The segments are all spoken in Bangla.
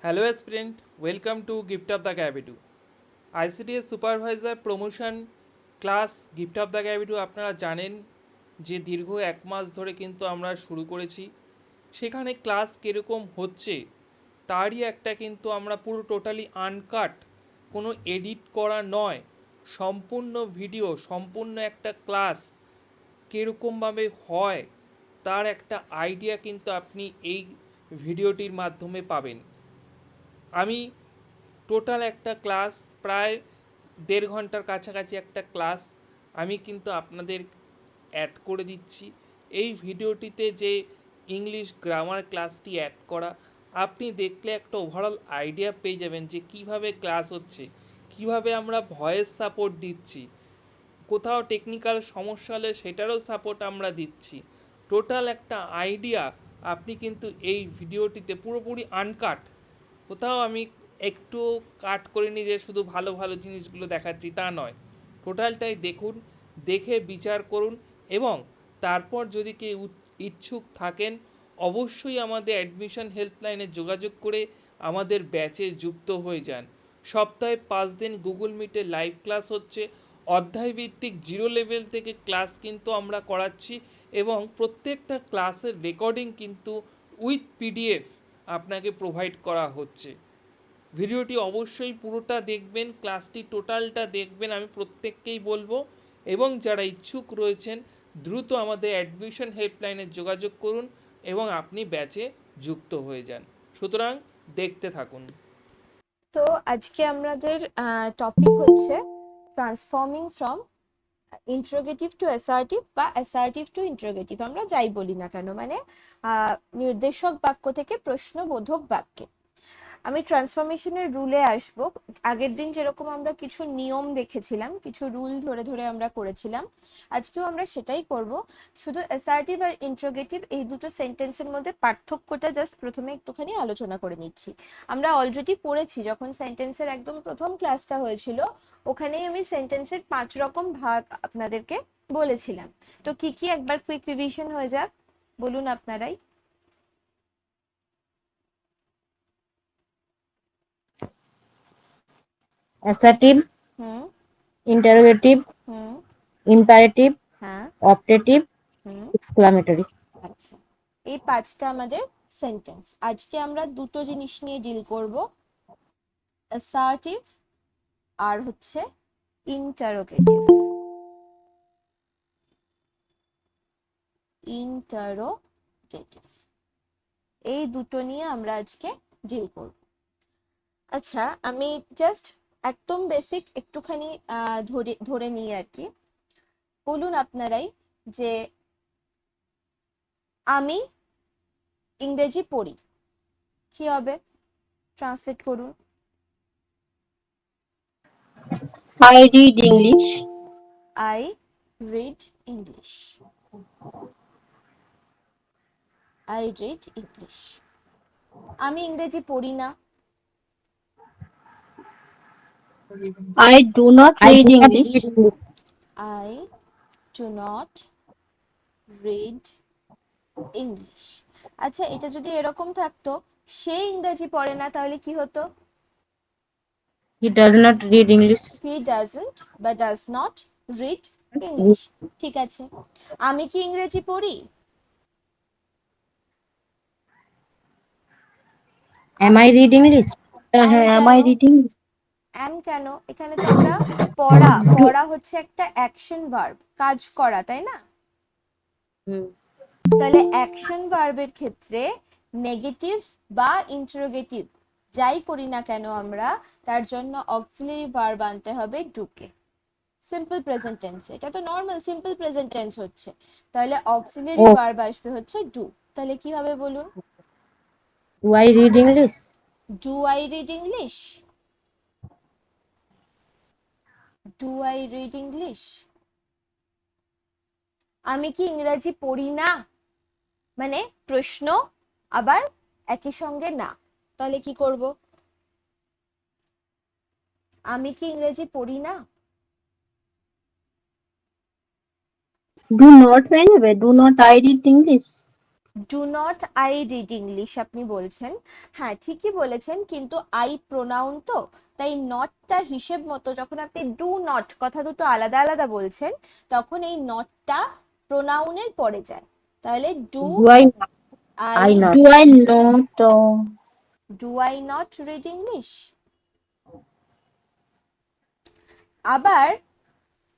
Hello aspirant, welcome to Gift of the Cabitu. ICDS supervisor promotion class gift of the ক্যাবিটু আপনারা জানেন যে দীর্ঘ 1 মাস ধরে কিন্তু আমরা শুরু করেছি। সেখানে ক্লাস কীরকম হচ্ছে তারই একটা কিন্তু আমরা পুরো টোটালি আনকাট, কোনো এডিট করা নয়, সম্পূর্ণ ভিডিও, সম্পূর্ণ একটা ক্লাস কীরকমভাবে হয় তার একটা আইডিয়া কিন্তু আপনি এই ভিডিওটির মাধ্যমে পাবেন। আমি টোটাল একটা ক্লাস প্রায় 1.5 ঘন্টার কাছাকাছি একটা ক্লাস আমি কিন্তু আপনাদের অ্যাড করে দিচ্ছি। এই ভিডিওটিতে যে ইংলিশ গ্রামার ক্লাসটি অ্যাড করা, আপনি দেখলে একটা ওভারঅল আইডিয়া পেয়ে যাবেন যে কিভাবে ক্লাস হচ্ছে, কিভাবে আমরা ভয়েস সাপোর্ট দিচ্ছি, কোথাও টেকনিক্যাল সমস্যা হলে সেটারও সাপোর্ট আমরা দিচ্ছি। টোটাল একটা আইডিয়া আপনি কিন্তু এই ভিডিওটিতে পুরোপুরি আনকাট, কোথাও আমি একটু কাট করিনি যে শুধু ভালো ভালো জিনিসগুলো দেখাচ্ছি তা নয়, টোটালটাই দেখুন, দেখে বিচার করুন এবং তারপর যদি কেউ ইচ্ছুক থাকেন অবশ্যই আমাদের অ্যাডমিশন হেল্পলাইনে যোগাযোগ করে আমাদের ব্যাচে যুক্ত হয়ে যান। সপ্তাহে 5 দিন গুগল মিটে লাইভ ক্লাস হচ্ছে, অধ্যায়ভিত্তিক 0 লেভেল থেকে ক্লাস কিন্তু আমরা করাচ্ছি এবং প্রত্যেকটা ক্লাসের রেকর্ডিং কিন্তু উইথ পিডিএফ আপনাকে প্রোভাইড করা হচ্ছে। ভিডিওটি অবশ্যই পুরোটা দেখবেন, ক্লাসটি টোটালটা দেখবেন, আমি প্রত্যেককেই বলবো। এবং যারা ইচ্ছুক রয়েছেন দ্রুত আমাদের অ্যাডমিশন হেল্পলাইনে যোগাযোগ করুন এবং আপনি ব্যাচে যুক্ত হয়ে যান। সুতরাং দেখতে থাকুন। তো আজকে আমাদের টপিক হচ্ছে transforming from interrogative two assertive বা অ্যাসার্টিভ টু ইন্টারোগেটিভ, আমরা যাই বলি না কেন, মানে নির্দেশক বাক্য থেকে প্রশ্নবোধক বাক্যে। আমি ট্রান্সফরমেশনের রুলে আসব। আগের দিন যেরকম আমরা কিছু নিয়ম দেখেছিলাম, কিছু রুল ধরে ধরে আমরা করেছিলাম, আজকেও আমরা সেটাই করব। শুধু অ্যাসার্টিভ আর ইন্টারোগেটিভ এই দুটো সেন্টেন্সের মধ্যে পার্থক্যটা জাস্ট প্রথমে একটুখানি আলোচনা করে নিচ্ছি। আমরা অলরেডি পড়েছি, যখন সেন্টেন্সের একদম প্রথম ক্লাসটা হয়েছিল ওখানেই আমি সেন্টেন্সের 5 রকম ভাগ আপনাদেরকে বলেছিলাম। তো কি কি একবার কুইক রিভিশন হয়ে যাক, বলুন আপনারাই। অ্যাসার্টিভ, হুম। ইন্টারোগেটিভ, হুম। ইম্পারেটিভ, হ্যাঁ। অপটেটিভ, হুম। এক্সক্লামেটরি। আচ্ছা, এই 5টা আমাদের সেন্টেন্স। আজকে আমরা দুটো জিনিস নিয়ে ডিল করব, অ্যাসার্টিভ আর হচ্ছে ইন্টারোগেটিভ। ইন্টারোগেটিভ এই দুটো নিয়ে আমরা আজকে ডিল করব। আচ্ছা, আমি জাস্ট একদম বেসিক একটুখানি ধরে ধরে নিই আর কি। বলুন আপনারাই যে আমি ইংরেজি পড়ি, কি হবে? ট্রান্সলেট করুন। I read English. I read English. I read English. আমি ইংরেজি পড়ি না। I do not I read do not English. read English. I do not read English. আচ্ছা, এটা যদি এরকম থাকতো সে ইংরেজি পড়ে না, তাহলে কি হতো? He does not read English. He doesn't বা ডাজ নট রিড ইংলিশ। ঠিক আছে, আমি কি ইংরেজি পড়ি? Am I read English? Am Am কেন? I reading? অ্যাম কেন? এখানে তো আমরা পড়া, Do. পড়া হচ্ছে একটা অ্যাকশন ভার্ব, কাজ করা, তাই না? Hmm. তাহলে অ্যাকশন ভার্বের ক্ষেত্রে নেগেটিভ বা ইন্টারোগেটিভ যাই করি না কেন আমরা, তার জন্য অক্সিলারি ভার্ব আনতে হবে ডুকে। সিম্পল প্রেজেন্ট টেন্স, এটা তো নর্মাল সিম্পল প্রেজেন্ট টেন্স হচ্ছে, তাহলে অক্সিলারি Oh, ভার্ব আসবে হচ্ছে ডু। তাহলে কি হবে বলুন? do I read English? Do I read English? Do I read English? আমি কি ইংরেজি পড়ি না, মানে প্রশ্ন আবার একই সঙ্গে না, তাহলে কি করব? আমি কি ইংরেজি পড়ি না? Do not হয়ে যাবে। Do not I read English. Do not I read English আপনি বলছেন, হ্যাঁ ঠিকই বলেছেন, কিন্তু আই প্রোনাউন তো, তাই নটটা হিসেব মতো যখন আপনি ডু নট কথা দুটো আলাদা আলাদা বলছেন তখন এই নটটা প্রোনাউনের পরে যায়। তাহলে do I Do I not? Do I not read English. আবার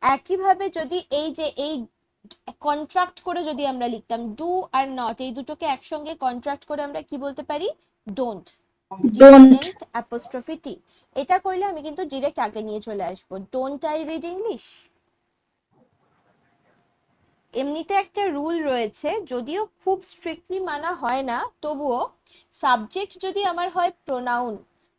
একইভাবে যদি এই যে এই কন্ট্রাক্ট করে যদি আমরা লিখতাম ডু আর নট, এই দুটোকে একসঙ্গে কন্ট্রাক্ট করে আমরা কি বলতে পারি, ডোন্ট, Don't. ডিওএন অ্যাপোস্ট্রফি টি। এটা করলে আমি কিন্তু ডিরেক্ট আগে নিয়ে চলে আসবো, ডোন্ট আই রিড ইংলিশ। এমনিতে একটা রুল রয়েছে, যদিও খুব স্ট্রিক্টলি মানা হয় না, তবুও সাবজেক্ট যদি আমার হয় প্রোনাউন,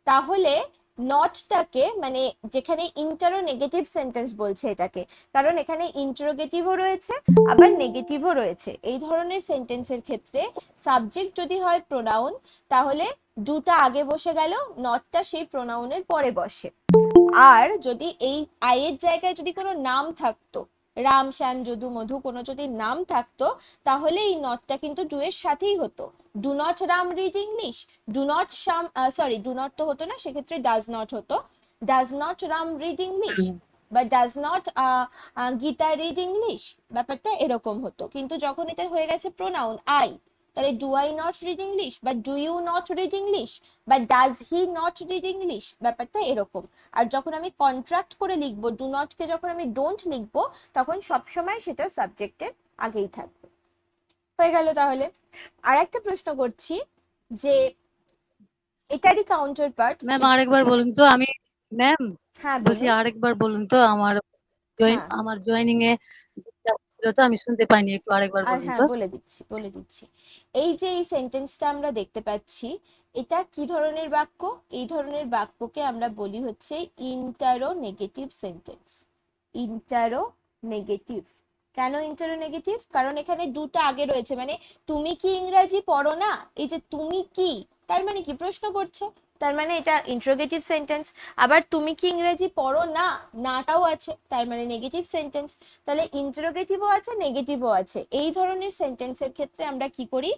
তাহলে নটটাকে মানে যেখানে ইন্টারোনেগেটিভ সেন্টেন্স বলছে এটাকে, কারণ এখানে ইন্টারোগেটিভও রয়েছে আবার নেগেটিভও রয়েছে, এই ধরনের সেন্টেন্সের ক্ষেত্রে সাবজেক্ট যদি হয় প্রোনাউন তাহলে দুটা আগে বসে গেল, নটটা সেই প্রোনাউনের পরে বসে। আর যদি এই আয়ের জায়গায় যদি কোনো নাম থাকতো, রাম শ্যাম যদু মধু কোনো যদি নাম থাকতো, তাহলে এই নটটা কিন্তু ডু এর সাথেই হতো। Do not Ram read English, do not Shyam, sorry do not তো হতো না, সেক্ষেত্রে ডাজ নট হতো, does not Ram read English বা does not Gita read English, ব্যাপারটা এরকম হতো। কিন্তু যখন এটা হয়ে গেছে প্রোনাউন আই, তাহলে do I not read English বা do you not read English বা does he not read English, ব্যাপারটা এরকম। আর যখন আমি কন্ট্রাক্ট করে লিখবো, ডু নট কে যখন আমি ডোন্ট লিখবো, তখন সবসময় সেটা সাবজেক্টের আগেই থাকবে। হয়ে গেল তাহলে। আর একটা প্রশ্ন করছি যে এটারই কাউন্টার পার্ট, ম্যাম আরেকবার বলুন তো আমি ম্যাম হ্যাঁ বলছি বলুন। আরেকবার বলুন তো হ্যাঁ আমার জয়েনিং এ ছিল তো আমি শুনতে পাইনি, একটু আরেকবার আর বলুন হ্যাঁ তো। বলে দিচ্ছি। এই যে এই সেন্টেন্সটা আমরা দেখতে পাচ্ছি, এটা কি ধরনের বাক্য? এই ধরনের বাক্যকে আমরা বলি হচ্ছে ইন্টারোনেগেটিভ সেন্টেন্স। ইন্টারোনেগেটিভ। কেন ইন্টারোনেগেটিভ? কারণ এখানে দুটো আগে রয়েছে, মানে তুমি কি ইংরাজি পড়ো না, এই যে তুমি কি, তার মানে কি প্রশ্ন করছে, তার মানে এটা ইন্টারোগেটিভ সেন্টেন্স। আবার তুমি কি ইংরেজি পড়ো না, নাটাও আছে, তার মানে নেগেটিভ সেন্টেন্স। তাহলে ইন্টারোগেটিভও আছে নেগেটিভও আছে, এই ধরনের সেন্টেন্সের ক্ষেত্রে আমরা কি করি,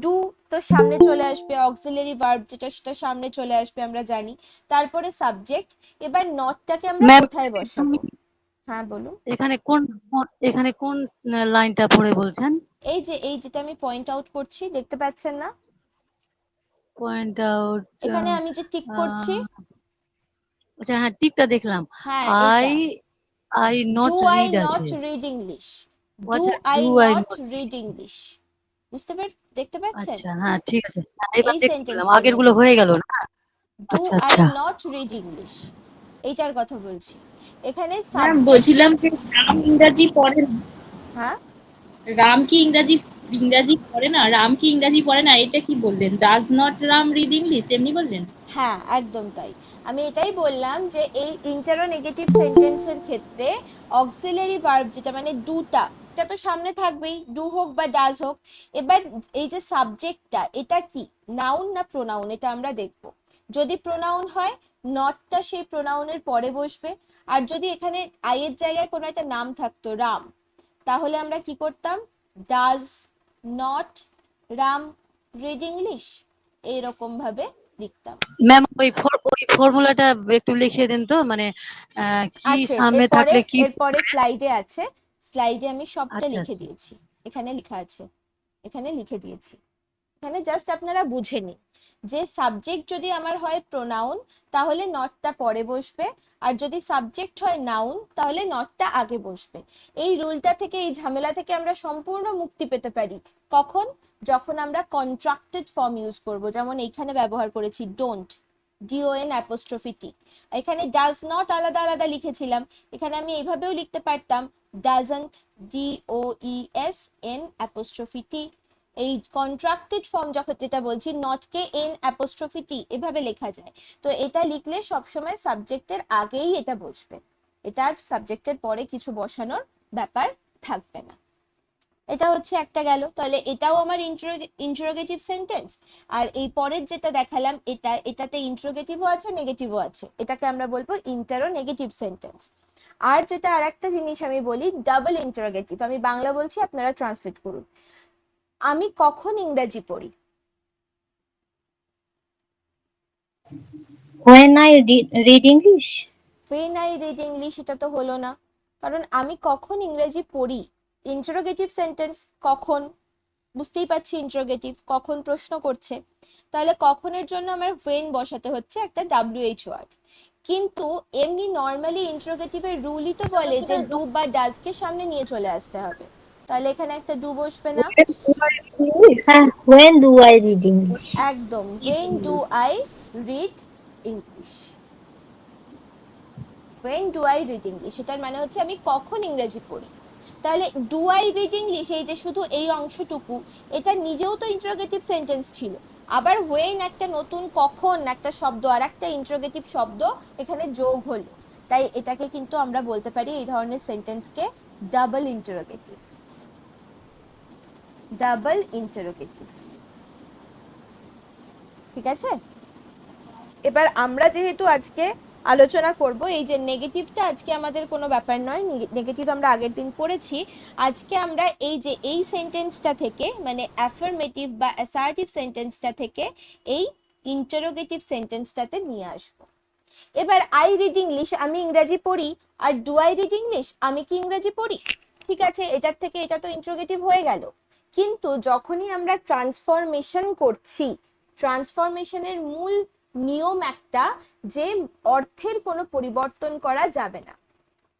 ডু তো সামনে চলে আসবে, অক্সিলারি ভার্ব যেটা সেটা সামনে চলে আসবে আমরা জানি, তারপরে সাবজেক্ট। এবার নটটাকে আমরা ম্যাম কোথায় বসাবো? হ্যাঁ বলুন। এখানে কোন লাইনটা পড়ে বলছেন? এই যে এই যেটা আমি পয়েন্ট আউট করছি দেখতে পাচ্ছেন না, পয়েন্ট আউট। এখানে আমি যে টিক করছি, আচ্ছা হ্যাঁ টিকটা দেখলাম। হ্যাঁ আই এইটা, I do not I read not আছে। রিড ইংলিশ, ও ডু আচ্ছা I do I not not. Read English, বুঝতে পারছেন? আচ্ছা হ্যাঁ ঠিক আছে, হ্যাঁ, এবার এই দেখতে পেলাম, সেন্টেন্সটার আগের গুলো মধ্যে হয়ে গেল না। ডু আচ্ছা আই আচ্ছা। নট রিড ইংলিশ, এইটার কথা বলছি। এখানে ম্যাম সাবজেক্ট, বলছিলাম যে রাম ইংরাজি পড়ে না। হ্যাঁ রাম কি ইংরাজি ইংরাজি পড়ে না? রাম কি ইংরাজি পড়ে না? এটা কি বললেন? Does not Ram read English এমনি বললেন? হ্যাঁ একদম তাই, আমি এটাই বললাম যে এই ইন্টারোনেগেটিভ সেন্টেন্সের ক্ষেত্রে অক্সিলারি ভার্ব যেটা মানে ডুটা, এটা তো সামনে থাকবেই, ডু হোক বা ডাজ হোক। এবার এই যে সাবজেক্টটা এটা কি নাউন না প্রোনাউন, এটা আমরা দেখব। যদি প্রোনাউন হয় নটটা সেই প্রোনাউনের পরে বসবে, আর যদি এখানে আইয়ের জায়গায় কোনো একটা নাম থাকতো রাম, তাহলে আমরা কি করতাম, does not Ram read English, এইরকম ভাবে লিখতাম। ম্যাম ওই ফর্মুলাটা একটু লিখিয়ে দিন তো, মানে কি আছে সামনে এরপরে, থাকলে কি। এরপরে স্লাইডে আছে, স্লাইডে আমি সবটা আচ্ছা লিখে আচ্ছা। দিয়েছি, এখানে লেখা আছে, এখানে লিখে দিয়েছি। এখানে জাস্ট আপনারা বুঝে নিন যে সাবজেক্ট যদি আমার হয় প্রোনাউন তাহলে নটটা পরে বসবে, আর যদি সাবজেক্ট হয় নাউন তাহলে নটটা আগে বসবে। এই রুলটা থেকে, এই ঝামেলা থেকে আমরা সম্পূর্ণ মুক্তি পেতে পারি কখন, যখন আমরা কন্ট্রাক্টেড ফর্ম ইউজ করব, যেমন এইখানে ব্যবহার করেছি ডোন্ট, ডিওএন অ্যাপোস্ট্রফি টি। এখানে ডাজ নট আলাদা আলাদা লিখেছিলাম, এখানে আমি এইভাবেও লিখতে পারতাম ডাজন্ট, DOESN অ্যাপোস্ট্রফি টি। এই কন্ট্রাক্টেড ফর্ম যখন যেটা বলছি নট কে এন অ্যাপোস্ট্রফি টি এভাবে লেখা যায়, তো এটা লিখলে সবসময় সাবজেক্টের আগেই এটা বসবে, এটার সাবজেক্টের পরে কিছু বসানোর ব্যাপার থাকবে না। এটা হচ্ছে একটা গেল, তাহলে এটাও আমার ইন্টারোগেটিভ সেন্টেন্স। আর এই পরের যেটা দেখালাম এটাতে ইন্টারোগেটিভও আছে নেগেটিভও আছে, এটাকে আমরা বলবো ইন্টারোনেগেটিভ সেন্টেন্স। আর যেটা আর একটা জিনিস আমি বলি, ডাবল ইন্টারোগেটিভ, আমি বাংলা বলছি আপনারা ট্রান্সলেট করুন। আমি কখন ইংরেজি পড়ি? When I read English, when I read English, এটা তো হলো না, কারণ আমি কখন ইংরেজি পড়ি ইন্টারোগেটিভ সেন্টেন্স, কখন, বুঝতেই পারছি ইন্টারোগেটিভ, কখন প্রশ্ন করছে, তাহলে কখনের জন্য আমার when বসাতে হচ্ছে একটা WH ওয়ার্ড। কিন্তু এমনি নর্মালি ইন্টারোগেটিভের রুলই তো বলে যে ডু বা ডাজ কে সামনে নিয়ে চলে আসতে হবে, তাহলে এখানে একটা ডু বসবে না? when do I read English? একদম, when do I read English, when do I read English, এটার মানে হচ্ছে আমি কখন ইংরেজি পড়ি। তাহলে ডু আই রিড ইংলিশ, এই যে শুধু এই অংশটুকু, এটা নিজেও তো ইন্টারোগেটিভ সেন্টেন্স ছিল, আবার হোয়েন একটা নতুন কখন একটা শব্দ আর একটা ইন্টারোগেটিভ শব্দ এখানে যোগ হলো, তাই এটাকে কিন্তু আমরা বলতে পারি এই ধরনের সেন্টেন্সকে ডাবল ইন্টারোগেটিভ, ডাবল ইন্টারোগেটিভ। ঠিক আছে, এবার আমরা যেহেতু আজকে আলোচনা করব এই যে নেগেটিভটা, আজকে আমাদের কোনো ব্যাপার নয়, নেগেটিভ আমরা আগের দিন পড়েছি। আজকে আমরা এই যে এই সেন্টেন্সটা থেকে, মানে অ্যাফার্মেটিভ বা অ্যাসার্টিভ সেন্টেন্সটা থেকে এই ইন্টারোগেটিভ সেন্টেন্সটাতে নিয়ে আসব। এবার আই রিড ইংলিশ, আমি ইংরেজি পড়ি, আর ডু আই রিড ইংলিশ, আমি কি ইংরেজি পড়ি? ঠিক আছে, এটার থেকে এটা তো ইন্টারোগেটিভ হয়ে গেল, কিন্তু যখনই আমরা ট্রান্সফরমেশন করছি, ট্রান্সফরমেশনের মূল নিয়ম একটা, যে অর্থের কোনো পরিবর্তন করা যাবে না,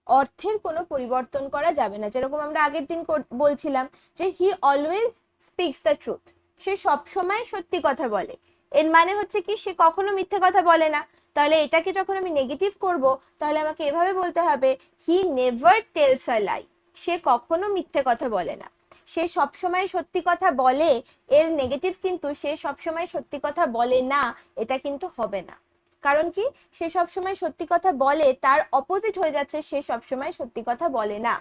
অর্থের কোনো পরিবর্তন করা যাবে না। যেরকম আমরা আগের দিন বলছিলাম যে he always speaks the truth, সে সবসময় সত্যি কথা বলে, এর মানে হচ্ছে কি সে কখনো মিথ্যে কথা বলে না। তাহলে এটাকে যখন আমি নেগেটিভ করব, তাহলে আমাকে এভাবে বলতে হবে হি নেভার টেলস আ লাই, সে কখনো মিথ্যে কথা বলে না, সে সবসময় সত্যি কথা বলে। এর নেগেটিভ কিন্তু সে সবসময় সত্যি কথা বলে না, এটা কিন্তু হবে না। কারণ কি, সে সবসময় সত্যি কথা বলে, তার অপোজিট হয়ে যাচ্ছে সে সবসময় সত্যি কথা বলে না।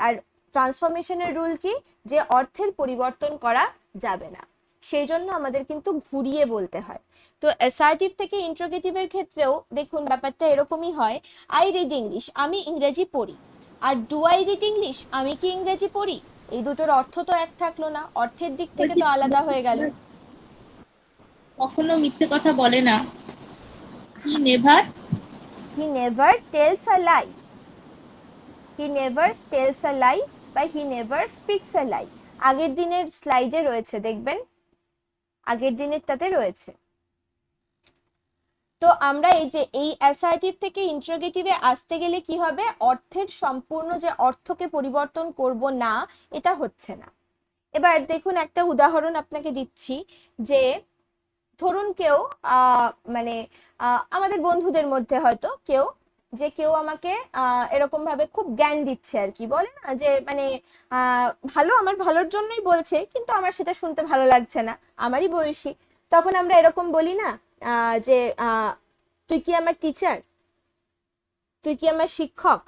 আর ট্রান্সফরমেশনের রুল কি, যে অর্থের পরিবর্তন করা যাবে না, সেই জন্য আমাদের কিন্তু ঘুরিয়ে বলতে হয়। তো অ্যাসার্টিভ থেকে ইন্টারোগেটিভের ক্ষেত্রেও দেখুন ব্যাপারটা এরকমই হয়। আই রিড ইংলিশ, আমি ইংরেজি পড়ি, আর ডু আই রিড ইংলিশ, আমি কি ইংরেজি পড়ি? এই দুটোর অর্থ তো এক থাকলো না, অর্থের দিক থেকে তো আলাদা হয়ে গেল। কখনো মিথ্যে কথা বলে না, he never he never tells a lie, he never tells a lie বা হি নেভার স্পিক্স আ লাই। আগের দিনের স্লাইডে রয়েছে, দেখবেন আগের দিনেরটাতে রয়েছে। তো আমরা এই যে এই অ্যাসার্টিভ থেকে ইন্টারোগেটিভে আসতে গেলে কি হবে, অর্থের সম্পূর্ণ যে অর্থকে পরিবর্তন করব না, এটা হচ্ছে না। এবার দেখুন একটা উদাহরণ আপনাকে দিচ্ছি, যে ধরুন কেউ মানে আমাদের বন্ধুদের মধ্যে হয়তো কেউ, যে কেউ আমাকে এরকম ভাবে খুব জ্ঞান দিচ্ছে আর কি, বলে না যে মানে ভালো, আমার ভালোর জন্যই বলছে, কিন্তু আমার সেটা শুনতে ভালো লাগছে না, আমারই বয়সী। তখন আমরা এরকম বলি না যে তুই কি আমার টিচার, তুই কি আমার শিক্ষক?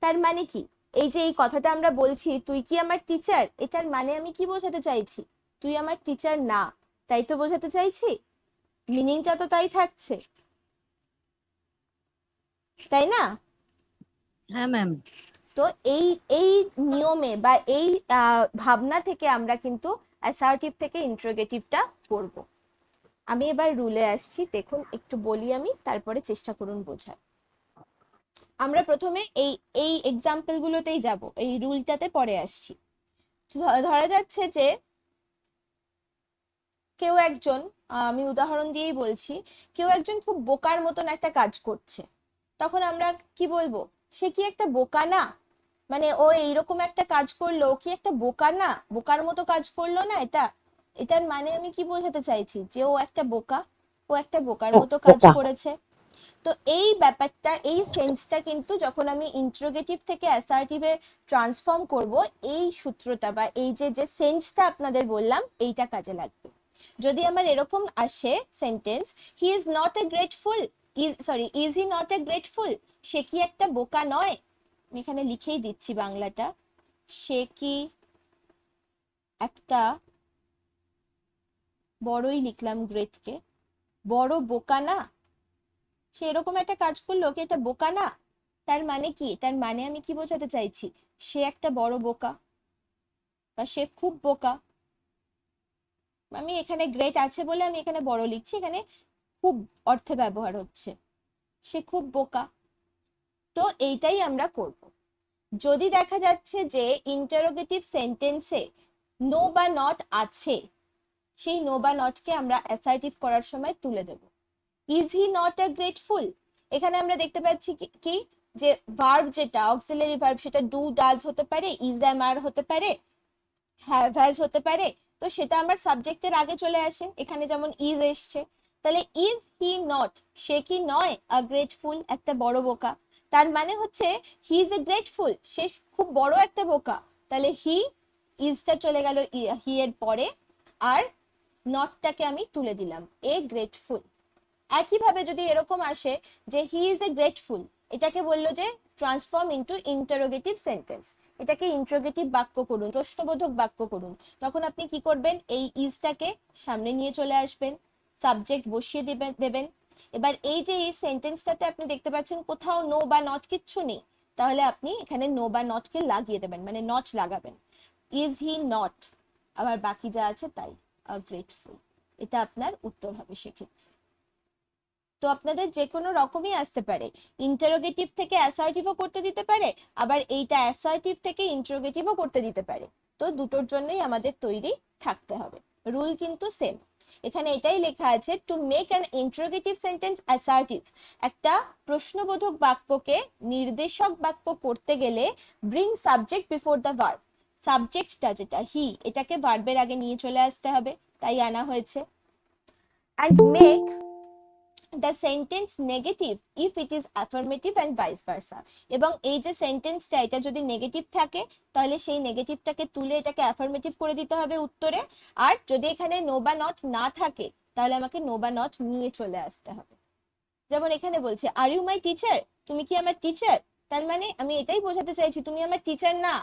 তার মানে কি, এই যে এই কথাটা আমরা বলছি তুই কি আমার টিচার, এটার মানে আমি কি বোঝাতে চাইছি, তুই আমার টিচার না, তাই তো বোঝাতে চাইছি, মিনিংটা তো তাই থাকছে, তাই না? হ্যাঁ ম্যাম। তো এই এই নিয়মে বা এই ভাবনা থেকে আমরা কিন্তু অ্যাসার্টিভ থেকে ইন্টারোগেটিভটা করব। আমি এবার রুলে আসছি, দেখুন একটু বলি আমি, তারপরে চেষ্টা করুন বোঝার। আমরা প্রথমে এই এই এক্সাম্পল গুলোতেই যাব, এই রুলটাতে পরে আসছি। ধরা যাচ্ছে যে কেউ একজন, আমি উদাহরণ দিয়েই বলছি, কেউ একজন খুব বোকার মতন একটা কাজ করছে, তখন আমরা কি বলবো, সে কি একটা বোকা না, মানে ও এইরকম একটা কাজ করলো, ও কি একটা বোকা না, বোকার মতো কাজ করলো না, এটা, এটার মানে আমি কি বোঝাতে চাইছি, যে ও একটা বোকা, ও একটা বোকার মতো কাজ করেছে। তো এই ব্যাপারটা, এই সেন্সটা কিন্তু যখন আমি ইন্টারোগেটিভ থেকে অ্যাসার্টিভে ট্রান্সফর্ম করব, এই সূত্রটা বা এই যে যে সেন্সটা আপনাদের বললাম, এইটা কাজে লাগবে। যদি আমার এরকম আসে sentence, he is not a grateful, is he not a grateful, সে কি একটা বোকা নয়, আমি এখানে লিখেই দিচ্ছি বাংলাটা, সে কি একটা, বড়ই লিখলাম গ্রেটকে, বড় বোকা না, সে এরকম একটা কাজ করলো, কি এটা বোকা না, তার মানে কি, তার মানে আমি কি বোঝাতে চাইছি, সে একটা বড় বোকা বা সে খুব বোকা। আমি এখানে গ্রেট আছে বলে আমি এখানে বড় লিখছি, এখানে খুব অর্থে ব্যবহার হচ্ছে, সে খুব বোকা। তো এইটাই আমরা করব। যদি দেখা যাচ্ছে যে ইন্টারোগেটিভ সেন্টেন্সে নো বা নট আছে, সেই নো বা নটকে আমরা অ্যাসার্টিভ করার সময় তুলে দেব। Is he not a grateful, এখানে আমরা দেখতে পাচ্ছি কি যে ভার্ব যেটা অক্সিলারি ভার্ব সেটা ডু ডাজ হতে পারে, ইজ এম আর হতে পারে, হ্যাভ হ্যাজ হতে পারে। তো সেটা আমার সাবজেক্টের আগে চলে আসে, এখানে যেমন ইজ এসছে। তাহলে ইজ হি নট, সে কি নয় আ গ্রেটফুল, একটা বড় বোকা। তার মানে হচ্ছে হি ইজ এ গ্রেটফুল, সে খুব বড় একটা বোকা। তাহলে হি, ইজটা চলে গেল হি এর পরে, আর নটটাকে আমি তুলে দিলাম এ গ্রেটফুল। একইভাবে যদি এরকম আসে যে হি ইজ এ গ্রেটফুল, এটাকে বললো যে ট্রান্সফর্ম ইনটু ইন্টারোগেটিভ সেন্টেন্স, এটাকে ইন্টারোগেটিভ বাক্য করুন, প্রশ্নবোধক বাক্য করুন। তখন আপনি কি করবেন, এই ইজটাকে সামনে নিয়ে চলে আসবেন, সাবজেক্ট বসিয়ে দেবেন। এবার এই যে এই সেন্টেন্সটাতে আপনি দেখতে পাচ্ছেন কোথাও নো বা নট কিচ্ছু নেই, তাহলে আপনি এখানে নো বা নটকে লাগিয়ে দেবেন, মানে নট লাগাবেন। ইজ হি নট, আবার বাকি যা আছে তাই, আ গ্রেটফুল, এটা আপনার উত্তর হবে সেক্ষেত্রে। তো আপনাদের যে কোনো রকমই আসতে পারে, ইন্টারোগেটিভ থেকে অ্যাসার্টিভও করতে দিতে পারে, আবার এইটা অ্যাসার্টিভ থেকে ইন্টারোগেটিভও করতে দিতে পারে। তো দুটোর জন্যই আমাদের তৈরি থাকতে হবে, রুল কিন্তু সেম। এখানে এটাই লেখা আছে to make an interrogative sentence assertive, একটা প্রশ্নবোধক বাক্যকে নির্দেশক বাক্য করতে গেলে bring subject before the verb, সাবজেক্টটা যেটা হি, এটাকে ভার্বের আগে নিয়ে চলে আসতে হবে, তাই আনা হয়েছে। And make the sentence negative if it is affirmative and vice versa, এবং এই যে সেন্টেন্সটা এটা যদি নেগেটিভ থাকে তাহলে সেই নেগেটিভটাকে তুলে এটাকে অ্যাফার্মেটিভ করে দিতে হবে উত্তরে, আর যদি এখানে নো বা নট না থাকে তাহলে আমাকে নো বা নট নিয়ে চলে আসতে হবে। যেমন এখানে বলছে আর ইউ মাই টিচার, তুমি কি আমার টিচার, তার মানে আমি এটাই বোঝাতে চাইছি তুমি আমার টিচার না।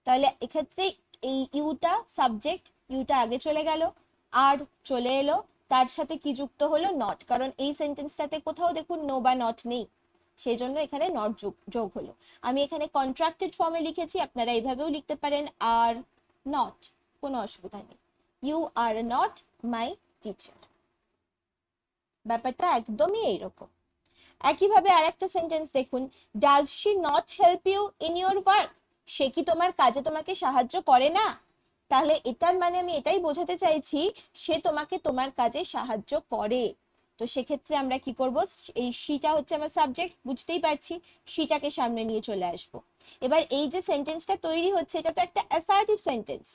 তাহলে এক্ষেত্রে এই ইউটা সাবজেক্ট, ইউটা আগে চলে গেল, আর চলে এলো, তার সাথে কি যুক্ত হলো, নট, কারণ এই সেন্টেন্সটাতে কোথাও দেখুন নো বা নট নেই, সেই জন্য এখানে নট যোগ হলো। আমি এখানে কন্ট্রাক্টেড ফর্মে লিখেছি, আপনারা এইভাবেও লিখতে পারেন, আর নট, কোনো অসুবিধা নেই। You are not my teacher, ব্যাপারটা একদমই এইরকম। একইভাবে আরেকটা সেন্টেন্স দেখুন, does she not help you in your work, সে কি তোমার কাজে তোমাকে সাহায্য করে না। তাহলে এটার মানে আমি এটাই বোঝাতে চাইছি সে তোমাকে তোমার কাজে সাহায্য করে। তো সেক্ষেত্রে আমরা কি করব, এই শিটা হচ্ছে আমার সাবজেক্ট, বুঝতেই পারছি, শিটাকে সামনে নিয়ে চলে আসব। এবার এই যে সেন্টেন্সটা তৈরি হচ্ছে এটা তো একটা অ্যাসার্টিভ সেন্টেন্স,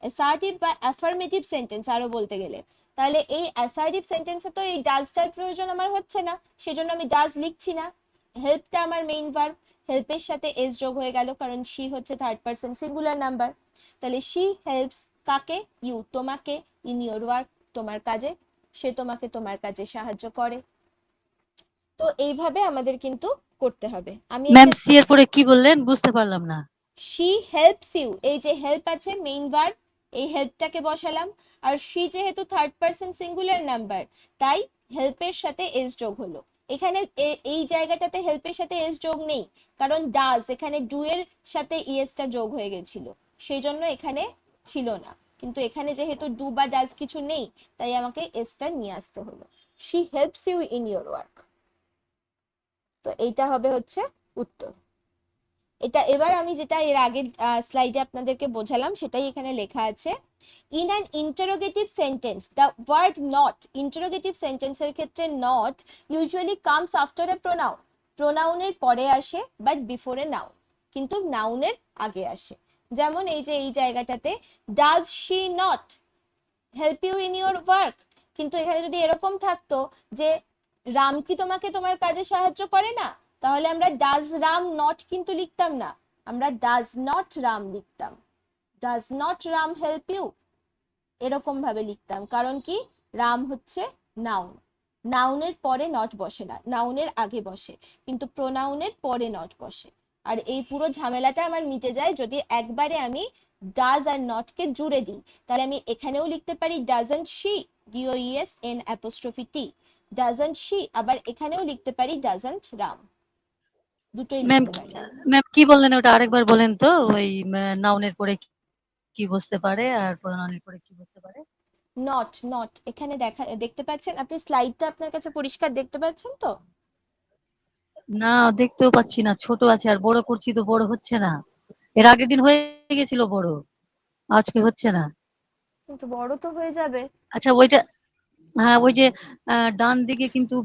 অ্যাসার্টিভ বা অ্যাফার্মেটিভ সেন্টেন্স আরো বলতে গেলে। তাহলে এই অ্যাসার্টিভ সেন্টেন্সে তো এই ডাজটার প্রয়োজন আমার হচ্ছে না, সেজন্য আমি ডাজ লিখছি না। হেল্পটা আমার মেইন ভার্ব, হেল্পের সাথে এস যোগ হয়ে গেল কারণ শি হচ্ছে থার্ড পারসন সিঙ্গুলার নাম্বার। তাহলে শি হেল্পস কাকে, ইউ তোমাকে, ইন ইওর ওয়ার্ক তোমার কাজে, সে তোমাকে তোমার কাজে সাহায্য করে। তো এইভাবে আমাদের কিন্তু করতে হবে। আমি ম্যাম সি এর পরে কি বললেন বুঝতে পারলাম না। শি হেল্পস ইউ, এই যে হেল্প আছে মেইন ভার্ব, এই হেল্পটাকে বসালাম, আর শি যেহেতু থার্ড পারসন সিঙ্গুলার নাম্বার তাই হেল্পের সাথে এস যোগ হলো। এখানে এই জায়গাটাতে হেল্পের সাথে এস যোগ নেই, কারণ ডাজ এখানে ডু এর সাথে ইএসটা যোগ হয়ে গেছিল, সেই জন্য এখানে ছিল না। কিন্তু এখানে যেহেতু ডু বা ডাজ কিছু নেই তাই আমাকে এসটা নিয়ে আসতে হলো। She helps you in your work. তো এইটা হবে হচ্ছে উত্তর। এটা এবার আমি যেটা এর আগের স্লাইডে আপনাদেরকে বোঝালাম সেটাই এখানে লেখা আছে। In an interrogative sentence the word not, interrogative সেন্টেন্সের ক্ষেত্রে not usually comes after a pronoun, প্রোনাউনের পরে আসে বাট বিফোর এ নাউন, কিন্তু নাউনের আগে আসে। যেমন এই যে এই জায়গাটাতে does she not help you in your work, কিন্তু এখানে যদি এরকম থাকতো যে রাম কি তোমাকে তোমার কাজে সাহায্য করে না, তাহলে আমরা ডাজ রাম নট কিন্তু লিখতাম না, আমরা ডাজ নট রাম লিখতাম, does not Ram help you, এরকম ভাবে লিখতাম। কারণ কি, রাম হচ্ছে নাউন, নাউনের পরে নট বসে না, নাউনের আগে বসে, কিন্তু প্রোনাউনের পরে নট বসে। আর এই পুরো ঝামেলাটা আমার মিটে যায় যদি একবারে আমি ডাজ আর নটকে জুড়ে দিই। তাহলে আমি এখানেও লিখতে পারি doesn't she, d o e s n apostrophe t, doesn't she, আবার এখানেও লিখতে পারি ডাজন্ট রাম, দুটোই ম্যাম লিখতে পারি। ম্যাম কি বললেন ওটা আরেকবার বলেন তো, ওই নাউনের পরে কি বসতে পারে আর প্রোনাউনের পরে কি বসতে পারে। নট নট এখানে দেখতে পাচ্ছেন আপনি, স্লাইডটা আপনার কাছে পরিষ্কার দেখতে পাচ্ছেন তো? না, দেখতেও পাচ্ছি না, ছোট আছে, আর বড় করছি তো বড় হচ্ছে না। এর আগের দিন হয়ে গেছিল বড়, আজকে হচ্ছে না। কিন্তু বড় তো হয়ে যাবে। আচ্ছা ওইটা, হ্যাঁ ওই যে ডান দিকে কিন্তু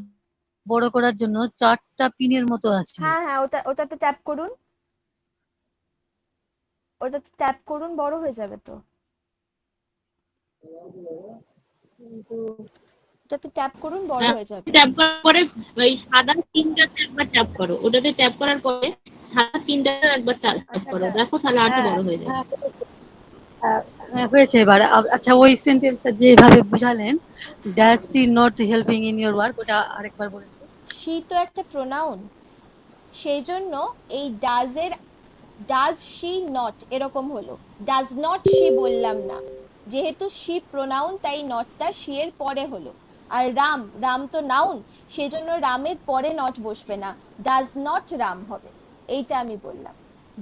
বড় করার জন্য 4টা পিনের মতো আছে। হ্যাঁ হ্যাঁ, ওটাতে ট্যাপ করুন, ওটাতে ট্যাপ করুন, বড় হয়ে যাবে তো। ওটাতে ট্যাপ করুন, বড় হ্যাঁ, হয়ে যাবে। ট্যাপ করার পরে ওই সাদা তিনটাতে একবার ট্যাপ করো, ওটাতে ট্যাপ করার পরে সাদা তিনটাতে একবার ট্যাপ আচ্ছা করো, আচ্ছা, দেখো তাহলে আরো হ্যাঁ বড় হয়ে যাবে। হ্যাঁ হ্যাঁ, হয়েছে এবার। আচ্ছা ওই সেন্টেন্সটা যেভাবে বুঝালেন, does she not helping in your work, ওটা আরেকবার বলেন তো। শি তো একটা প্রোনাউন, সেই জন্য এই ডাজ শি নট এরকম হলো, ডাজ নট শি বললাম না, যেহেতু শি প্রোনাউন তাই নটটা শি এর পরে হলো। আর রাম, রাম তো নাউন, সেজন্য রামের পরে নট বসবে না, ডাজ নট রাম হবে, এইটা আমি বললাম।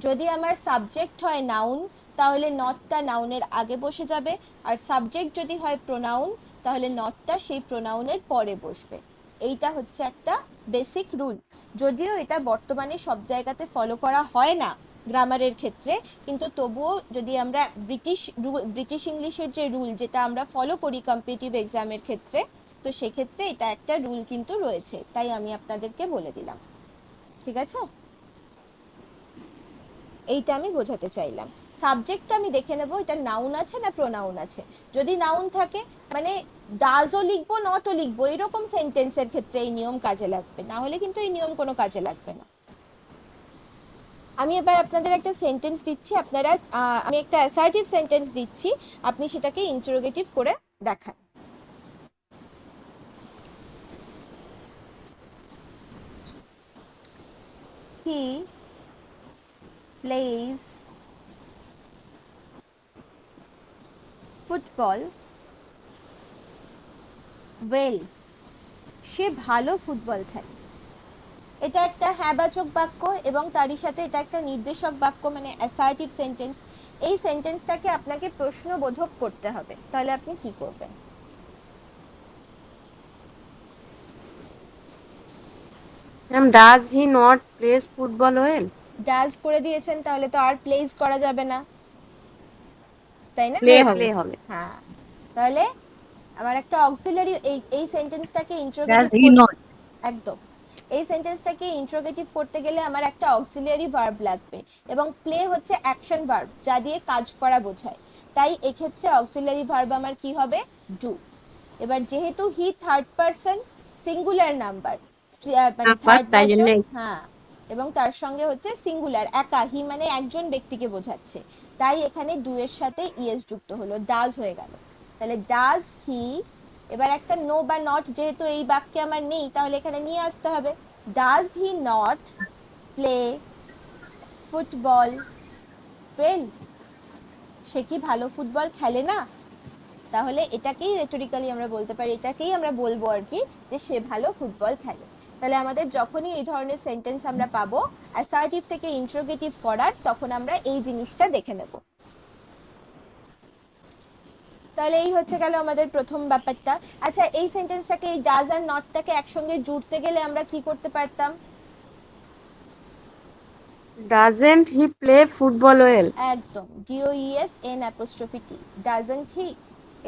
যদি আমার সাবজেক্ট হয় নাউন, তাহলে নটটা নাউনের আগে বসে যাবে, আর সাবজেক্ট যদি হয় প্রোনাউন, তাহলে নটটা সেই প্রোনাউনের পরে বসবে। এইটা হচ্ছে একটা বেসিক রুল, যদিও এটা বর্তমানে সব জায়গাতে ফলো করা হয় না গ্রামারের ক্ষেত্রে, কিন্তু তবুও যদি আমরা ব্রিটিশ ইংলিশের যে রুল যেটা আমরা ফলো করি কম্পিটিটিভ এক্সামের ক্ষেত্রে, তো সেক্ষেত্রে এটা একটা রুল কিন্তু রয়েছে, তাই আমি আপনাদেরকে বলে দিলাম। ঠিক আছে, এইটা আমি বোঝাতে চাইলাম। সাবজেক্টটা আমি দেখে নেব এটা নাউন আছে না প্রোনাউন আছে। যদি নাউন থাকে মানে ডাজও লিখবো নটও লিখবো, এরকম সেন্টেন্সের ক্ষেত্রে এই নিয়ম কাজে লাগবে, না হলে কিন্তু এই নিয়ম কোনো কাজে লাগবে না। আমি এবার আপনাদের একটা সেন্টেন্স দিচ্ছি, আপনারা আমি একটা অ্যাসার্টিভ সেন্টেন্স দিচ্ছি, আপনি সেটাকে ইন্টারোগেটিভ করে দেখান। হি প্লেজ ফুটবল ওয়েল, সে ভালো ফুটবল খেলে। এটা একটা হ্যাঁবাচক বাক্য এবং তারই সাথে এটা একটা নির্দেশক বাক্য, মানে অ্যাসার্টিভ সেন্টেন্স। এই সেন্টেন্সটাকে আপনাকে প্রশ্নবোধক করতে হবে, তাহলে আপনি কি করবেন? Ma'am, does he not plays football well? Does করে দিয়েছেন, তাহলে তো আর প্লেজ করা যাবে না, তাই না? প্লে হবে, প্লে হবে। হ্যাঁ, তাহলে আমার একটা অক্সিলারি এই সেন্টেন্সটাকে ড্যাশ ইন্ট্রোগেটিভ হি করতে, নট, একদম, এই সেন্টেন্সটাকে ইন্ট্রোগেটিভ করতে গেলে আমার একটা অক্সিলারি ভার্ব লাগবে, এবং প্লে হচ্ছে অ্যাকশন ভার্ব যা দিয়ে কাজ করা বোঝায়, তাই এক্ষেত্রে অক্সিলারি ভার্ব আমার কি হবে? ডু। এবার যেহেতু he third person singular number, মানে নাম্বার, থার্ড তাই জন্য বাচক, হ্যাঁ, এবং তার সঙ্গে হচ্ছে সিঙ্গুলার একা, হি মানে একজন ব্যক্তিকে বোঝাচ্ছে, তাই এখানে ডু এর সাথে ইএস যুক্ত হলো, ডাজ হয়ে গেল। তাহলে ডাজ হি, এবার একটা নো বা নট যেহেতু এই বাক্যে আমার নেই, তাহলে এখানে নিয়ে আসতে হবে, does he not play football well, সে কি ভালো ফুটবল খেলে না? তাহলে এটাকেই রেটরিক্যালি আমরা বলতে পারি, এটাকেই আমরা বলবো আর কি, যে সে ভালো ফুটবল খেলে। তাহলে আমাদের যখনই এই ধরনের সেন্টেন্স আমরা পাবো অ্যাসার্টিভ থেকে ইন্ট্রোগেটিভ করার, তখন আমরা এই জিনিসটা দেখে নেব। তাহলে এই হচ্ছে গেল আমাদের প্রথম ব্যাপারটা। আচ্ছা, এই সেন্টেন্সটাকে, এই ডাজ আর নটটাকে একসঙ্গে জুড়তে গেলে আমরা কি করতে পারতাম? Doesn't he play football well? একদম, DOESN''T, ডাজন্ট হি,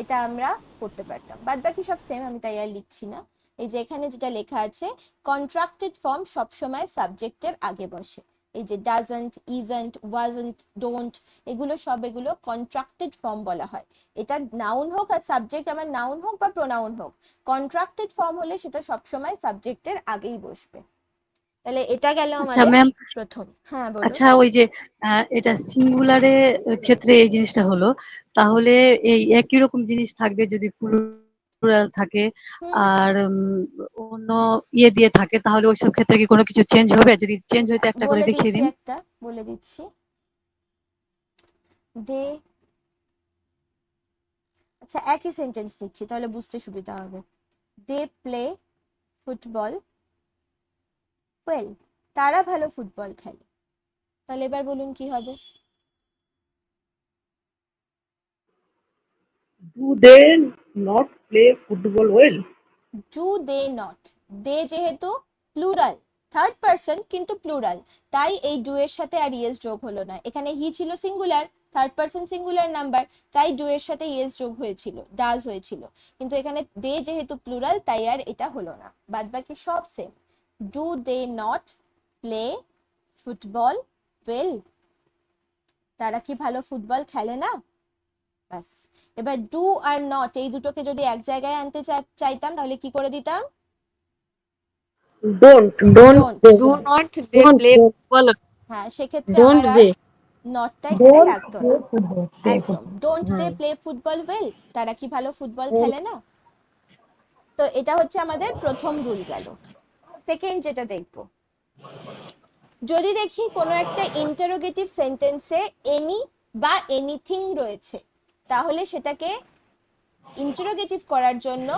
এটা আমরা করতে পারতাম। বাদ বাকি সব সেম, আমি তাই আর লিখছি না। এই যে এখানে যেটা লেখা আছে, কন্ট্রাক্টেড ফর্ম সবসময় সাবজেক্টের আগে বসে, এই যে ডাজন্ট, ইজন্ট, ওয়াজন্ট, ডোন্ট, এগুলো সব এগুলো কন্ট্রাক্টেড ফর্ম বলা হয়। এটা নাউন হোক আর সাবজেক্ট আমার নাউন হোক বা প্রোনাউন হোক, কন্ট্রাক্টেড ফর্ম হলে সেটা সবসময় সাবজেক্টের আগেই বসবে। তাহলে এটা গেল আচ্ছা আমাদের ম্যাম, প্রথম। হ্যাঁ বলুন। আচ্ছা ওই যে এটা সিঙ্গুলারে ক্ষেত্রে এই জিনিসটা হলো, তাহলে এই একই রকম জিনিস থাকবে যদি প্লুরাল থাকে হুম, আর অন্য ইয়ে দিয়ে থাকে, তাহলে ওইসব ক্ষেত্রে কি কোনো কিছু চেঞ্জ হবে? যদি চেঞ্জ হইতে একটা করে বলে দেখিয়ে দিচ্ছি, দিন। একটা বলে দিচ্ছি। দে, আচ্ছা একই সেন্টেন্স দিচ্ছি তাহলে বুঝতে সুবিধা হবে। দে প্লে ফুটবল ওয়েল, তারা ভালো ফুটবল খেলে। তাহলে এবার বলুন কি হবে? Do they not play football well? Do they not, they যেহেতু প্লুরাল, থার্ড পার্সন কিন্তু প্লুরাল, তাই এই ডু এর সাথে আর ইয়েস যোগ হলো না। এখানে হি ছিল singular, third person singular number, তাই ডু এর সাথে ইয়েস যোগ হয়েছিল, ডাজ হয়েছিল। কিন্তু এখানে দে যেহেতু প্লুরাল তাই আর এটা হলো না, বাদ বাকি সব same. Do they not play football well, তারা কি ভালো ফুটবল খেলে না? ব্যাস। এবার ডু আর নট এই দুটোকে যদি এক জায়গায় আনতে চাইতাম তাহলে কি করে দিতাম? Don't. Don't. Do not they Don't play football? হ্যাঁ, সেক্ষেত্রে don't আমার আর they নটটা এখানে Don't লাগতো না। play football. একদম, ডোন্ট দে হ্যাঁ প্লে ফুটবল ওয়েল, তারা কি ভালো ফুটবল ও খেলে না? তো এটা হচ্ছে আমাদের প্রথম রুল গেল। সেকেন্ড যেটা দেখবো, যদি দেখি কোনো একটা ইন্টারোগেটিভ সেন্টেন্সে এনি বা এনিথিং রয়েছে, তাহলে সেটাকে ইন্টারোগেটিভ করার জন্য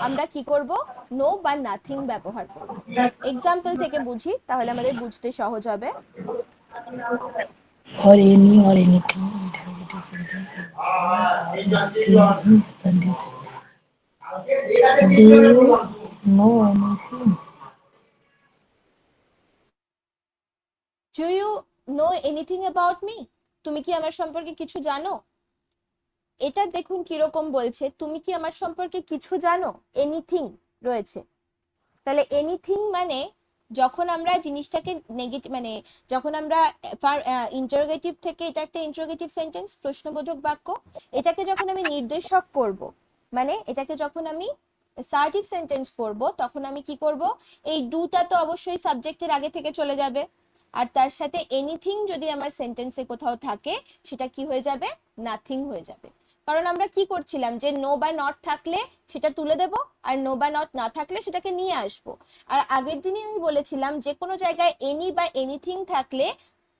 আমরা কি করব? নো বা নাথিং ব্যবহার করব। এক্সাম্পল থেকে বুঝি, তাহলে আমাদের বুঝতে সহজ হবে। or any or anything interrogative sentence sentence. Do you know anything? Do you know anything about me, তুমি কি আমার সম্পর্কে কিছু জানো? এটা দেখুন কিরকম বলছে, তুমি কি আমার সম্পর্কে কিছু জানো, এনিথিং রয়েছে। তাহলে এনিথিং মানে যখন আমরা জিনিসটাকে নেগেটিভ, মানে যখন আমরা ইন্টারোগেটিভ থেকে, এটা একটা ইন্টারোগেটিভ সেন্টেন্স, প্রশ্নবোধক বাক্য, এটাকে যখন আমি নির্দেশক করব, মানে এটাকে যখন আমি অ্যাসার্টিভ সেন্টেন্স করব, তখন আমি কি করব? এই ডুটা তো অবশ্যই সাবজেক্টের আগে থেকে চলে যাবে, আর তার সাথে এনিথিং যদি আমার সেন্টেন্সে কোথাও থাকে সেটা কি হয়ে যাবে? নাথিং হয়ে যাবে। কারণ আমরা কি করছিলাম, যে নো বা নট থাকলে সেটা তুলে দেব, আর নো বা নট না থাকলে সেটাকে নিয়ে আসবো। আর আগের দিনই আমি বলেছিলাম যে কোনো জায়গায় এনি বা এনিথিং থাকলে,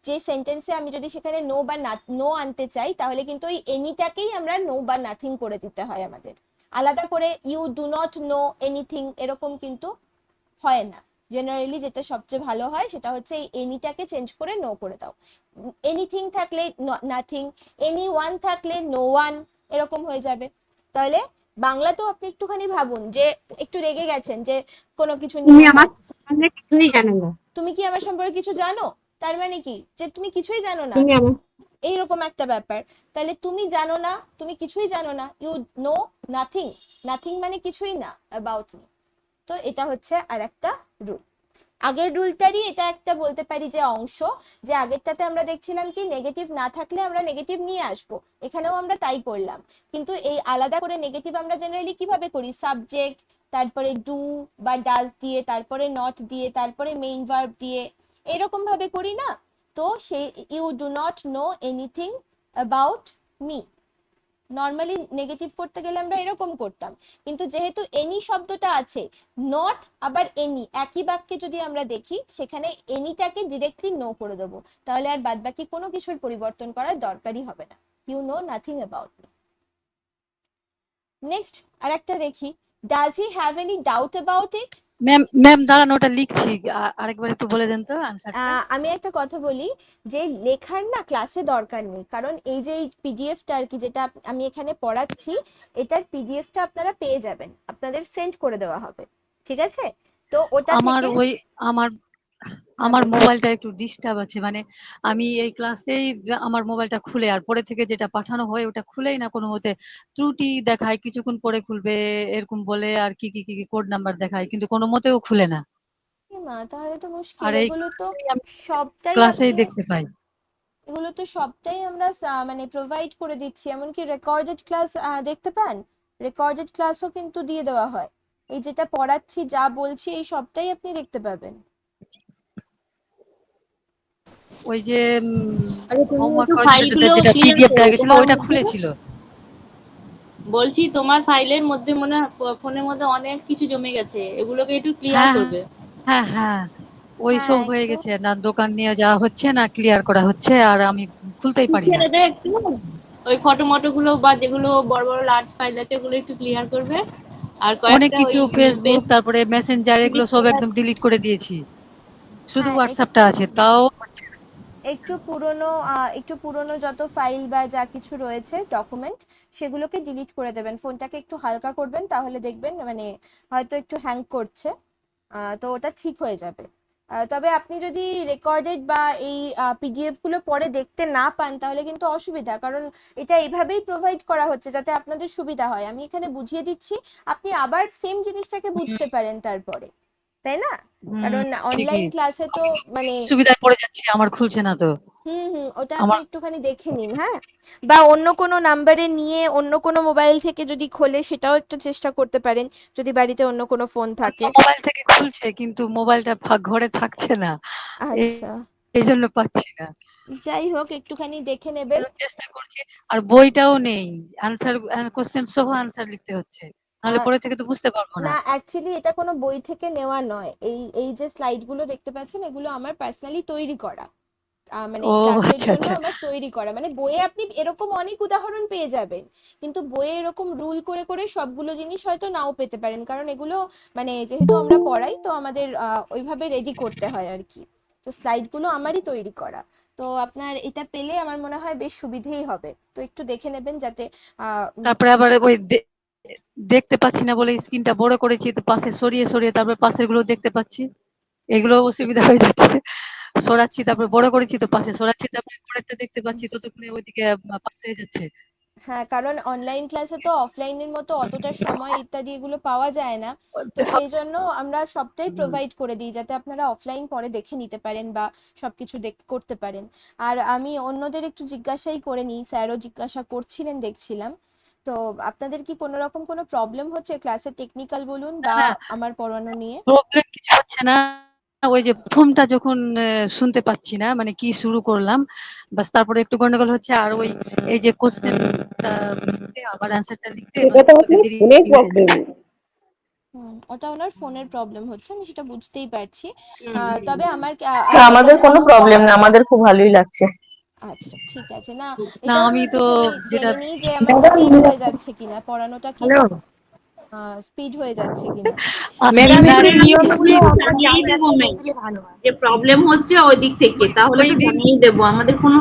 যে সেন্টেন্সে আমি যদি সেখানে নো বা নো আনতে চাই, তাহলে কিন্তু ওই এনিটাকেই আমরা নো বা নাথিং করে দিতে হয় আমাদের। আলাদা করে you do not know anything এরকম কিন্তু হয় না। জেনারেলি যেটা সবচেয়ে ভালো হয় সেটা হচ্ছে এই এনিটাকে চেঞ্জ করে নো করে দাও। এনিথিং থাকলে নাথিং, এনি ওয়ান থাকলে নো ওয়ান, এরকম হয়ে যাবে। তাহলে বাংলাতেও আপনি একটুখানি ভাবুন, যে একটু রেগে গেছেন যে কোনো কিছু তুমি নিয়ে, আমার সম্বন্ধে কিছুই জানো না, তুমি কি আমার সম্পর্কে কিছু জানো, তার মানে কি যে তুমি কিছুই জানো না, তুমি আমার এইরকম একটা ব্যাপার। তাহলে তুমি জানো না, তুমি কিছুই জানো না, ইউ নো নাথিং, নাথিং মানে কিছুই না অ্যাবাউট মি। তো এটা হচ্ছে আর একটা রুল। আগের রুলটারই এটা একটা বলতে পারি যে অংশ, যে আগেরটাতে আমরা দেখছিলাম কি নেগেটিভ না থাকলে আমরা নেগেটিভ নিয়ে আসবো, এখানেও আমরা তাই করলাম। কিন্তু এই আলাদা করে নেগেটিভ আমরা জেনারেলি কিভাবে করি? সাবজেক্ট, তারপরে ডু বা ডাজ দিয়ে, তারপরে নট দিয়ে, তারপরে মেইন ভার্ব দিয়ে, এরকম ভাবে করি না? তো সেই you do not know anything about me, normally negative করতে গেলে আমরা এরকম করতাম। কিন্তু যেহেতু এনি শব্দটা আছে, নট আবার এনি একই বাক্যে যদি আমরা দেখি, সেখানে এনিটাকে ডিরেক্টলি নো করে দেবো, তাহলে আর বাদ বাকি কোনো কিছুর পরিবর্তন করার দরকারই হবে না। You know nothing about me. Next আর একটা দেখি, does he have any doubt about it? Ma'am ma'am দাঁড়ান, ওটা লিখছি, আরেকবার একটু বলে দেন তো আনসারটা। আমি একটা কথা বলি, যে লেখার না ক্লাসে দরকার নেই, কারণ এই যে পিডিএফটা আর কি, যেটা আমি এখানে পড়াচ্ছি, এটার পিডিএফটা আপনারা পেয়ে যাবেন, আপনাদের সেন্ড করে দেওয়া হবে, ঠিক আছে? তো ওটা আমার থেকে ওই আমার হ্যাঁ আমার বলুন। মোবাইলটা একটু ডিস্টার্ব আছে, মানে আমি এই ক্লাসেই আমার মোবাইলটা খুলে, আর পরে থেকে যেটা পাঠানো হয় ওটা খুলেই না, কোনো মতে ত্রুটি দেখায়, কিছুক্ষণ পরে খুলবে এরকম বলে, আর কি কি কি কোড নাম্বার দেখায়, কিন্তু কোনো মতেও খুলে না। মা তাহলে তো মুশকিল, আর এই এগুলো তো আমি সবটাই ক্লাসেই আপনি, দেখতে পাই। এগুলো তো সবটাই আমরা মানে প্রোভাইড করে দিচ্ছি, এমনকি রেকর্ডেড ক্লাস দেখতে পান, রেকর্ডেড ক্লাসও কিন্তু দিয়ে দেওয়া হয়। এই যেটা পড়াচ্ছি, যা বলছি, এই সবটাই আপনি দেখতে পাবেন। ওই যে আরে তুমি হোমওয়ার্ক একটু করার জন্য যেটা ফাইলগুলো যেটা ক্লিয়ার পিডিএফ করো দেওয়া গেছিল তোমার ওইটা মধ্যে, খুলেছিল। বলছি তোমার ফাইলের মধ্যে মনে হয় ফোনের মধ্যে অনেক কিছু জমে গেছে, এগুলোকে একটু ক্লিয়ার হ্যাঁ করবে। হ্যাঁ হ্যাঁ, ওই হ্যাঁ সব হয়ে একটু গেছে, না দোকান নিয়ে যাওয়া হচ্ছে, না ক্লিয়ার করা হচ্ছে, আর আমি খুলতেই পারি শিখে না। নেবে একটু, ওই ফটো মটো গুলো বা যেগুলো বড় বড় লার্জ ফাইল আছে ওগুলো একটু ক্লিয়ার করবে। আর অনেক কয়েকটা ওই কিছু ফেসবুক, তারপরে মেসেঞ্জার, এগুলো ডিলিট সব করা, একদম ডিলিট করে দিয়েছি, শুধু হ্যাঁ হোয়াটসঅ্যাপটা একটু আছে, তাও হচ্ছে না। একটু পুরনো যত ফাইল বা যা কিছু রয়েছে ডকুমেন্ট সেগুলোকে ডিলিট করে দেবেন, ফোনটাকে একটু হালকা করবেন, তাহলে দেখবেন মানে হয়তো একটু হ্যাং করছে, তো ওটা ঠিক হয়ে যাবে। তবে আপনি যদি রেকর্ডেড বা এই পিডিএফ গুলো পরে দেখতে না পান তাহলে কিন্তু অসুবিধা, কারণ এটা এইভাবেই প্রোভাইড করা হচ্ছে যাতে আপনাদের সুবিধা হয়। আমি এখানে বুঝিয়ে দিচ্ছি, আপনি আবার সেম জিনিসটাকে বুঝতে পারেন তারপরে, তাই না? কারণ অনলাইন ঠিকই। ক্লাসে তো আমি তো মানে সুবিধায় পড়ে যাচ্ছি, আমার খুলছে না তো। ওটা আপনি আমার একটুখানি দেখে নিন, হ্যাঁ? বা অন্য কোনো নাম্বারে নিয়ে অন্য কোনো মোবাইল থেকে যদি খোলে সেটাও একটু চেষ্টা করতে পারেন, যদি বাড়িতে অন্য কোনো ফোন অন্য থাকে। মোবাইল থেকে খুলছে কিন্তু মোবাইলটা ঘরে থাকছে না, এই আচ্ছা, এই জন্য পাচ্ছি না। যাই হোক একটুখানি দেখে নেবেন। এর চেষ্টা করছি। আর বইটাও নেই, আনসার কোশ্চেন সহ আনসার লিখতে হচ্ছে, নাহলে আহ, পরে থেকে তো বুঝতে পারবো না। না, অ্যাকচুয়ালি এটা কোনো বই থেকে নেওয়া নয়, এই এই যে স্লাইড গুলো দেখতে পাচ্ছেন এগুলো আমার পার্সোনালি তৈরি করা, মানে ও ক্লাসের আচ্ছা জন্য আচ্ছা। আমার তৈরি করা। মানে বইয়ে আপনি এরকম অনেক উদাহরণ পেয়ে যাবেন, কিন্তু বইয়ে এরকম রুল করে করে সবগুলো জিনিস হয়তো নাও পেতে পারেন, কারণ এগুলো মানে যেহেতু আমরা পড়াই তো আমাদের ওইভাবে রেডি করতে হয় আর কি। তো স্লাইড গুলো আমারই তৈরি করা, তো আপনার এটা পেলে আমার মনে হয় বেশ সুবিধেই হবে, তো একটু দেখে নেবেন যাতে তারপরে আবার ওই দেখতে পাচ্ছি না বলে স্ক্রিনটা বড় করেছি, তো পাশে সরিয়ে সরিয়ে তারপর পাশের গুলো দেখতে পাচ্ছি, এগুলো অসুবিধা হয়ে যাচ্ছে। সরাচ্ছি আচ্ছা, তারপর বড় করেছি তো পাশে সরাচ্ছি, তারপরে পরেরটা দেখতে পাচ্ছি, ততক্ষণে ওইদিকে পাস হয়ে যাচ্ছে। হ্যাঁ, কারণ অনলাইন ক্লাসে তো অফলাইনের মতো অতটা সময় ইত্যাদি এগুলো পাওয়া যায় না, তো সেই জন্য আমরা সবটাই প্রোভাইড করে দিই যাতে আপনারা অফলাইন পরে দেখে নিতে পারেন বা সবকিছু করতে পারেন। আর আমি অন্যদের একটু জিজ্ঞাসাই করে নিই, স্যারও জিজ্ঞাসা করছিলেন দেখছিলাম। তো আপনাদের কি কোনো রকম কোনো প্রবলেম হচ্ছে ক্লাসে, টেকনিক্যাল বলুন না বা না, আমার পড়ানো নিয়ে? প্রবলেম কিছু হচ্ছে না। ওই যে প্রথমটা যখন শুনতে পাচ্ছি না, মানে কি শুরু করলাম, বাস তারপরে একটু গন্ডগোল হচ্ছে। আর ওই এই যে কোশ্চেনটা আবার অ্যান্সারটা লিখতে সেটা বাস তো ওতে আপনার দেরি ফোনের হয়ে প্রবলেম। যাচ্ছে। ওটা ওনার ফোনের প্রবলেম হচ্ছে, আমি সেটা বুঝতেই পারছি। হুম। তবে আমার আমাদের কোনো প্রবলেম না, আমাদের খুব ভালোই লাগছে। আচ্ছা, ঠিক আছে। না, না এটাও আমি আমি তো একটুখানি যেটা জেনে নিই যে আমার ম্যাডাম, স্পিড হয়ে যাচ্ছে কিনা, পড়ানোটা কি হ্যালো স্পিড হয়ে যাচ্ছে কিনা। ম্যাডাম, না একটু আমি নিয়মগুলো স্পিড আমরা জানিয়েই জানলে দেবো একটু ম্যাম, বলে দিলে ভালো হয়। যে প্রবলেম হচ্ছে ওই দিক থেকে, তাহলে ওই তো দিন জানিয়েই দেবো, আমাদের কোনো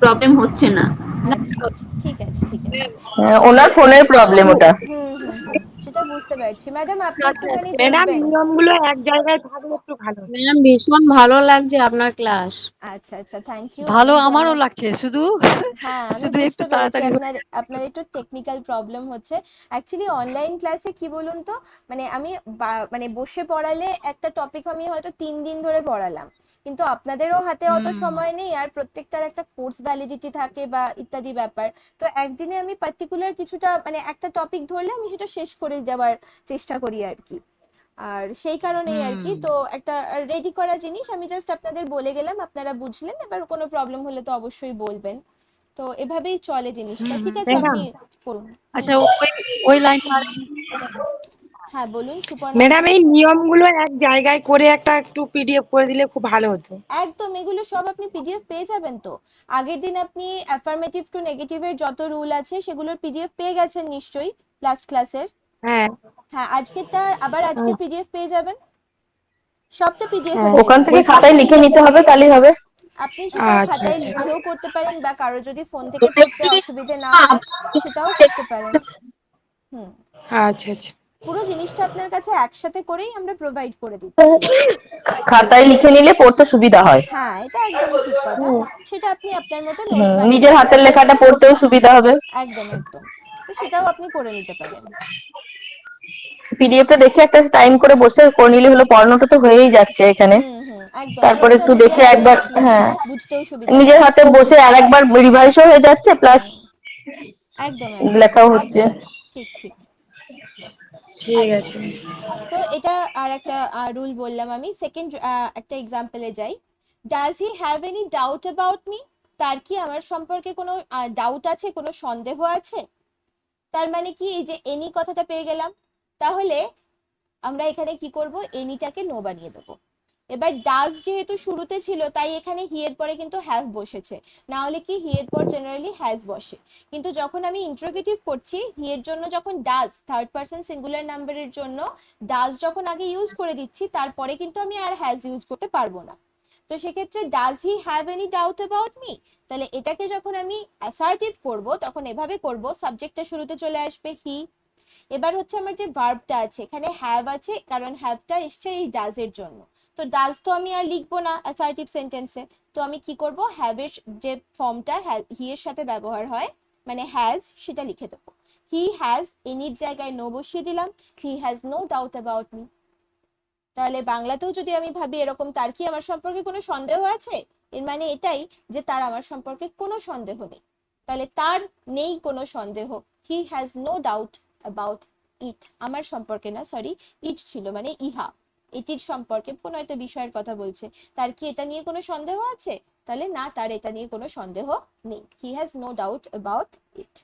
প্রবলেম হচ্ছে না। না, আচ্ছা আচ্ছা, ঠিক আছে ঠিক আছে। ওনার ফোনের প্রবলেম ওটা। সেটা বুঝতে পারছি। ম্যাডাম আপনি আচ্ছা, একটুখানি ম্যাডাম, দেখবেন। নিয়মগুলো এক জায়গায় থাকলে একটু ভালো হতো। ম্যাম ভীষণ ভালো লাগছে আপনার ক্লাস। আচ্ছা আচ্ছা, থ্যাংক ইউ, ভালো অনেক আমারও ধন্যবাদ। লাগছে, শুধু হ্যাঁ, আমি শুধু একটু বুঝতে পেরেছি তাড়াতাড়ি হয়ে আপনার যাচ্ছে তো। আপনার একটু টেকনিক্যাল প্রবলেম হচ্ছে। অ্যাকচুয়ালি অনলাইন ক্লাসে কি বলুন তো, মানে আমি মানে বসে পড়ালে একটা টপিক আমি হয়তো 3 দিন ধরে পড়ালাম, কিন্তু আপনাদেরও হাতে অত সময় নেই, আর প্রত্যেকটার একটা কোর্স ভ্যালিডিটি থাকে বা ইত্যাদি ব্যাপার। তো একদিনে আমি পার্টিকুলার কিছুটা মানে একটা টপিক ধরলে আমি সেটা শেষ করে দেওয়ার চেষ্টা করি আর কি। আর সেই কারণেই আর কি, তো একটা রেডি করা জিনিস আমি জাস্ট আপনাদের বলে গেলাম, আপনারা বুঝলেন, এবার কোনো প্রবলেম হলে তো অবশ্যই বলবেন। তো এভাবেই চলে জিনিসটা, ঠিক আছে, ম্যাডাম, আপনি করুন। আচ্ছা, ওই ওই লাইনটা হ্যাঁ বলুন সুপর্ণা। ম্যাডাম, এই নিয়মগুলো এক জায়গায় করে একটা একটু পিডিএফ করে দিলে খুব ভালো হতো। একদম, এগুলো সব আপনি পিডিএফ পেয়ে যাবেন তো। আগের দিন আপনি অ্যাফার্মেটিভ টু নেগেটিভের যত রুল আছে সেগুলোর পিডিএফ পেয়ে গেছেন নিশ্চয়ই লাস্ট ক্লাসের। হ্যাঁ, হ্যাঁ, আজকেরটা আবার আজকে পিডিএফ পেয়ে যাবেন, সবটা পিডিএফ এ হ্যাঁ, পেয়ে ওখান থেকে যাবেন। খাতায় লিখে নিতে হবে, তাহলেই হবে। আপনি সেটা আচ্ছা খাতায় আচ্ছা লিখেও করতে পারেন, বা কারো যদি ফোন থেকে পড়তে অসুবিধে না হয় সেটাও করতে পারেন। হুম আচ্ছা আচ্ছা। পুরো জিনিসটা আপনার কাছে একসাথে করেই আমরা প্রোভাইড করে দিচ্ছি। খাতায় লিখে নিলে পড়তে সুবিধা হয়। হ্যাঁ, এটা একদমই ঠিক কথা। সেটা আপনি আপনার মতো নোটস বানিয়ে নিজের নিতে হাতের পারেন। লেখাটা পড়তেও সুবিধা হবে। একদম একদম, তো সেটাও আপনি করে নিতে পারেন। পিডিএফটা দেখে একটা টাইম করে বসে করে নিলে হলো, পড়ানোটা তো হয়েই যাচ্ছে এখানে। একদম, আর তারপরে ওটা একটু নিজের দেখে হাতে একবার, দেখলে হ্যাঁ, বুঝতেও সুবিধা নিজের হয়। হাতে বসে আর একবার রিভাইসও হয়ে যাচ্ছে, প্লাস হুম, একদম একদম, লেখাও হচ্ছে। ঠিক ঠিক। ঠিক আচ্ছা, আছে। তো এটা আর একটা রুল বললাম, আমি সেকেন্ড একটা এক্সাম্পলে যাই। Does he have any doubt about me? তার কি আমার সম্পর্কে কোনো ডাউট আছে, কোনো সন্দেহ আছে? তার মানে কি, এই যে এনি কথাটা পেয়ে গেলাম, তাহলে আমরা এখানে কি করব, এনিটাকে নো বানিয়ে দেবো। এবার ডাজ যেহেতু শুরুতে ছিল তাই এখানে হি এর পরে কিন্তু হ্যাভ বসেছে, না হলে কি হি এর পর জেনারেলি হ্যাজ বসে। কিন্তু যখন আমি ইন্ট্রোগেটিভ করছি, হি এর জন্য যখন ডাজ, থার্ড পারসন সিঙ্গুলার নাম্বারের জন্য ডাজ যখন আগে ইউজ করে দিচ্ছি, তারপরে কিন্তু আমি আর হ্যাজ ইউজ করতে পারবো না। তো সেক্ষেত্রে does he have any doubt about me, তাহলে এটাকে যখন আমি অ্যাসার্টিভ করব তখন এভাবে করব, সাবজেক্টটা শুরুতে চলে আসবে হি। এবার হচ্ছে আমার যে ভার্বটা আছে এখানে হ্যাভ আছে, কারণ হ্যাভটা এসছে এই ডাজ এর জন্য। তো ডাজ তো আমি আর লিখবো না অ্যাসার্টিভ সেন্টেন্সে, তো আমি কি করব, হ্যাভ এর যে ফর্মটা হি এর সাথে ব্যবহার হয় মানে হ্যাজ, সেটা লিখে দেবো। হি হ্যাজ এনির জায়গায় নো বসিয়ে দিলাম, he has no doubt about me. তাহলে বাংলাতেও যদি আমি ভাবি এরকম, তার কি আমার সম্পর্কে কোনো সন্দেহ আছে, এর মানে এটাই যে তার আমার সম্পর্কে কোনো সন্দেহ নেই। তাহলে তার নেই কোনো সন্দেহ, he has no doubt about it, আমার সম্পর্কে না, সরি, ইট ছিল মানে ইহা, এটির সম্পর্কে কোনো একটা বিষয়ের কথা বলছে, তার কি এটা নিয়ে কোনো সন্দেহ আছে, তাহলে না, তার এটা নিয়ে কোনো সন্দেহ নেই, he has no doubt about it.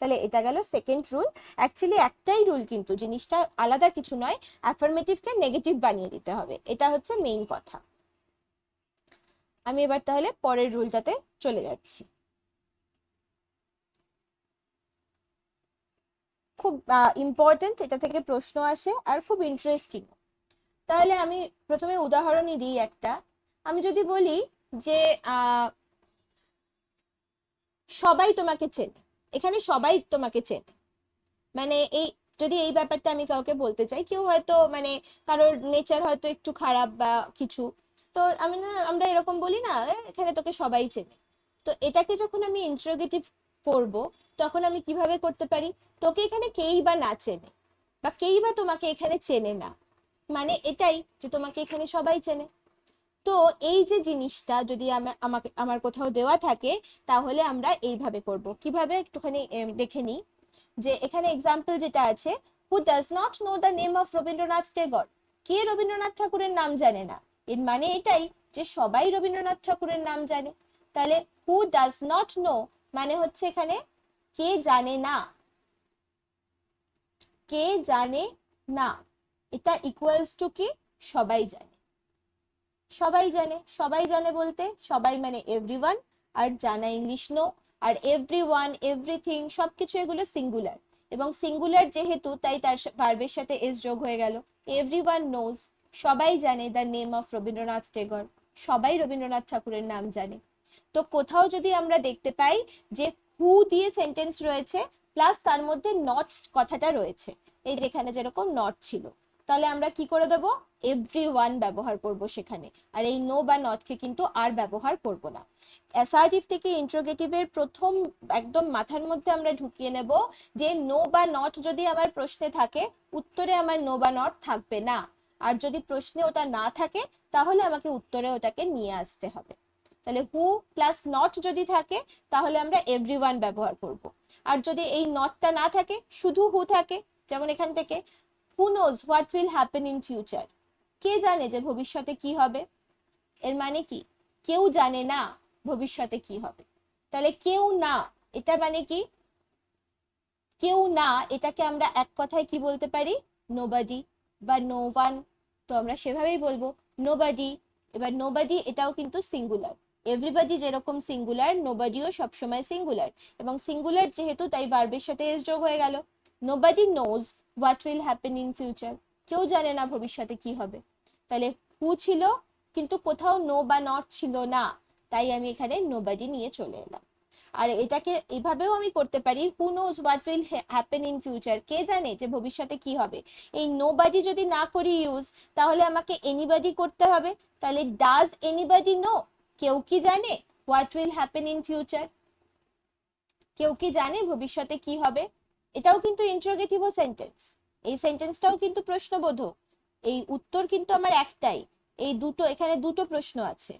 তাহলে এটা গেল সেকেন্ড রুল। অ্যাকচুয়ালি একটাই রুল, কিন্তু জিনিসটা আলাদা কিছু নয়, অ্যাফার্মেটিভকে নেগেটিভ বানিয়ে দিতে হবে, এটা হচ্ছে মেইন কথা। আমি এবার তাহলে পরের রুলটাতে চলে যাচ্ছি। খুব ইম্পর্টেন্ট, এটা থেকে প্রশ্ন আসে আর খুব ইন্টারেস্টিং। তাহলে আমি প্রথমে উদাহরণই দিই একটা। আমি যদি বলি যে সবাই তোমাকে চেনে, এখানে সবাই তোমাকে চেনে, মানে এই যদি এই ব্যাপারটা আমি কাউকে বলতে চাই, কেউ হয়তো মানে কারোর নেচার হয়তো একটু খারাপ বা কিছু, তো আমি না, আমরা এরকম বলি না, এখানে তোকে সবাই চেনে। তো এটাকে যখন আমি ইন্টারোগেটিভ করব তখন আমি কিভাবে করতে পারি, তোকে এখানে কেই বা না চেনে বা কেই বা তোমাকে এখানে চেনে না, মানে এটাই যে তোমাকে এখানে সবাই চেনে। তো এই যে জিনিসটা যদি আমাকে আমার কোথাও দেওয়া থাকে, তাহলে আমরা এইভাবে করব। কিভাবে একটুখানি দেখে নিই। যে এখানে এক্সাম্পল যেটা আছে, who does not know the name of Rabindranath Tagore, কে রবীন্দ্রনাথ ঠাকুরের নাম জানে না, এর মানে এটাই যে সবাই রবীন্দ্রনাথ ঠাকুরের নাম জানে। তাহলে হু ডাজ নট নো মানে হচ্ছে এখানে কে জানে না, কে জানে না, এটা ইকুয়ালস টু কি, সবাই জানে। সবাই জানে, সবাই জানে বলতে সবাই মানে এভরিওয়ান, আর জানা ইংলিশ নো, আর এভরিওয়ান এভরিথিং সবকিছু এগুলো সিঙ্গুলার, এবং সিঙ্গুলার যেহেতু তাই তার ভার্বের সাথে এস যোগ হয়ে গেল। এভরিওয়ান নোজ, সবাই জানে the name of Rabindranath Tagore, সবাই রবীন্দ্রনাথ ঠাকুরের নাম জানে। তো কোথাও যদি আমরা দেখতে পাই যে হু দিয়ে সেন্টেন্স রয়েছে প্লাস তার মধ্যে নট কথাটা রয়েছে, এই যেখানে যেরকম নট ছিল, তাহলে আমরা কি করে দেবো, এভরিওয়ান ব্যবহার করব সেখানে, আর এই নো বা নটকে কিন্তু আর ব্যবহার করব না। অ্যাসার্টিভ থেকে ইন্ট্রোগেটিভের প্রথম একদম মাথার মধ্যে আমরা ঢুকিয়ে নেব যে নো বা নট যদি আমার প্রশ্নে থাকে, উত্তরে আমার নো বা নট থাকবে না, আর যদি প্রশ্নে ওটা না থাকে তাহলে আমাকে উত্তরে ওটাকে নিয়ে আসতে হবে। তাহলে হু প্লাস নট যদি থাকে তাহলে আমরা এভরিওয়ান ব্যবহার করব, আর যদি এই নটটা না থাকে, শুধু হু থাকে, যেমন এখান থেকে who knows what will happen in future, কে জানে যে ভবিষ্যতে কি হবে, এর মানে কি, কেউ জানে না ভবিষ্যতে কি হবে। তাহলে কেউ না, এটা মানে কি, কেউ না, এটাকে আমরা এক কথায় কি বলতে পারি, নোবডি বা নো ওয়ান, তো আমরা সেভাবেই বলবো নোবডি। এবার নোবডি এটাও কিন্তু সিঙ্গুলার, এভরিবডি যেরকম সিঙ্গুলার, নোবডিও সবসময় সিঙ্গুলার, এবং সিঙ্গুলার যেহেতু তাই ভার্বের সাথে এস যোগ হয়ে গেল। Nobody nose what will happen in future, কেউ জানে না ভবিষ্যতে কি হবে। তাহলে হু ছিল কিন্তু কোথাও নো বা নট ছিল না, তাই আমি এখানে নোবডি নিয়ে চলে এলাম। আর এটাকে এভাবেও আমি করতে পারি, who knows what will happen in future, কে জানে যে ভবিষ্যতে কি হবে। এই নোবডি যদি না করি ইউজ, তাহলে আমাকে এনিবডি করতে হবে। তাহলে ডাজ এনিবডি নো, কেউ কি জানে what will happen in future, কেউ কি জানে ভবিষ্যতে কি হবে। এটাও কিন্তু ইন্টারোগেটিভ সেন্টেন্স, এই সেন্টেন্সটাও কিন্তু প্রশ্নবোধক, এই উত্তর কিন্তু আমার একটাই, এই দুটো এখানে দুটো প্রশ্ন আছে,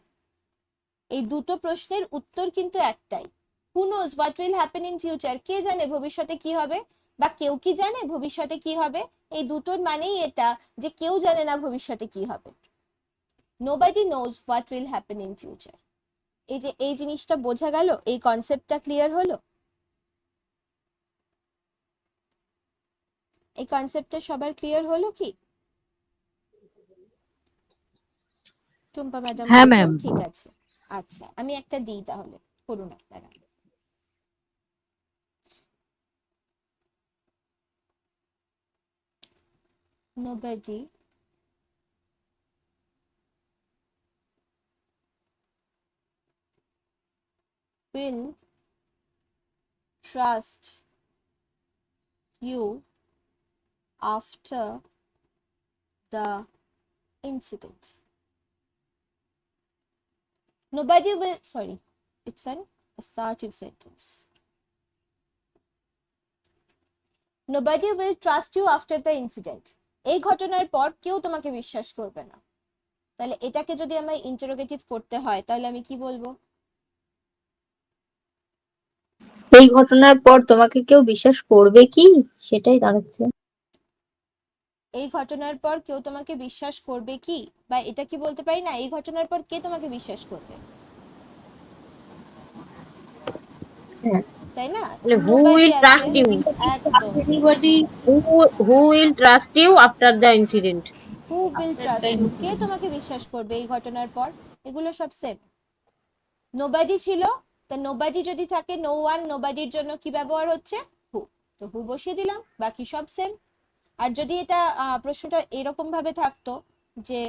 এই দুটো প্রশ্নের উত্তর কিন্তু একটাই। Who knows what will happen in future, কে জানে ভবিষ্যতে কি হবে, বা কেউ কি জানে ভবিষ্যতে কি হবে, এই দুটোর মানেই এটা যে কেউ জানে না ভবিষ্যতে কি হবে। Nobody nose what will happen in future. এই যে এই জিনিসটা বোঝা গেল, এই কনসেপ্টটা ক্লিয়ার হলো, এই কনসেপ্টটা সবার ক্লিয়ার হলো কি? টুম্পা ম্যাডাম হ্যাঁ বলছেন ম্যাম। ঠিক আছে। আচ্ছা আমি একটা দিই তাহলে, করুন আপনারা। Nobody will trust you after the incident. Nobody will, sorry, it's an assertive sentence. Nobody will trust you after the incident. এই ঘটনার পর কেউ তোমাকে বিশ্বাস করবে না। তাহলে এটাকে যদি আমায় ইন্টারোগেটিভ করতে হয় তাহলে আমি কি বলবো? এই ঘটনার পর তোমাকে কেউ বিশ্বাস করবে কি, সেটাই দাঁড়াচ্ছে। এই ঘটনার পর কেউ তোমাকে বিশ্বাস করবে কি, বা এটা কি বলতে পারি না, এই ঘটনার পর কে তোমাকে বিশ্বাস করবে, হ্যাঁ, তাই না? তাহলে হু নোবডি উইল আছে, ট্রাস্ট ইউ, একদম। Anybody who will trust you after the incident. Who will trust you, কে তোমাকে বিশ্বাস করবে এই ঘটনার পর, এগুলো সব সেম। নোবডি ছিল, তা নোবডি যদি থাকে, নো ওয়ান, নোবডির জন্য কি ব্যবহার হচ্ছে? হু, তো হু বসিয়ে দিলাম, বাকি সব সেম। আর যদি এটা প্রশ্নটা এরকম ভাবে থাকতো যে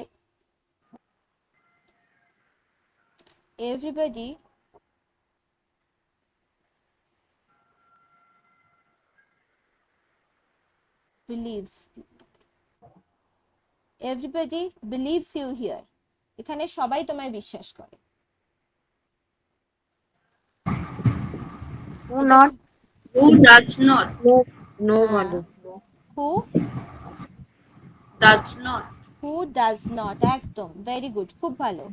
everybody believes, everybody believes you here, এখানে সবাই তোমায় বিশ্বাস করে। who not, who does not, no হ্যাঁ, body, who does not who does not, একদম ভেরি গুড, খুব ভালো।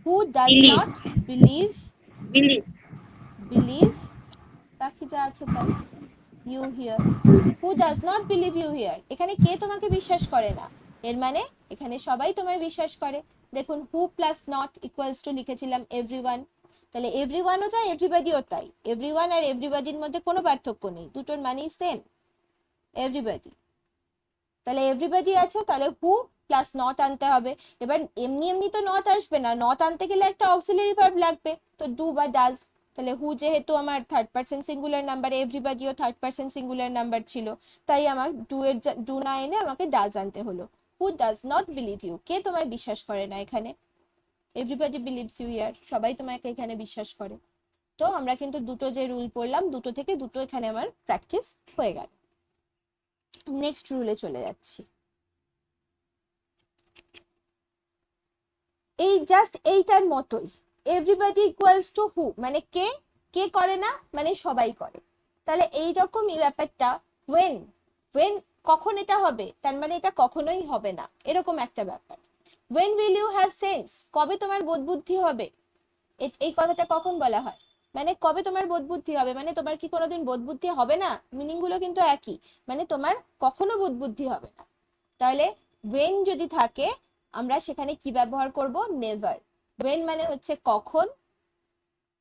who does Believe. not believe, believe, believe, বাকি যা আছে তাই, you here, who does not believe you here, এখানে কে তোমাকে বিশ্বাস করে না, এর মানে এখানে সবাই তোমায় বিশ্বাস করে। দেখুন who plus not equals to লিখেছিলাম এভরিওয়ান, তাহলে এভরিওয়ানও যায়, এভরিবডিও তাই। এভরিওয়ান আর এভরিবডির মধ্যে কোনো পার্থক্য নেই, দুটোর মানেই সেম, এভরিবডি। তাহলে এভরিবডি আছে, তাহলে হু প্লাস নট আনতে হবে। এবার এমনি এমনি তো নট আসবে না, নট আনতে গেলে একটা অক্সিলারি ভার্ব লাগবে, তো ডু বা ডাজ। তাহলে হু যেহেতু আমার থার্ড পার্সন সিঙ্গুলার নাম্বার, এভরিবডিও থার্ড পার্সন সিঙ্গুলার নাম্বার ছিল, তাই আমার ডু না এনে আমাকে ডাজ আনতে হলো। Who does not believe you, কে তোমায় বিশ্বাস করে না এখানে? এভরিবডি বিলিভস ইউ হিয়ার, সবাই তোমাকে এখানে বিশ্বাস করে। তো আমরা কিন্তু দুটো যে রুল পড়লাম, দুটো থেকে দুটো এখানে আমার প্র্যাকটিস হয়ে গেল। নেক্সট রুলে চলে যাচ্ছি। এই জাস্ট এইটার মতোই, এভরিবডি ইকুয়ালস টু হু, মানে কে, কে করে না মানে সবাই করে। তাহলে এইরকমই ব্যাপারটা ওয়েন, ওয়েন কখন এটা হবে, তার মানে এটা কখনোই হবে না, এরকম একটা ব্যাপার। When will you have sense, কবে তোমার বোধ বুদ্ধি হবে, এই কথাটা কখন বলা হয়, মানে কবে তোমার বোধ বুদ্ধি হবে, মানে তোমার কি কোনোদিন বোধ বুদ্ধি হবে না, মিনিং গুলো কিন্তু একই, মানে তোমার কখনো বোধ বুদ্ধি হবে না। তাহলে ওয়েন যদি থাকে আমরা সেখানে কি ব্যবহার করব? নেভার। ওয়েন মানে হচ্ছে কখন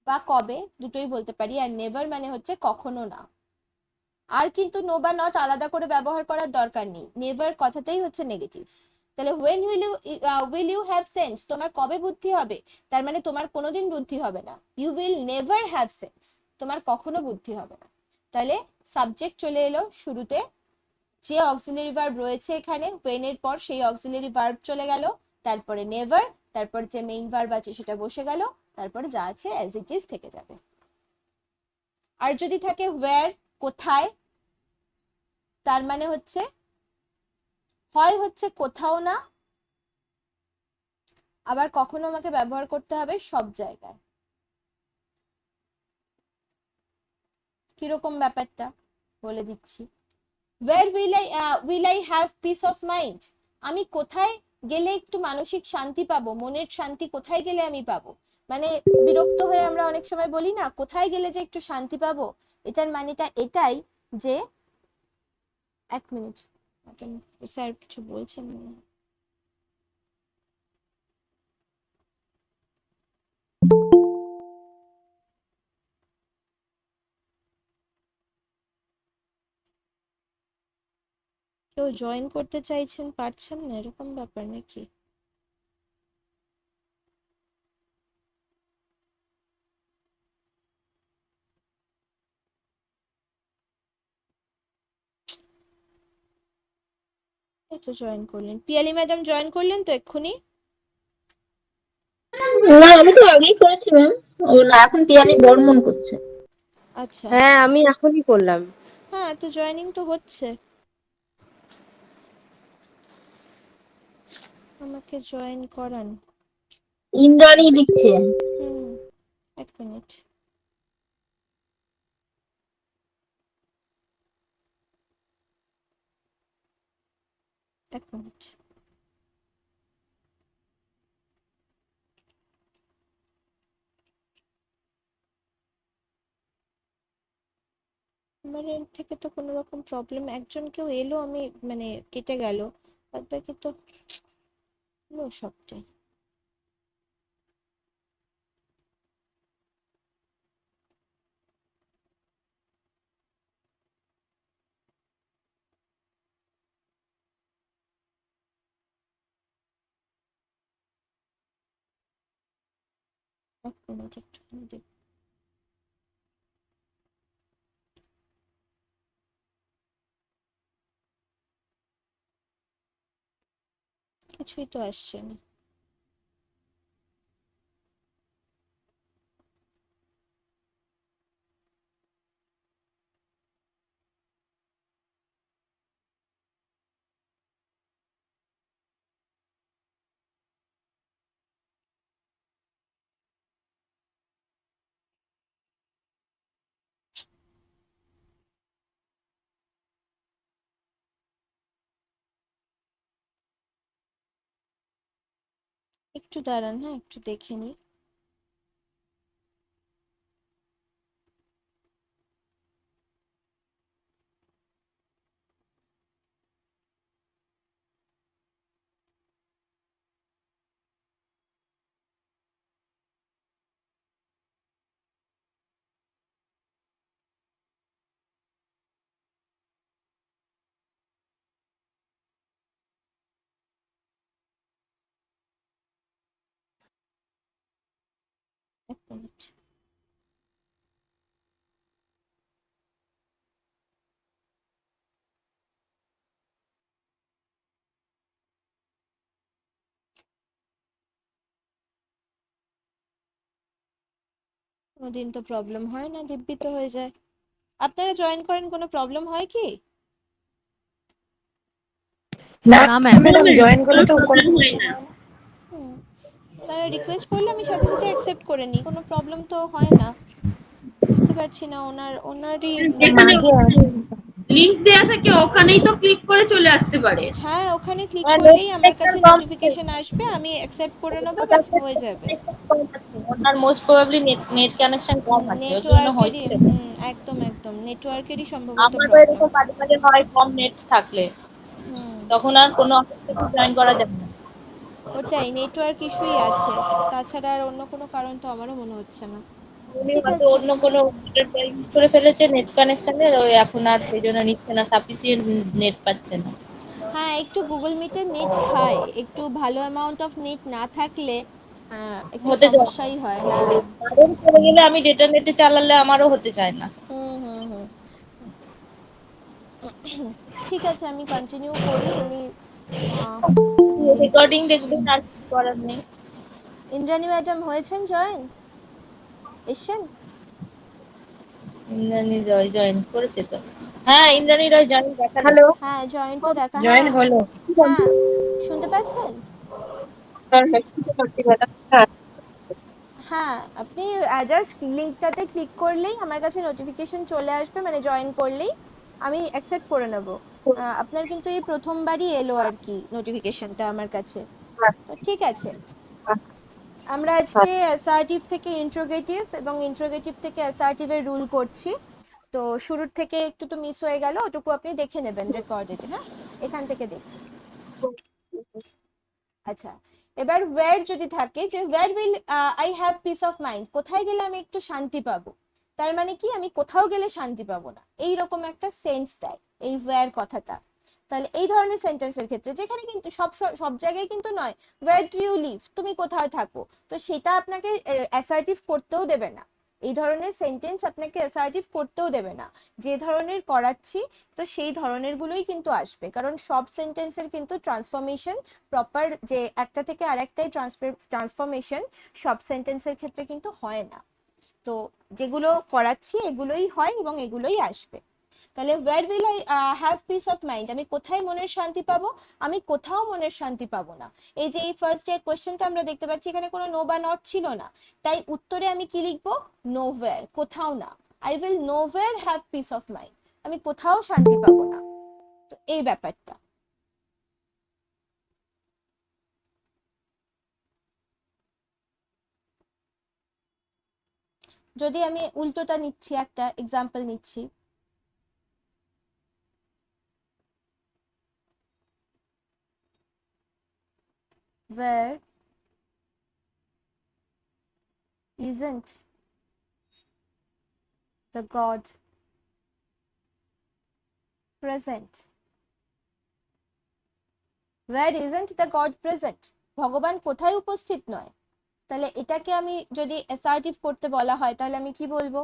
বা কবে, দুটোই বলতে পারি, আর নেভার মানে হচ্ছে কখনো না। আর কিন্তু নো বা নট আলাদা করে ব্যবহার করার দরকার নেই, নেভার কথাটাই হচ্ছে নেগেটিভ। তাহলে when will you have sense, তোমার কবে বুদ্ধি হবে, তার মানে তোমার কোনোদিন বুদ্ধি হবে না। You will never have sense, তোমার কখনো বুদ্ধি হবে না। তাহলে সাবজেক্ট চলে এলো শুরুতে, যে অক্সিলারি ভার্ব রয়েছে এখানে ওয়েন এর পর সেই অক্সিলারি ভার্ব চলে গেল, তারপরে নেভার, তারপর যে মেইন ভার্ব আছে সেটা বসে গেল, তারপর যা আছে অ্যাজ ইট ইজ থেকে যাবে। আর যদি থাকে ওয়্যার, কোথায়, তার মানে হচ্ছে হয় হচ্ছে কোথাও না, আবার কখনো আমাকে ব্যবহার করতে হবে সব জায়গায়। কিরকম ব্যাপারটা বলে দিচ্ছি। Where will I have peace of mind, আমি কোথায় গেলে একটু মানসিক শান্তি পাবো, মনের শান্তি কোথায় গেলে আমি পাবো, মানে বিরক্ত হয়ে আমরা অনেক সময় বলি না কোথায় গেলে যে একটু শান্তি পাবো, এটার মানেটা এটাই যে, এক মিনিট স্যার কিছু বলছেন মনে হয়। কেউ জয়েন করতে চাইছেন, পারছেন না, এরকম ব্যাপার নাকি? এই তো জয়েন করলেন, পিয়ালি ম্যাডাম জয়েন করলেন তো এক্ষুনি। না, আমি তো আগেই করেছি ম্যাম, ও না, এখন পিয়ালি বর্মন করছে। আচ্ছা, হ্যাঁ আমি এখনই করলাম। হ্যাঁ তো জয়েনিং তো হচ্ছে, আমাকে জয়েন করান। ইন্দ্রাণী লিখছে। হুম, এক মিনিট। এক মিনিট। আমার এর থেকে তো কোনো রকম প্রবলেম, একজন কেউ এলো, আমি মানে কেটে গেল, বাদ বাকি তো হলো সবটাই। এক মিনিট একটুখানি দেখ। কিছুই তো আসছে না। একটু দাঁড়ান, হ্যাঁ একটু দেখে নিই। এক মিনিট। কোনোদিন তো প্রবলেম হয় না, দিব্যি তো হয়ে যায়। আপনারা জয়েন করেন, কোনো প্রবলেম হয় কি? না না ম্যাম। ম্যাডাম, জয়েন করলে তো কোনো হয় না। হুম, তারা রিকোয়েস্ট করলে আমি সাথে সাথে অ্যাকসেপ্ট করে নিই, কোনো প্রবলেম তো হয় না। বুঝতে পারছি না ওনারই যেখানে মাঝে লিংক দেয়া থাকে ওখানেই তো ক্লিক করে চলে আসতে পারে। হ্যাঁ ওখানে ক্লিক ওনার নেট করলেই আমার কানেকশন কাছে কম আছে। নোটিফিকেশন আসবে, আমি অ্যাকসেপ্ট করে নেবো, ওনার ব্যাস কাছে হয়ে যাবে। connection কম আছে। ওনার most probably net net connection কম আছে, ওর জন্য নেটওয়ার্কেরই, হচ্ছে। একদম একদম নেটওয়ার্কেরই সম্ভবত আমারও প্রবলেম। এরকম মাঝে মাঝে হয় কম নেট থাকলে, হুম, তখন আর কোনো অপশন জয়েন করা যাবে না। ওটাই নেটওয়ার্ক ইস্যুই আছে, তাছাড়া আর অন্য কোনো কারণ তো আমারও মনে হচ্ছে না। উনি ঠিক হয়তো আছে। অন্য কোনো ইউজ করে ফেলেছে নেট কানেকশনের, ওই এখন আর সেই জন্য নিচ্ছে না, সাফিসিয়েন্ট নেট পাচ্ছে না। হ্যাঁ একটু গুগল মিটের নেট খায়, একটু ভালো অ্যামাউন্ট অফ নেট না থাকলে একটু হতে চায় না। সমস্যাই হয়, হ্যাঁ। কারেন্ট চলে গেলে আমি ডেটা নেটে চালালে আমারও হতে চায় না। হুম হুম হুম। ঠিক আছে, আমি কন্টিনিউ করি। উনি লিঙ্কটা রেকর্ডিং এসছেন। দেখবেন, আর কিছু করার নেই। ইন্দ্রাণী ম্যাডাম হয়েছেন জয়েন, এসছেন? ইন্দ্রাণী রয় জয়েন করেছে তো। হ্যাঁ, হ্যাঁ ইন্দ্রাণী রয় জয়েন দেখালো। হ্যালো, হ্যাঁ জয়েন তো দেখা, জয়েন হ্যাঁ। হলো। হ্যাঁ শুনতে পাচ্ছেন? হ্যাঁ, হ্যাঁ আপনি জাস্ট লিঙ্কটাতে ক্লিক করলেই আমার কাছে নোটিফিকেশন চলে আসবে, মানে জয়েন করলেই আমি অ্যাকসেপ্ট করে নেব। আপনার কিন্তু এই প্রথমবারই এলো আর কি নোটিফিকেশনটা আমার কাছে। তো ঠিক আছে, আমরা আজকে অ্যাসার্টিভ থেকে ইন্ট্রোগেটিভ এবং ইন্ট্রোগেটিভ থেকে অ্যাসার্টিভের রুল করছি। তো শুরুর থেকে একটু তো মিস হয়ে গেল, ওটুকু আপনি দেখে নেবেন রেকর্ডেড, হ্যাঁ এখান থেকে দেখুন। আচ্ছা, এবার ওয়্যার যদি থাকে, যে where will I have peace of mind, কোথায় গেলে আমি একটু শান্তি পাবো, তার মানে কি আমি কোথাও গেলে শান্তি পাবো না, এই রকম একটা সেন্স দেয় এই ওয়্যার কথাটা। তাহলে এই ধরনের সেন্টেন্সের ক্ষেত্রে, যেখানে কিন্তু সব সব জায়গায় কিন্তু নয়, ওয়্যার ডু ইউ লিভ, তুমি কোথায় থাকো, তো সেটা আপনাকে অ্যাসার্টিভ করতেও দেবে না। এই ধরনের সেন্টেন্স আপনাকে অ্যাসার্টিভ করতেও দেবে না, যে ধরনের করাচ্ছি তো সেই ধরনের গুলোই কিন্তু আসবে, কারণ সব সেন্টেন্সের কিন্তু ট্রান্সফরমেশন প্রপার, যে একটা থেকে আরেকটাই ট্রান্সফরমেশন সব সেন্টেন্সের ক্ষেত্রে কিন্তু হয় না। তো যেগুলো করাচ্ছি এগুলোই হয় এবং এগুলোই আসবে। তাহলে where will I have peace of mind, আমি কোথায় মনের শান্তি পাবো? আমি কোথাও মনের শান্তি পাবো না। এই যে এই ফার্স্ট যে কোশ্চেনটা আমরা দেখতে পাচ্ছি এখানে কোনো নো বা নট ছিল না, তাই উত্তরে আমি কি লিখবো? nowhere, কোথাও না। I will nowhere have peace of mind, আমি কোথাও শান্তি পাবো না। তো এই ব্যাপারটা। যদি আমি উল্টোটা নিচ্ছি, একটা এক্সাম্পল নিচ্ছি, where isn't the God present? Where isn't the God present? ভগবান কোথায় উপস্থিত নয়? তাহলে এটাকে আমি যদি অ্যাসার্টিভ করতে বলা হয় তাহলে আমি কি বলবো?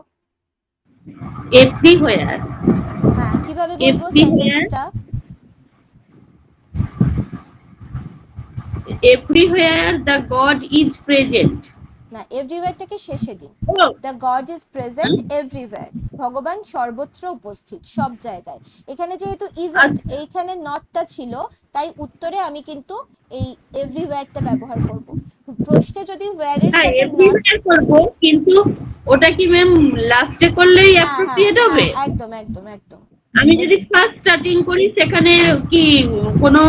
এভরিওয়্যার। হ্যাঁ, কিভাবে বলবো এভরিওয়্যার, সেন্টেন্সটা? Everywhere the god is present. না, এভরিওয়্যারটাকে শেষে দিন। ও the god is present everywhere, ভগবান সর্বত্র উপস্থিত, সব জায়গায়। এখানে যেহেতু ইজন্ট, আচ্ছা, এইখানে নটটা ছিল, তাই উত্তরে আমি কিন্তু এই এভরিওয়্যারটা ব্যবহার করব। প্রশ্নে যদি ওয়্যার এর হ্যাঁ সাথে নট, এভরিওয়্যার করব, কিন্তু ওটা কি ম্যাম লাস্টে করলেই হ্যাঁ হ্যাঁ অ্যাপ্রোপ্রিয়েট হ্যাঁ, হবে? একদম একদম একদম। আমি যদি ফার্স্ট স্টার্টিং করি সেখানে কি কোনো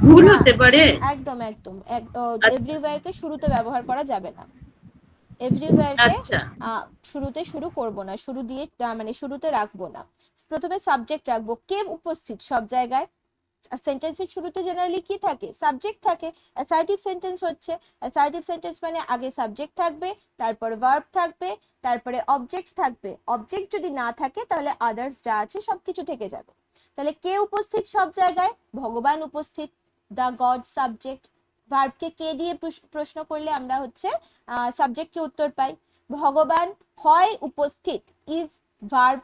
ভুল না, হতে পারে? একদম একদম আচ্ছা এভরিওয়্যারকে শুরুতে ব্যবহার করা যাবে না। এভরিওয়্যারকে আচ্ছা শুরুতে শুরু করব না, শুরু দিয়ে মানে শুরুতে রাখবো না। প্রথমে সাবজেক্ট রাখবো, কে উপস্থিত সব জায়গায়। সেন্টেন্সের শুরুতে জেনারেলি কি থাকে? সাবজেক্ট থাকে। অ্যাসার্টিভ সেন্টেন্স হচ্ছে, অ্যাসার্টিভ সেন্টেন্স মানে আগে সাবজেক্ট থাকবে, তারপরে ভার্ব থাকবে, তারপরে অবজেক্ট থাকবে। অবজেক্ট যদি না থাকে তাহলে আদার্স যা আছে সবকিছু থেকে যাবে। তাহলে কে উপস্থিত সব জায়গায়? ভগবান উপস্থিত, দ্য গড সাবজেক্ট। ভার্বকে কে দিয়ে প্রশ্ন করলে আমরা হচ্ছে সাবজেক্টকে উত্তর পাই। ভগবান হয় উপস্থিত, is verb,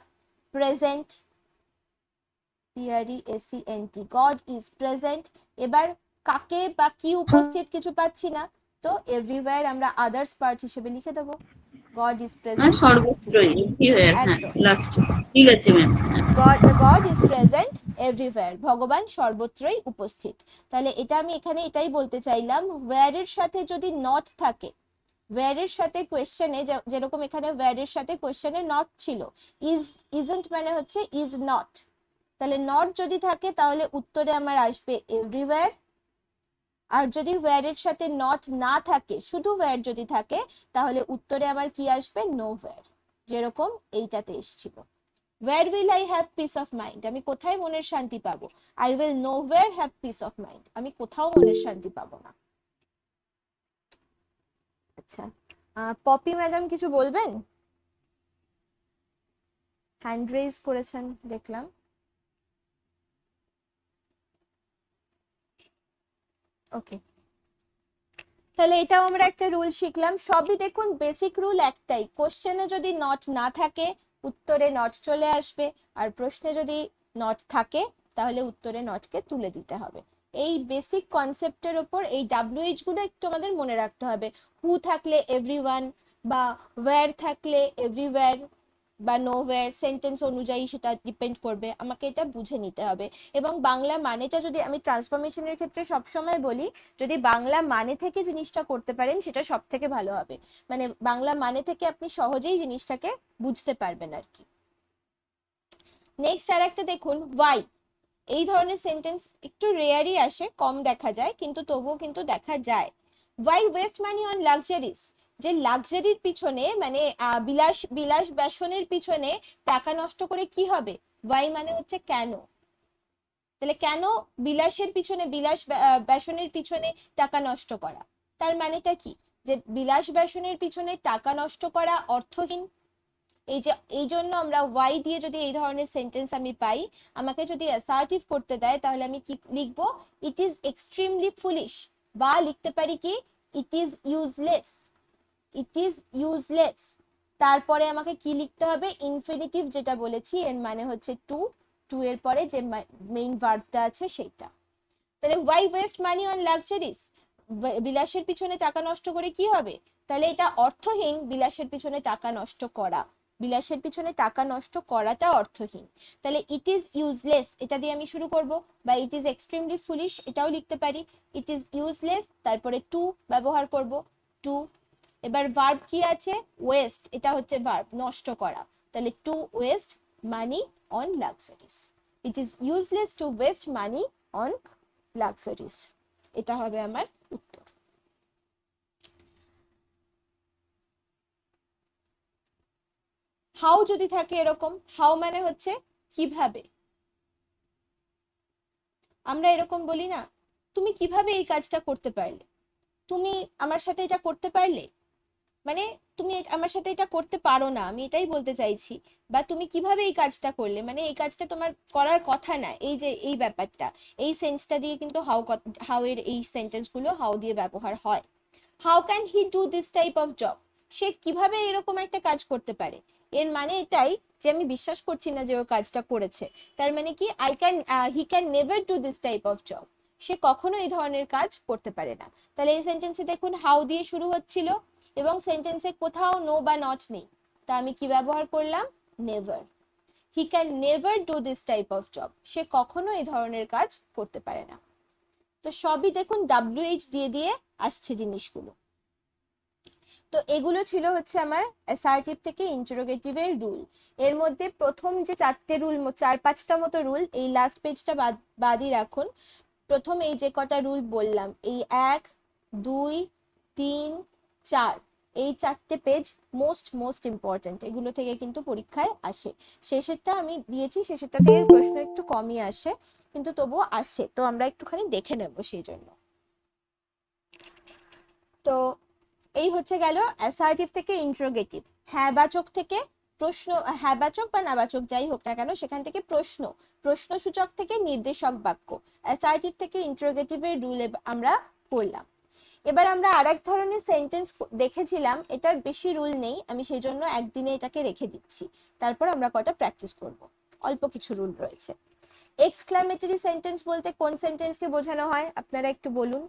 present PRESENT, God is present। এবার কাকে বা কি উপস্থিত কিছু পাচ্ছি না, তো এভরিওয়্যার আমরা আদার্স পার্ট হিসেবে লিখে দেবো, God is present সর্বত্রই everywhere। এভরিওয়্যার, হ্যাঁ একদম, লাস্ট। ঠিক আছে ma'am. the God is present everywhere, ভগবান সর্বত্রই উপস্থিত। তাহলে এটা আমি এখানে এটাই বলতে চাইলাম, where এর সাথে যদি নট থাকে, where এর সাথে কোয়েশ্চেনে যেরকম এখানে where এর সাথে কোয়েশ্চেনে নট ছিল, isn't মানে হচ্ছে is not। তাহলে নট যদি থাকে তাহলে উত্তরে আমার আসবে এভরিওয়্যার। আর যদি ওয়্যার এর সাথে নট না থাকে, শুধু ওয়্যার যদি থাকে, তাহলে উত্তরে আমার কি আসবে? নোওয়্যার, যেরকম এইটাতে এসেছিল। Where will I have peace of mind, আমি কোথায় মনের শান্তি পাবো? I will nowhere have peace of mind, আমি কোথাও মনের শান্তি পাবো না। আচ্ছা, পপি ম্যাডাম কিছু বলবেন? হ্যান্ড রেজ করেছেন দেখলাম। ওকে, তাহলে এটাও আমরা একটা রুল শিখলাম। সবই দেখুন বেসিক রুল একটাই, কোশ্চেনে যদি নট না থাকে উত্তরে নট চলে আসবে, আর প্রশ্নে যদি নট থাকে তাহলে উত্তরে নটকে তুলে দিতে হবে। এই বেসিক কনসেপ্টের ওপর এই WH গুলো একটু আমাদের মনে রাখতে হবে। হু থাকলে এভরিওয়ান, বা ওয়্যার থাকলে এভরিওয়্যার, বা নোওয়্যার, সেন্টেন্স অনুযায়ী সেটা ডিপেন্ড করবে, আমাকে এটা বুঝে নিতে হবে। এবং বাংলা মানেটা যদি আমি ট্রান্সফরমেশনের ক্ষেত্রে সবসময় বলি, যদি বাংলা মানে থেকে জিনিসটা করতে পারেন সেটা সব থেকে ভালো হবে, মানে বাংলা মানে থেকে আপনি সহজেই জিনিসটাকে বুঝতে পারবেন আর কি। নেক্সট আর একটা দেখুন, ওয়াই। এই ধরনের সেন্টেন্স একটু রেয়ারই আসে, কম দেখা যায়, কিন্তু তবুও কিন্তু দেখা যায়। ওয়াই ওয়েস্ট মানি অন লাক্সারিস, যে লাক্সারির পিছনে মানে বিলাস বিলাস বেসনের পিছনে টাকা নষ্ট করে কি হবে? ওয়াই মানে হচ্ছে কেন। তাহলে কেন বিলাসের পিছনে, বিলাস বেসনের পিছনে টাকা নষ্ট করা, তার মানেটা কি? যে বিলাস বেসনের পিছনে টাকা নষ্ট করা অর্থহীন। এই জন্য আমরা ওয়াই দিয়ে যদি এই ধরনের সেন্টেন্স আমি পাই, আমাকে যদি অ্যাসার্টিভ করতে দেয় তাহলে আমি কি লিখবো? ইট ইজ এক্সট্রিমলি ফুলিশ, বা লিখতে পারি কি? ইট is useless, it is useless. তারপরে আমাকে কি লিখতে হবে? ইনফিনিটিভ, যেটা বলেছি এর মানে হচ্ছে টু এর পরে যে মেইন ভার্বটা আছে সেটা। তাহলে ওয়াই ওয়েস্ট মানি অন লাক্সারিস, বিলাসের পিছনে টাকা নষ্ট করে কি হবে? তাহলে এটা অর্থহীন বিলাসের পিছনে টাকা নষ্ট করা। বিলাসের পিছনে টাকা নষ্ট করাটা অর্থহীন। তাহলে ইট ইজ ইউজলেস এটা দিয়ে আমি শুরু করব, বা ইট ইজ এক্সট্রিমলি ফুলিশ এটাও লিখতে পারি। ইট ইজ ইউজলেস, তারপরে টু ব্যবহার করব, টু। এবার ভার্ব কি আছে? ওয়েস্ট, এটা হচ্ছে ভার্ব, নষ্ট করা। তাহলে to waste money on luxuries. It is useless to waste money on luxuries, এটা হবে আমার উত্তর। হাউ যদি থাকে এরকম, হাউ মানে হচ্ছে কিভাবে। আমরা এরকম বলি না, তুমি কিভাবে এই কাজটা করতে পারলে, তুমি আমার সাথে এটা করতে পারলে, মানে তুমি আমার সাথে এটা করতে পারো না, আমি এটাই বলতে চাইছি। বা তুমি কিভাবে এই কাজটা করলে, মানে এই কাজটা তোমার করার কথা না, এই যে এই ব্যাপারটা, এই সেন্সটা দিয়ে কিন্তু হাউ এর এই সেন্টেন্স গুলো হাউ দিয়ে ব্যবহার হয়। How can he do this type of job, সে কিভাবে এরকম একটা কাজ করতে পারে। এর মানে এটাই যে আমি বিশ্বাস করছি না যে ও কাজটা করেছে। তার মানে কি he can never do this type of job, সে কখনো এই ধরনের কাজ করতে পারে না। তাহলে এই সেন্টেন্সে দেখুন হাউ দিয়ে শুরু হচ্ছিল এবং সেন্টেন্সে কোথাও নো বা নট নেই, তা আমি কি ব্যবহার করলাম? Never. He can never do this type of job, সে কখনো এই ধরনের কাজ করতে পারে না। তো সবই দেখুন WH দিয়ে দিয়ে আসছে জিনিসগুলো। তো এগুলো ছিল হচ্ছে আমার অ্যাসার্টিভ থেকে ইন্টারোগেটিভের রুল। এর মধ্যে প্রথম যে 4টে রুল, 4-5টা মতো রুল, এই লাস্ট পেজটা বাদই রাখুন। প্রথম এই যে কটা রুল বললাম, এই 1, 2, 3, 4, এই 4টে পেজ মোস্ট ইম্পর্টেন্ট, এগুলো থেকে কিন্তু পরীক্ষায় আসে। শেষেরটা আমি দিয়েছি, শেষেরটা থেকে প্রশ্ন একটু কমই আসে, কিন্তু তবুও আসে, তো আমরা একটুখানি দেখে নেব সেই জন্য। তো এই হচ্ছে গেল অ্যাসার্টিভ থেকে ইন্টারোগেটিভ। হ্যাঁ বাচক থেকে প্রশ্ন, হ্যাঁ বাচক বা নাবাচক যাই হোক না কেন, সেখান থেকে প্রশ্নসূচক থেকে নির্দেশক বাক্য, অ্যাসার্টিভ থেকে ইন্টারোগেটিভের রুল আমরা করলাম। এবার আমরা আরেক ধরনের সেন্টেন্স দেখেছিলাম, এটার বেশি রুল নেই, আমি সেই জন্য একদিনে এটাকে রেখে দিচ্ছি, তারপর আমরা কটা প্র্যাকটিস করব। অল্প কিছু রুল রয়েছে। এক্সক্লামেটরি সেন্টেন্স বলতে কোন সেন্টেন্সকে বোঝানো হয় আপনারা একটু বলুন।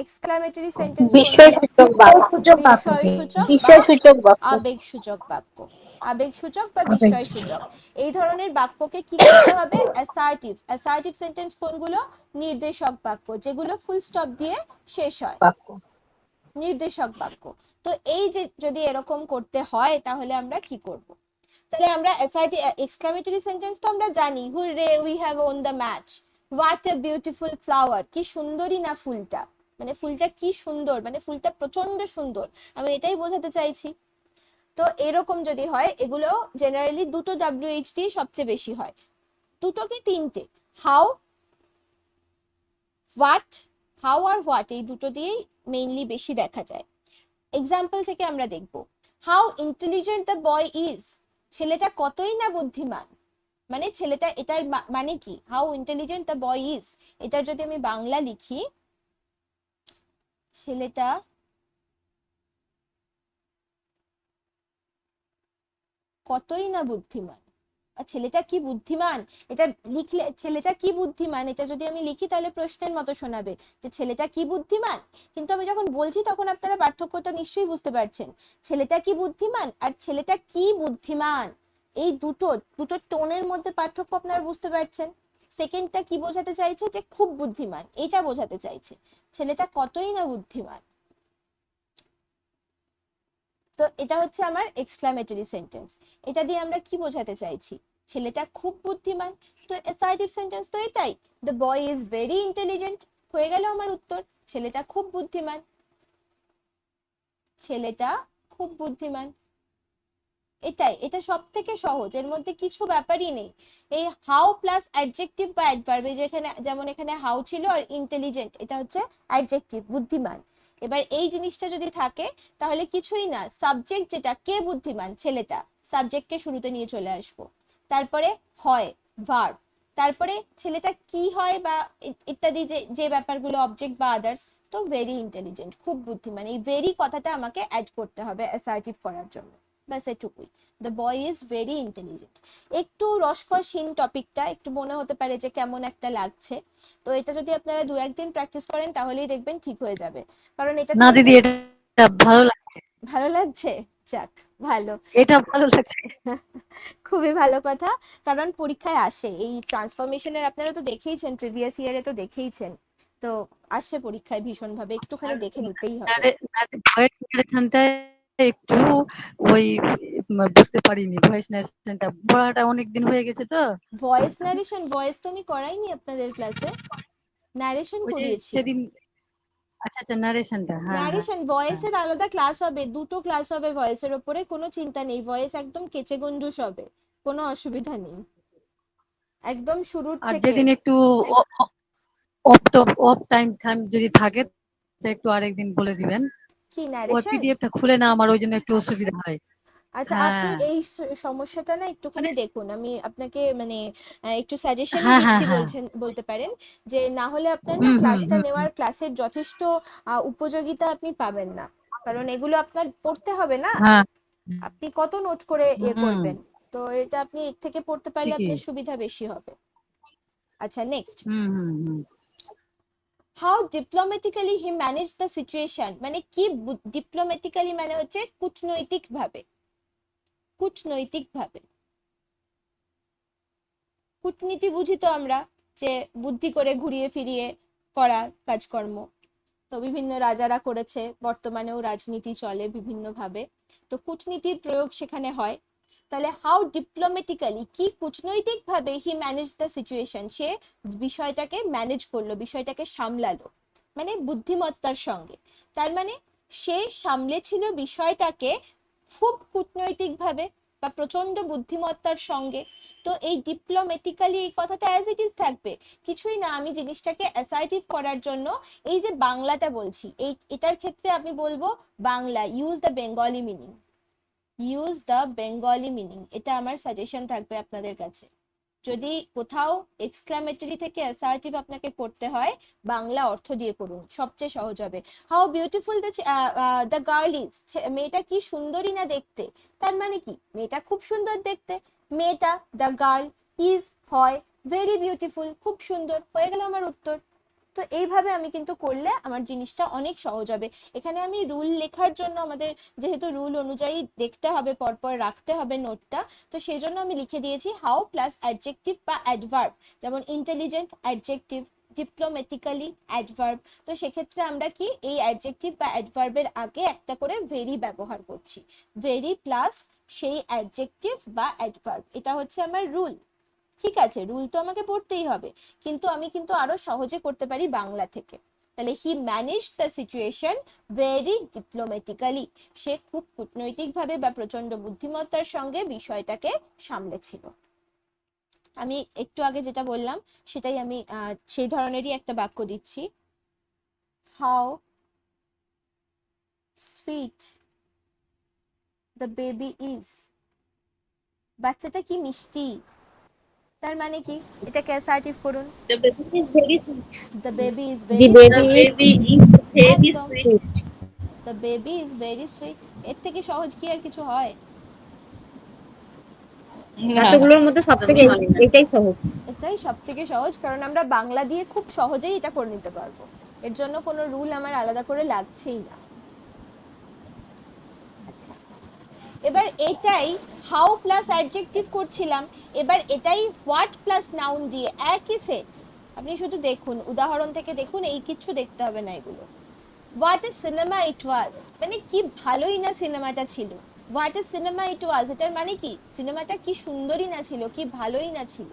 এক্সক্লামেটরি সেন্টেন্স বিস্ময়সূচক বাক্য, সূচক বাক্যকে বিস্ময়সূচক বা বিস্ময়সূচক বাক্য, আবেগসূচক বাক্য, আবেগসূচক বা আবেগ বিস্ময়সূচক, এই ধরনের বাক্যকে কি করতে হবে? অ্যাসার্টিভ। অ্যাসার্টিভ সেন্টেন্স কোনগুলো? নির্দেশক বাক্য, যেগুলো ফুল স্টপ দিয়ে শেষ হয়, বাক্য। নির্দেশক বাক্য। তো এই যে যদি এরকম করতে হয় তাহলে আমরা কি করব? তাহলে আমরা অ্যাসার্টিভ এক্সক্লামেটরি সেন্টেন্স তো আমরা জানি, hurray we have won the match, what a beautiful flower, কি সুন্দরী না ফুলটা, মানে ফুলটা কি সুন্দর, মানে ফুলটা প্রচন্ড সুন্দর, আমি এটাই বোঝাতে চাইছি। তো এরকম যদি হয়, এগুলো জেনারেলি দুটো WH দিয়ে সবচেয়ে বেশি হয়, দুটো কি তিনটে, how, what, how are what, এই দুটো দিয়েই মেইনলি বেশি দেখা যায়। এক্সাম্পল থেকে আমরা দেখব, how intelligent the boy is, ছেলেটা কতই না বুদ্ধিমান, মানে ছেলেটা, এটার মানে কি? How intelligent the boy is, এটার যদি আমি বাংলা লিখি, ছেলেটা কতই না বুদ্ধিমান, আর ছেলেটা কি বুদ্ধিমান, এটা লিখলে ছেলেটা কি বুদ্ধিমান, এটা যদি আমি লিখি তাহলে প্রশ্নের মতো শোনাবে যে ছেলেটা কি বুদ্ধিমান। কিন্তু আমি যখন বলছি তখন আপনারা পার্থক্যটা নিশ্চয়ই বুঝতে পারছেন, ছেলেটা কি বুদ্ধিমান আর ছেলেটা কি বুদ্ধিমান, এই দুটো টোনের মধ্যে পার্থক্য আপনারা বুঝতে পারছেন। সেকেন্ডটা কি বোঝাতে চাইছে? যে খুব বুদ্ধিমান, এইটা বোঝাতে চাইছে, ছেলেটা কতই না বুদ্ধিমান। তো এটা হচ্ছে আমার এক্সক্লামেটরি সেন্টেন্স, এটা দিয়ে আমরা কি বোঝাতে চাইছি? ছেলেটা খুব বুদ্ধিমান। তো অ্যাসার্টিভ সেন্টেন্স তো এটাই, the boy is very intelligent, হয়ে গেল আমার উত্তর, ছেলেটা খুব বুদ্ধিমান, ছেলেটা খুব বুদ্ধিমান। এটাই, এটা সব থেকে সহজ, এর মধ্যে কিছু ব্যাপারই নেই। এই হাউ প্লাস অ্যাডজেক্টিভ বা অ্যাডভার্ব, যেখানে যেমন এখানে হাউ ছিল আর ইন্টেলিজেন্ট, এটা হচ্ছে অ্যাডজেক্টিভ, বুদ্ধিমান। এবার এই জিনিসটা যদি থাকে তাহলে কিছুই না, সাবজেক্ট যেটা, কে বুদ্ধিমান, ছেলেটা, সাবজেক্টকে শুরুতে নিয়ে চলে আসবো, তারপরে হয় ভার্ব, তারপরে ছেলেটা কি হয় বা ইত্যাদি যে যে ব্যাপারগুলো, অবজেক্ট বা আদার্স। তো ভেরি ইন্টেলিজেন্ট, খুব বুদ্ধিমান, এই ভেরি কথাটা আমাকে অ্যাড করতে হবে অ্যাসার্টিভ করার জন্য। ব্যাস এটুকুই। The boy is very intelligent. একটু রসকসহীন টপিকটা, একটু মনে হতে পারে যে কেমন একটা লাগছে, তো এটা যদি আপনারা 2-1 দিন প্র্যাকটিস করেন তাহলেই দেখবেন ঠিক হয়ে যাবে, কারণ না এটাতে দিদি, এটা ভালো লাগছে, ভালো লাগছে। যাক, ভালো। এটা ভালো লাগছে। খুবই ভালো কথা, কারণ পরীক্ষায় আসে এই ট্রান্সফরমেশনের, আপনারা তো দেখেইছেন, প্রিভিয়াস ইয়ারে তো দেখেইছেন, তো আসে পরীক্ষায় ভীষণ ভাবে, একটুখানি দেখে নিতেই হবে। ভয়েস ন্যারেশনটা একটু ওই বুঝতে পারিনি, ভয়েস ন্যারেশনটা পড়াটা অনেকদিন হয়ে গেছে তো। ভয়েস ন্যারেশন, ভয়েস তো আমি করাইনি আপনাদের ক্লাসে, ন্যারেশন ওই যে করিয়েছি। সেদিন, আচ্ছা আচ্ছা, নারেশনটা, হ্যাঁ হ্যাঁ ন্যারেশন, হ্যাঁ। ভয়েসের আলাদা ক্লাস হবে, 2টো ক্লাস হবে ভয়েসের ওপরে, কোনো চিন্তা নেই, ভয়েস একদম কেচে গন্ডুস হবে, কোনো অসুবিধা নেই, একদম শুরুর আর থেকে। যেদিন একটু অফ অফ টাইম যদি থাকে, তা একটু আরেকদিন বলে দিবেন। কি ওই ন্যারেশন? পিডিএফটা খুলে না, আমার ওই জন্য একটু অসুবিধা হয়। আচ্ছা, আপনি হ্যাঁ এই সমস্যাটা না একটুখানি মানে, দেখুন, আমি আপনাকে মানে একটু সাজেশনই হ্যাঁ হ্যাঁ দিচ্ছি, হ্যাঁ, বলতে পারেন যে না হলে আপনার না হুম হুম ক্লাসটা হুম হুম, নেওয়ার, ক্লাসের যথেষ্ট উপযোগিতা আপনি পাবেন না, কারণ এগুলো আপনার পড়তে হবে না, হ্যাঁ, আপনি কত নোট করে হুম, করবেন, তো এটা আপনি এর থেকে পড়তে পারলে ঠিকই, আপনার সুবিধা বেশি হবে। আচ্ছা, next, hmm hmm hmm. How diplomatically he manage the situation, মানে কি ডিপ্লোম্যাটিক্যালি মানে হচ্ছে কূটনৈতিক ভাবে, কূটনৈতিক ভাবে, কূটনীতি বুঝি তো আমরা, যে বুদ্ধি করে ঘুরিয়ে ফিরিয়ে করা কাজকর্ম, তো বিভিন্ন রাজারা করেছে, বর্তমানেও রাজনীতি চলে বিভিন্ন ভাবে, তো কূটনীতির প্রয়োগ সেখানে হয়। তাহলে হাউ ডিপ্লোম্যাটিক্যালি, কি কূটনৈতিক ভাবে হি ম্যানেজ দ্য সিচুয়েশন, সে বিষয়টাকে ম্যানেজ করলো, বিষয়টাকে সামলালো, মানে বুদ্ধিমত্তার সঙ্গে, তার মানে সে সামলেছিল বিষয়টাকে খুব কূটনৈতিক ভাবে বা প্রচন্ড বুদ্ধিমত্তার সঙ্গে। তো এই ডিপ্লোম্যাটিক্যালি, এই কথাটা অ্যাজ ইট ইজ থাকবে, কিছুই না, আমি জিনিসটাকে অ্যাসার্টিভ করার জন্য এই যে বাংলাটা বলছি, এটার ক্ষেত্রে আমি বলবো Bangla, use the Bengali meaning, use the Bengali meaning, এটা আমার সাজেশন থাকবে আপনাদের কাছে। যদি কোথাও এক্সক্লামেটরি থেকে অ্যাসার্টিভ আপনাকে করতে হয়, বাংলা অর্থ দিয়ে করুন, সবচেয়ে সহজ হবে। How beautiful the girl is, মেয়েটা কি সুন্দরী না দেখতে, তার মানে কি মেয়েটা খুব সুন্দর দেখতে, মেয়েটা দ্য গার্ল ইজ হয় ভেরি বিউটিফুল, খুব সুন্দর, হয়ে গেল আমার উত্তর। তো এইভাবে আমি কিন্তু করলে আমার জিনিসটা অনেক সহজ হবে। এখানে আমি রুল লেখার জন্য, আমাদের যেহেতু রুল অনুযায়ী দেখতে হবে, পরপর রাখতে হবে নোটটা, তো সেই জন্য আমি লিখে দিয়েছি হাউ প্লাস অ্যাডজেক্টিভ বা অ্যাডভার্ব, যেমন ইন্টেলিজেন্ট অ্যাডজেক্টিভ, ডিপ্লোম্যাটিক্যালি অ্যাডভার্ব, তো সেক্ষেত্রে আমরা কি এই অ্যাডজেক্টিভ বা অ্যাডভার্বের আগে একটা করে ভেরি ব্যবহার করছি, ভেরি প্লাস সেই অ্যাডজেক্টিভ বা অ্যাডভার্ব, এটা হচ্ছে আমার রুল। ঠিক আছে, রুল তো আমাকে পড়তেই হবে, কিন্তু আমি কিন্তু আরো সহজে করতে পারি বাংলা থেকে। তাহলে he manage the situation very diplomatically, সে খুব কূটনৈতিকভাবে বা প্রচন্ড বুদ্ধিমত্তার সঙ্গে বিষয়টাকে সামলেছিল। আমি একটু আগে যেটা বললাম সেটাই আমি সেই ধরনেরই একটা বাক্য দিচ্ছি, how sweet the baby is, বাচ্চাটা কি মিষ্টি, তার মানে কি, এটাকে অ্যাসার্টিভ করুন, The baby is very sweet. The baby is The very The baby sweet, baby is very একদম, sweet. The baby is very sweet, এর থেকে সহজ কি আর কিছু হয়? না, এতগুলোর মধ্যে সব থেকে একদমই হয় না। এটাই সহজ। এটাই সব থেকে সহজ, কারণ আমরা বাংলা দিয়ে খুব সহজেই এটা করে নিতে পারবো, এর জন্য কোনো রুল আমার আলাদা করে লাগছেই না। আচ্ছা, এবার এটাই হাউ প্লাস অ্যাডজেক্টিভ করছিলাম, এবার এটাই হোয়াট প্লাস নাউন দিয়ে একই সেন্স। আপনি শুধু দেখুন, উদাহরণ থেকে দেখুন, এই কিচ্ছু দেখতে হবে না এগুলো। হোয়াট এ সিনেমা ইট ওয়াজ, মানে কি ভালোই না সিনেমাটা ছিল, হোয়াট এ সিনেমা ইট ওয়াজ, এটার মানে কি সিনেমাটা কি সুন্দরই না ছিল, কি ভালোই না ছিল।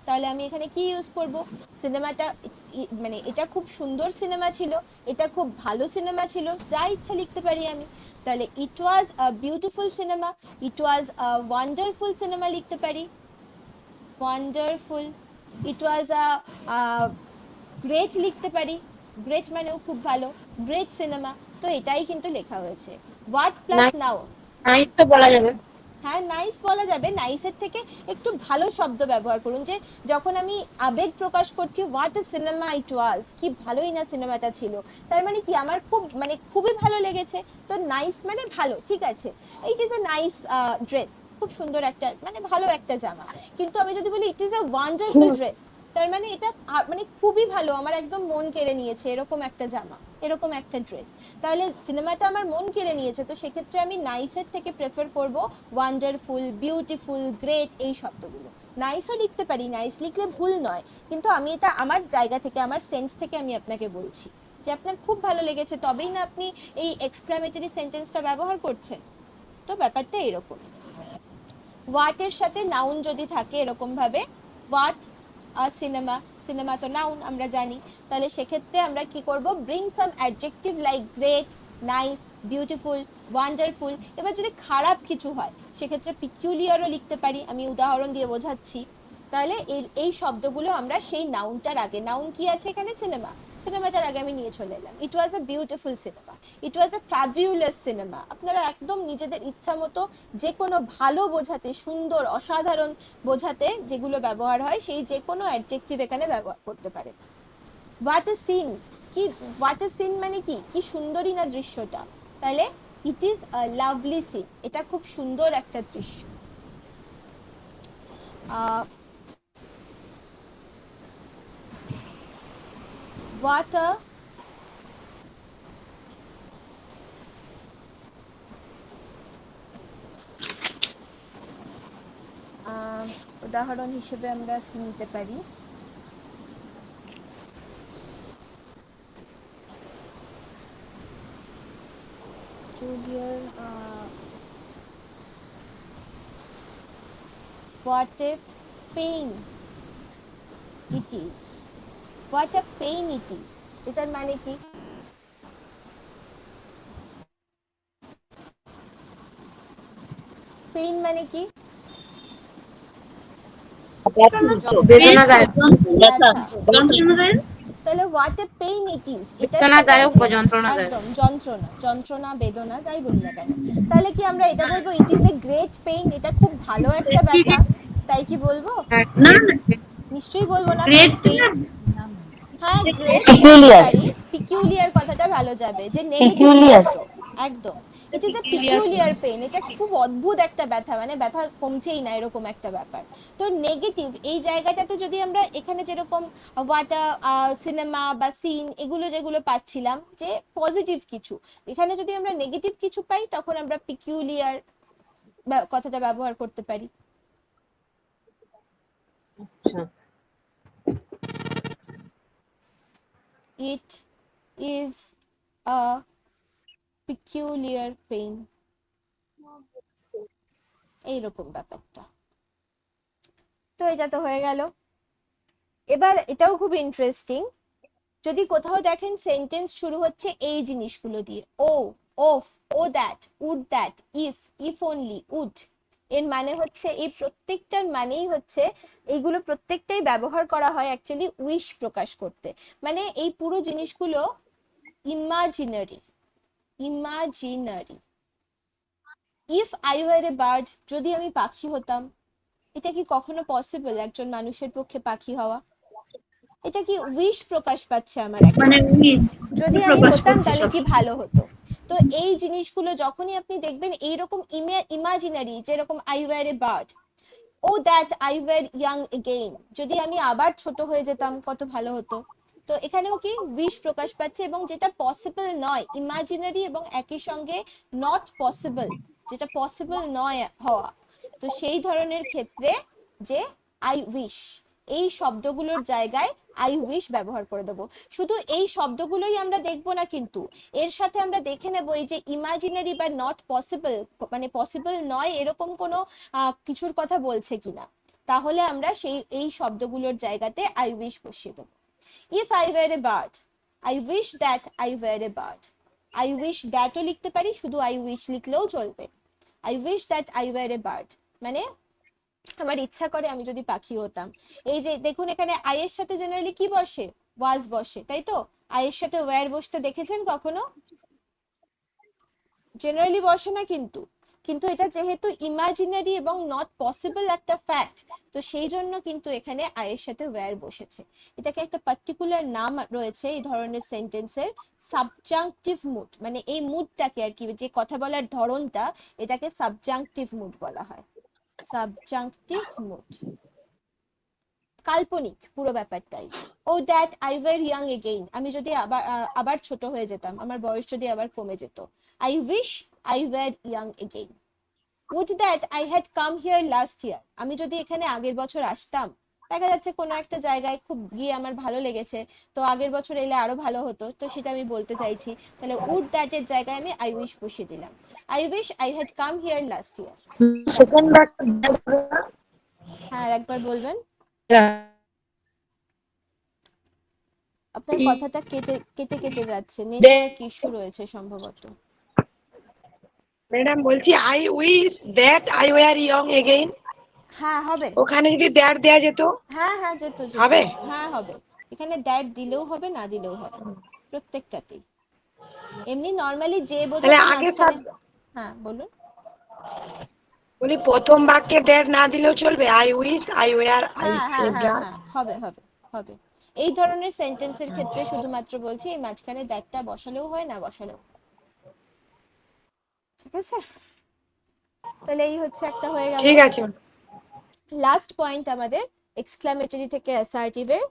তাহলে আমি এখানে কি ইউজ করব, সিনেমাটা, মানে এটা খুব সুন্দর সিনেমা ছিল, এটা খুব ভালো সিনেমা ছিল, যা ইচ্ছা লিখতে পারি আমি। তাহলে it was a beautiful cinema, it was a wonderful cinema লিখতে পারি, wonderful, it was a great লিখতে পারি, গ্রেট মানেও খুব ভালো, গ্রেট সিনেমা, তো এটাই কিন্তু লেখা হয়েছে। হোয়াট প্লাস নাউন, নাইস তো বলা যাবে। হ্যাঁ নাইস বলা যাবে, নাইসের থেকে একটু ভালো শব্দ ব্যবহার করুন। যে যখন আমি আবেগ প্রকাশ করছি, হোয়াট এ সিনেমা ইট ওয়াজ, কি ভালোই না সিনেমাটা ছিল, তার মানে কি আমার খুব মানে খুবই ভালো লেগেছে। তো নাইস মানে ভালো, ঠিক আছে। ইট ইজ এ নাইস ড্রেস, খুব সুন্দর একটা মানে ভালো একটা জামা। কিন্তু আমি যদি বলি ইট ইজ এ ওয়ান্ডারফুল ড্রেস, তার মানে এটা মানে খুবই ভালো, আমার একদম মন কেড়ে নিয়েছে এরকম একটা জামা, এরকম একটা ড্রেস। তাহলে সিনেমাটা আমার মন কেড়ে নিয়েছে, তো সেক্ষেত্রে আমি নাইসের থেকে প্রেফার করব ওয়ান্ডারফুল, বিউটিফুল, গ্রেট এই শব্দগুলো। নাইসও লিখতে পারি, নাইস লিখলে ভুল নয়, কিন্তু আমি এটা আমার জায়গা থেকে, আমার সেন্স থেকে আমি আপনাকে বলছি যে আপনার খুব ভালো লেগেছে, তবেই না আপনি এই এক্সক্লামেটরি সেন্টেন্সটা ব্যবহার করছেন। তো ব্যাপারটা এরকম। ওয়াটের সাথে নাউন যদি থাকে এরকম ভাবে, ওয়াট সিনেমা, সিনেমা তো নাউন আমরা জানি, তাহলে সেক্ষেত্রে আমরা কি করব, bring some adjective like great, nice, beautiful, wonderful. এবার যদি খারাপ কিছু হয় সেক্ষেত্রে পিকিউলিয়ারও লিখতে পারি, আমি উদাহরণ দিয়ে বোঝাচ্ছি। তাহলে এই শব্দগুলো আমরা সেই নাউনটার আগে, নাউন কি আছে এখানে, সিনেমা, সিনেমাটার আগে আমি নিয়ে চলে এলাম। It was a beautiful cinema, it was a fabulous cinema. আপনারা একদম নিজেদের ইচ্ছা মতো যে কোনো ভালো বোঝাতে, সুন্দর, অসাধারণ বোঝাতে যেগুলো ব্যবহার হয় সেই যে কোনো অ্যাডজেক্টিভ এখানে ব্যবহার করতে পারে। হোয়াট এ সিন, কি হোয়াট এ সিন মানে কি, কি সুন্দরই না দৃশ্যটা, তাহলে it is a lovely scene, এটা খুব সুন্দর একটা দৃশ্য। হোয়াট আ উদাহরণ হিসেবে আমরা কি নিতে পারি, what a pain it is, what a pain it is, এটার মানে কি, পেইন মানে কি, বেদনাদায়ক। আচ্ছা যন্ত্রণাদায়ক। তাহলে what a pain it is, এটা বেদনাদায়ক বা যন্ত্রণাদায়ক। একদম যন্ত্রণা, যন্ত্রণা, বেদনা যাই বলি না কেন। তাহলে কি আমরা এটা বলবো it is a great pain, এটা খুব ভালো একটা ব্যথা, তাই কি বলবো? না না, নিশ্চয়ই বলবো না, গ্রেট পেইন, হ্যাঁ গ্রেট বলতে Peculiar. পারি, পিকিউলিয়ার কথাটা ভালো যাবে, যে নেগেটিভ Peculiar. শব্দ, একদম। ইট ইজ এ পিকিউলিয়ার পেইন, এটা খুব অদ্ভুত একটা ব্যথা, মানে ব্যথা কমছেই না এরকম একটা ব্যাপার। তো নেগেটিভ এই জায়গাটাতে যদি আমরা এখানে যেরকম ওয়াটা সিনেমা বা সিন এগুলো যেগুলো পাচ্ছিলাম যে পজিটিভ কিছু, এখানে যদি আমরা নেগেটিভ কিছু পাই তখন আমরা পিকিউলিয়ার কথাটা ব্যবহার করতে পারি। It is a peculiar pain, এইরকম ব্যাপারটা। তো এটা তো হয়ে গেল। এবার এটাও খুব ইন্টারেস্টিং, যদি কোথাও দেখেন সেন্টেন্স শুরু হচ্ছে এই জিনিসগুলো দিয়ে, ও, ওফ, O that, would that, if only, would, এর মানে হচ্ছে এই প্রত্যেকটার মানেই হচ্ছে এইগুলো প্রত্যেকটাই ব্যবহার করা হয় অ্যাকচুয়ালি উইশ প্রকাশ করতে। মানে এই পুরো জিনিসগুলো imaginary, imaginary. If I were a bird, যদি আমি পাখি হতাম, এটা কি কখনো পসিবল একজন মানুষের পক্ষে পাখি হওয়া? এটা কি উইশ প্রকাশ পাচ্ছে আমার একটা, মানে যদি আমি হতাম তাহলে কি ভালো হতো। তো এই জিনিসগুলো যখনই আপনি দেখবেন এইরকম ইমাজিনারি, যেরকম I were a bird, oh that I were young again, যদি আমি আবার ছোট হয়ে যেতাম কত ভালো হতো। তো এখানেও কি উইশ প্রকাশ পাচ্ছে, এবং যেটা পসিবল নয়, ইমাজিনারি এবং একই সঙ্গে নট পসিবল, যেটা পসিবল নয় হওয়া, তো সেই ধরনের ক্ষেত্রে যে আই উইশ, এই শব্দগুলোর জায়গায় আই উইশ ব্যবহার করে দেবো। শুধু এই শব্দগুলোই আমরা দেখবো না, কিন্তু এর সাথে আমরা দেখে নেবো এই যে ইমাজিনারি বা নট পসিবল, মানে পসিবল নয় এরকম কোনো কিছুর কথা বলছে কিনা, তাহলে আমরা এই শব্দগুলোর জায়গাতে আই উইশ বসিয়ে দেবো। If I were a bird, I wish that I were a bird, I wish দ্যাটও লিখতে পারি, শুধু আই উইশ লিখলেও চলবে। I wish that I were a bird মানে আমার ইচ্ছা করে আমি যদি পাখি হতাম। এই যে দেখুন এখানে আই এর সাথে জেনারেলি কি বসে, ওয়াজ বসে, তাই তো? আই এর সাথে ওয়্যার বসতে দেখেছেন কখনো? জেনারেলি বসে না কিন্তু, কিন্তু এটা যেহেতু ইমাজিনারি এবং নট পসিবল একটা ফ্যাক্ট, তো সেই জন্য কিন্তু এখানে আয়ের সাথে ওয়্যার বসেছে। এটাকে একটা পার্টিকুলার নাম রয়েছে এই ধরনের সেন্টেন্সের, সাবজাংটিভ মুড, মানে এই মুডটাকে আর কি, যে কথা বলার ধরনটা, এটাকে সাবজাংটিভ মুড বলা হয়। সাবজাংটিভ মুড কাল্পনিক পুরো ব্যাপারটাই। O that I were young again, আমি যদি আবার ছোট হয়ে যেতাম, আমার বয়স যদি আবার কমে যেত। I wish I were young again. Would that I had come here last year, আমি যদি এখানে আগের বছর আসতাম, দেখা যাচ্ছে কোনো একটা জায়গায় খুব গিয়ে আমার ভালো লেগেছে, তো আগের বছর এলে আরো ভালো হতো, তো সেটা আমি বলতে চাইছি। তাহলে উড দ্যাট এর জায়গায় আমি আই উইশ বসিয়ে দিলাম। I wish I had come here last year. Second বাক্য হ্যাঁ, আর একবার বলবেন, আপনার কথাটা কেটে কেটে কেটে যাচ্ছে, নেটওয়ার্ক ইস্যু রয়েছে সম্ভবত। ম্যাডাম বলছি I wish that I war young again, হ্যাঁ হবে, ওখানে যদি দ্যাট দেয়া যেত হ্যাঁ হ্যাঁ যেত যেত, হবে? হ্যাঁ হবে। এখানে দ্যাট দিলেও হবে, না দিলেও হবে, প্রত্যেকটাতেই। এমনি নর্মালি যে তাহলে বোঝাতে আগে মাঝখানে, হ্যাঁ বলুন। বলি প্রথম বাক্যে দ্যাট না দিলেও চলবে, I wish I war I হ্যাঁ হ্যাঁ হ্যাঁ হ্যাঁ হবে হবে হবে। এই ধরনের সেন্টেন্সের ক্ষেত্রে শুধুমাত্র বলছি এই মাঝখানে দ্যাটটা বসালেও হয়, না বসালেও হয়। ঠিক আছে, তাহলে এই হচ্ছে একটা হয়ে গেল। ঠিক আছে। লাস্ট পয়েন্ট আমাদের এক্সক্লামেটরি থেকে অ্যাসার্টিভের।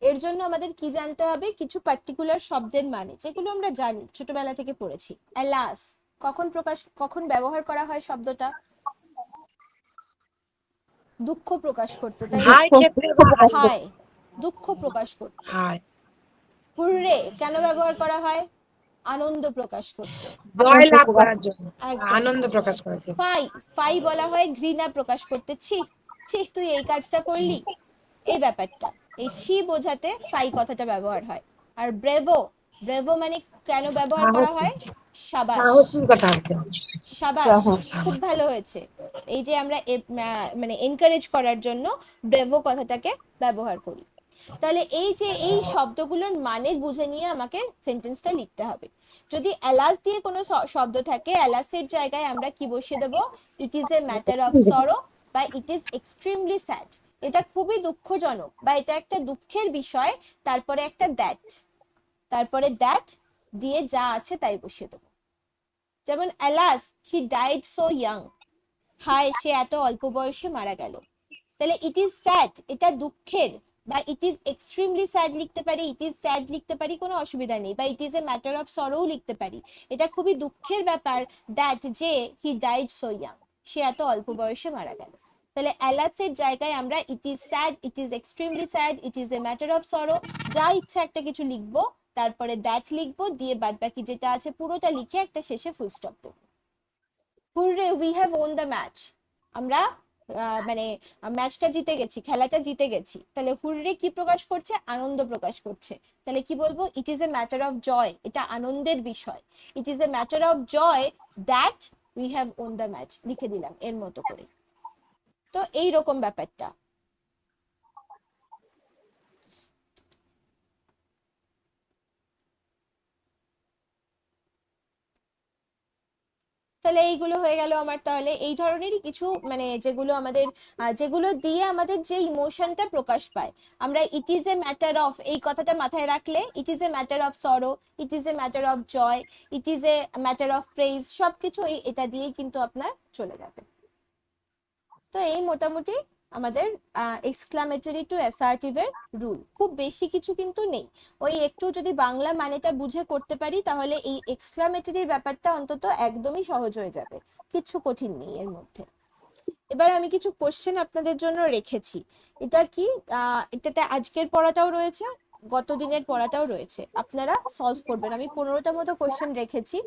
এর জন্য আমাদের কি জানতে হবে, কিছু পার্টিকুলার শব্দের মানে, যেগুলো আমরা জানি ছোটবেলা থেকে পড়েছি। অ্যালাস কখন ব্যবহার করা হয় শব্দটা? দুঃখ প্রকাশ করতে, তাই না? হাই ক্ষেত্রে হায়, দুঃখ প্রকাশ করতে। হাই হুররে কেন ব্যবহার করা হয়? আনন্দ প্রকাশ করতে। জয় লাভ করার জন্য, একদম। আনন্দ প্রকাশ করার জন্য। ফাই বলা হয় ঘৃণা প্রকাশ করতে, ছি ছি তুই এই কাজটা করলি, এই ব্যাপারটা, এই ছি বোঝাতে ফাই কথাটা ব্যবহার হয়। আর ব্রেভো মানে কেন ব্যবহার করা হয়? সাবাস, সাহসী কথা হচ্ছে। সাবাস, খুব ভালো হয়েছে। এই যে আমরা মানে এনকারেজ করার জন্য ব্রেভো কথাটাকে ব্যবহার করি। তাহলে এই যে এই শব্দগুলোর মানে বুঝে নিয়ে আমাকে সেন্টেন্সটা লিখতে হবে। যদি অ্যালাস দিয়ে কোনো শব্দ থাকে, অ্যালাসের জায়গায় আমরা কি বসিয়ে দেবো? ইট ইজ এ ম্যাটার অফ সরো বা ইট ইজ এক্সট্রিমলি স্যাড, এটা খুবই দুঃখজনক বা এটা একটা দুঃখের বিষয়, তারপরে একটা দ্যাট দিয়ে যা আছে তাই বসিয়ে দেবো। যেমন alas he died so young, হায় সে এত অল্প বয়সে মারা গেল। তাহলে ইট ইজ স্যাড, এটা দুঃখের, বা ইট ইজ এক্সট্রিমলি স্যাড লিখতে পারি, ইট ইজ স্যাড লিখতে পারি, কোনো অসুবিধা নেই, বা ইট ইজ এ ম্যাটার অফ সরো লিখতে পারি। এটা খুবই দুঃখের ব্যাপার দ্যাট যে হি ডাইড সো ইয়াং, সে এত অল্প বয়সে মারা গেল। তাহলে অ্যালাসের জায়গায় আমরা it is sad, it is extremely sad, it is a matter of সরো, যা ইচ্ছা একটা কিছু লিখবো, তারপরে দ্যাট লিখবো, দিয়ে বাদ বাকি যেটা আছে পুরোটা লিখে একটা শেষে ফুল স্টপ দেবো। Hurray we have won the match, আমরা মানে ম্যাচটা জিতে গেছি, খেলাটা জিতে গেছি। তাহলে হুররে কি প্রকাশ করছে? আনন্দ প্রকাশ করছে। তাহলে কি বলবো? It is a matter of joy, এটা আনন্দের বিষয়। It is a matter of joy that we have won the match, লিখে দিলাম এর মতো করে। তো এই রকম ব্যাপারটা। তাহলে এইগুলো হয়ে গেল আমার। তাহলে এই ধরনেরই কিছু মানে যেগুলো আমাদের যেগুলো দিয়ে আমাদের যে ইমোশনটা প্রকাশ পায়, আমরা it is a matter of এই কথাটা মাথায় রাখলে, it is a matter of sorrow, it is a matter of joy, it is a matter of praise, সবকিছু এটা দিয়েই কিন্তু আপনার চলে যাবে। তো এই মোটামুটি আমাদের এক্সক্লামেটরি টু অ্যাসার্টিভের রুল। খুব বেশি কিছু কিন্তু নেই, ওই একটু যদি বাংলা মানেটা বুঝে করতে পারি তাহলে এই এক্সক্লামেটরির ব্যাপারটা অন্তত একদমই সহজ হয়ে যাবে, কিছু কঠিন নেই এর মধ্যে। এবার আমি কিছু কোশ্চেন আপনাদের জন্য রেখেছি। এটা কি এটাতে আজকের পড়াটাও রয়েছে, গত দিনের পড়াটাও রয়েছে, আপনারা সলভ করবেন। আমি 15টা মতো কোশ্চেন রেখেছি,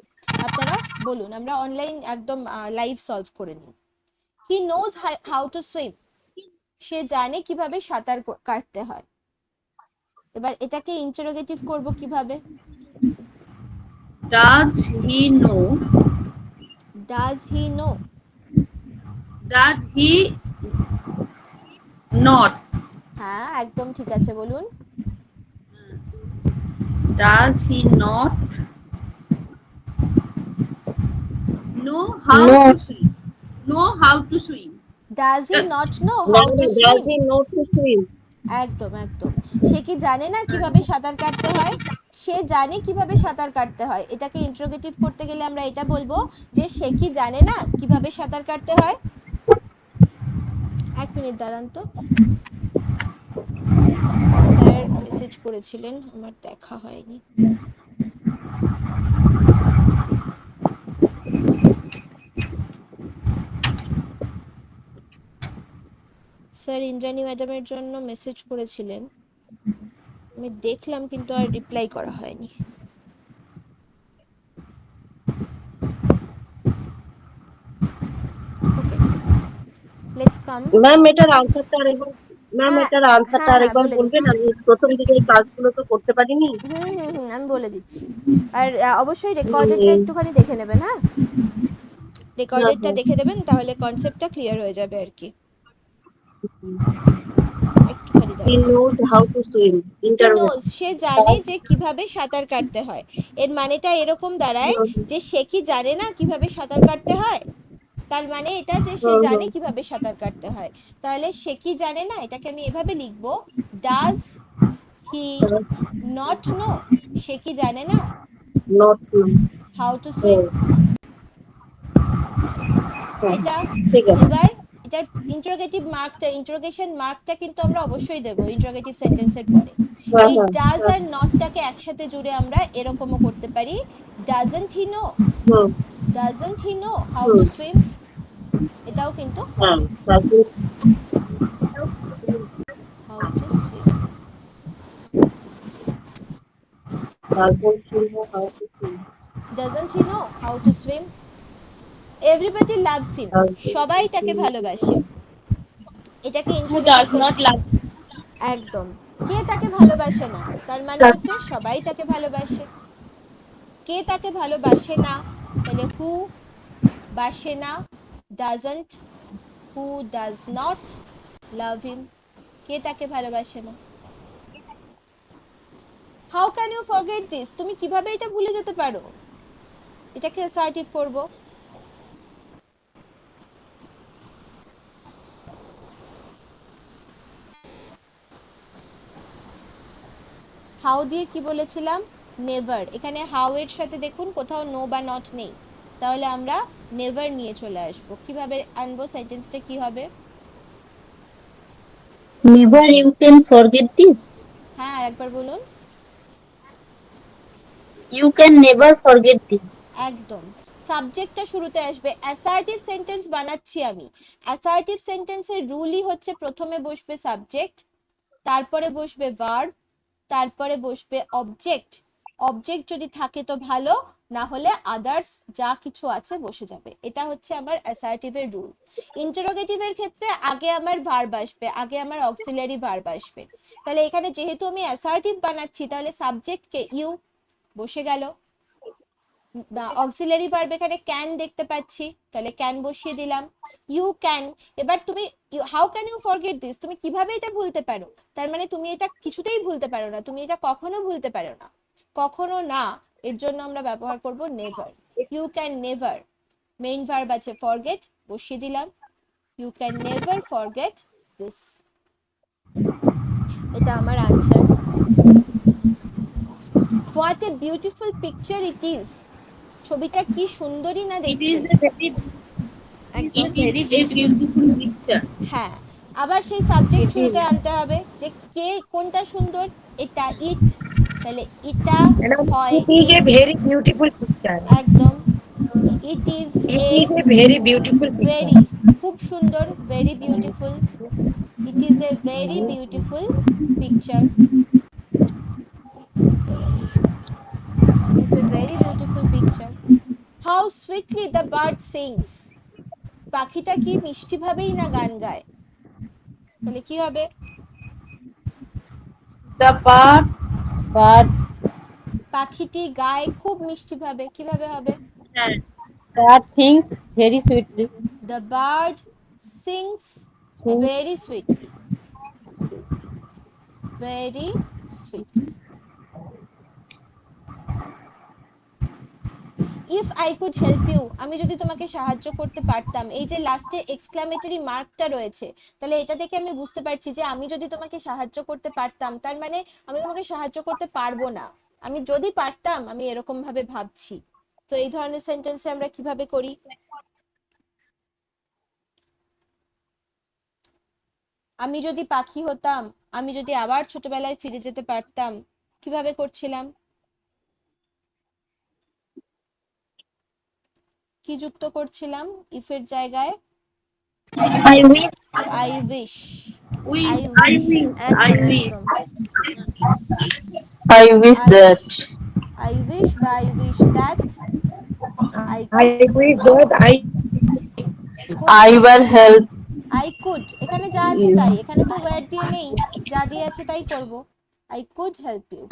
আপনারা বলুন, আমরা অনলাইন একদম লাইভ সলভ করে নিই। He knows how to swim, সে জানে কিভাবে সাঁতার কাটতে হয়। এবার এটাকে ইন্টারোগেটিভ করব কিভাবে? Does he know? Does he know, Does he not? হ্যাঁ একদম ঠিক আছে, বলুন। Does he not know how No. to swim? how to swim? Does he not know না হাউ টু না, swim? does he know to swim? একদম একদম। সে কি জানে না কিভাবে সাঁতার কাটতে হয়? সে জানে কিভাবে সাঁতার কাটতে হয়। এটাকে ইন্ট্রোগেটিভ করতে গেলে আমরা এটা বলবো যে সে কি জানে না কিভাবে সাঁতার কাটতে হয়? এক মিনিট দাঁড়ান তো, স্যার মেসেজ করেছিলেন, আমার দেখা হয়নি। স্যার ইন্দ্রাণী ম্যাডামের জন্য মেসেজ করেছিলেন, আমি দেখলাম কিন্তু আর রিপ্লাই করা হয়নি। ওকে, লেটস কাম। ম্যাম এটার আনসারটা আরেকবার, ম্যাম হ্যাঁ এটার আনসারটা হ্যাঁ আরেকবার বলে বলবেন? দিচ্ছি। আমি প্রথম দিকে এই কাজগুলো তো করতে পারিনি। আমি বলে দিচ্ছি। আর অবশ্যই হুম, রেকর্ডেডটা একটুখানি দেখে নেবেন, হ্যাঁ হ্যাঁ রেকর্ডেডটা হ্যাঁ। দেখে দেবেন, তাহলে কনসেপ্টটা ক্লিয়ার হয়ে যাবে আর কি। একটুখানি He দাঁড়ান। knows how to swim. He Interrogate. Knows, সে জানে যে কিভাবে সাঁতার কাটতে হয়। এর মানেটা এরকম দাঁড়ায় যে সে কি জানে না কিভাবে সাঁতার কাটতে হয়? তার মানে এটা যে সে হুম জানে হুম। কিভাবে সাঁতার কাটতে হয়। তাহলে সে কি জানে না, এটাকে আমি এভাবে লিখবো, ডাজ হি নট নো? সে কি জানে না Not to. How to swim? হ্যাঁ এটা ঠিক আছে। এবার এটার ইন্টারোগেটিভ মার্কটা, ইন্টারোগেশন মার্কটা কিন্তু আমরা অবশ্যই দেবো ইন্টারোগেটিভ সেন্টেন্সের পরে। হ্যাঁ এই হ্যাঁ ডাজ হ্যাঁ। আর নটটাকে একসাথে জুড়ে আমরা এরকমও করতে পারি, doesn't he know? Hmm doesn't he know how hmm. To swim? এটাও কিন্তু হ্যাঁ হবে, তারপর হাউ টু সুইম। তারপর শুনবো how to swim. Doesn't he know how to swim? Everybody loves him, তারপর সবাই তাকে ভালোবাসে। এটাকে Who interrogative does not love? একদম। কে তাকে ভালোবাসে না? তার মানে হচ্ছে সবাই তাকে ভালোবাসে। কে তাকে ভালোবাসে না? তাহলে হু বাসে না, doesn't, who does not love him, কে তাকে ভালোবাসে না। How can you forget this? তুমি কিভাবে এটা ভুলে যেতে পারো? এটাকে অ্যাসার্টিভ করব। হাউ দিয়ে কি বলেছিলাম? নেভার। এখানে হাউ এর সাথে দেখুন কোথাও নো বা নট নেই, তাহলে আমরা নেভার নিয়ে চলে আসবো। কিভাবে আনবো? সেন্টেন্সটা কি হবে? Never you can forget this. হ্যাঁ আরেকবার বলুন। You can never forget this. একদম। সাবজেক্টটা শুরুতে আসবে। অ্যাসার্টিভ সেন্টেন্স বানাচ্ছি আমি। অ্যাসার্টিভ সেন্টেন্সের রুলই হচ্ছে প্রথমে বসবে সাবজেক্ট, তারপরে বসবে ভার্ব, তারপরে বসবে অবজেক্ট। অবজেক্ট যদি থাকে তো ভালো, না হলে আদার্স যা কিছু আছে বসে যাবে। এটা হচ্ছে আমার অ্যাসার্টিভের রুল। ইন্টারোগেটিভের ক্ষেত্রে আগে আমার ভার্ব আসবে, আগে আমার অক্সিলারি ভার্ব আসবে। তাহলে এখানে যেহেতু আমি অ্যাসার্টিভ বানাচ্ছি, তাহলে সাবজেক্টকে ইউ বসে গেল, অক্সিলারি ভার্ব এখানে ক্যান দেখতে পাচ্ছি, তাহলে ক্যান বসিয়ে দিলাম, ইউ ক্যান। এবার তুমি how can you forget this, তুমি কিভাবে এটা ভুলতে পারো? তার মানে তুমি এটা কিছুতেই ভুলতে পারো না, তুমি এটা কখনো ভুলতে পারো না, কখনো না। এর জন্য আমরা ব্যবহার করব never. You can never, main verb আছে ফরগেট, বসিয়ে দিলাম, you can never forget this. এটা আমার answer. What a beautiful picture it is, ছবিটা কি সুন্দরী না It দেখতে। is a very, একদম, beautiful picture. হ্যাঁ। আবার সেই সাবজেক্ট It is. শুরুতে আনতে হবে যে কে কোনটা সুন্দর, এটা ইট, তাহলে এটা Madam, হয় it is a is. very beautiful picture. একদম, it is It A is a very beautiful picture. Very, খুব সুন্দর, very beautiful, it is a very beautiful picture, it's a very beautiful picture. How sweetly the bird sings, পাখিটা কি মিষ্টি ভাবেই না গান গায়, তাহলে কি হবে? The bird পাখিটি গায় খুব মিষ্টি ভাবে, কিভাবে হবে? sings very sweetly. The bird sings very sweetly, very sweetly. If I could help you, আমি যদি তোমাকে সাহায্য করতে পারতাম, এই যে লাস্টে এক্সক্লামেটরি মার্কটা রয়েছে, তাহলে এটা থেকে আমি বুঝতে পারছি যে আমি যদি তোমাকে সাহায্য করতে পারতাম, তার মানে আমি তোমাকে সাহায্য করতে পারবো না। আমি যদি পারতাম, আমি এরকম ভাবে ভাবছি। তো এই ধরনের সেন্টেন্সে আমরা কিভাবে করি? আমি যদি পাখি হতাম, আমি যদি আবার ছোটবেলায় ফিরে যেতে পারতাম, কিভাবে করছিলাম? কি যুক্ত করছিলাম ইফের জায়গায়? I wish, I wish. Wish, I I wish, wish, I একদম উইশ। একদম। I wish I that I wish বা I wish that I I could wish that I could I will help I could, এখানে যা আছে you. তাই, এখানে তো ওয়্যার দিয়ে নেই, যা দিয়ে আছে তাই করব। I could help you.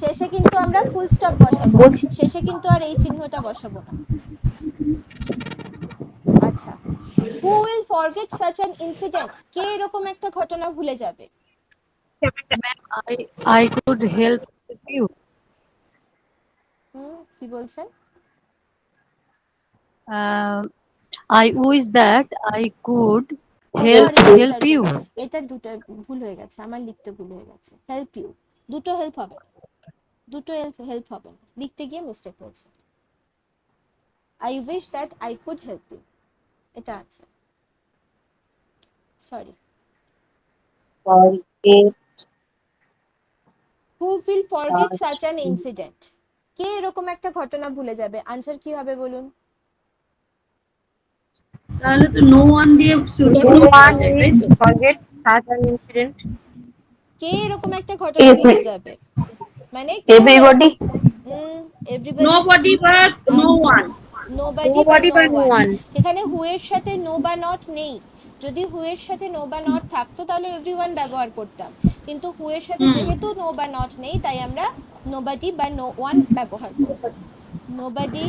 শেষে কিন্তু আমরা ফুল স্টপ বসাবো, বলছি শেষে কিন্তু আর এই চিহ্নটা বসাবো না। আচ্ছা, who will forget such an incident, কে এরকম একটা ঘটনা ভুলে যাবে? I could help you. কি বলছেন? I wish that I could oh help sorry sorry help sorry you. Sorry, এটা দুটো ভুল হয়ে গেছে, আমার লিখতে ভুল হয়ে গেছে। হেল্প ইউ, দুটো হেল্প হবে, দুটো হেল্প হবে না, লিখতে গিয়ে মিস্টেক হয়েছে। I wish that I could help you, এটা আছে, sorry. forget, who will forget search, such an incident, কে এরকম একটা ঘটনা ভুলে যাবে? আনসার কি হবে বলুন? তাহলে তো নো ওয়ান দিয়ে শুরু no করতে one হবে, তাই will তো? forget such an incident. কে এরকম একটা ঘটনা Every- ভুলে যাবে, মানে কেউ everybody, এভরিবডি, নোবডি বা নো ওয়ান। নোবডি বা Nobody no but no one. one. এখানে হু এর সাথে নো বা নট নেই, যদি হু এর সাথে নো বা নট থাকতো তাহলে এভরিওয়ান ব্যবহার করতাম, কিন্তু হু এর সাথে যেহেতু নো বা নট নেই, তাই আমরা নোবডি বা নো ওয়ান ব্যবহার করব। Nobody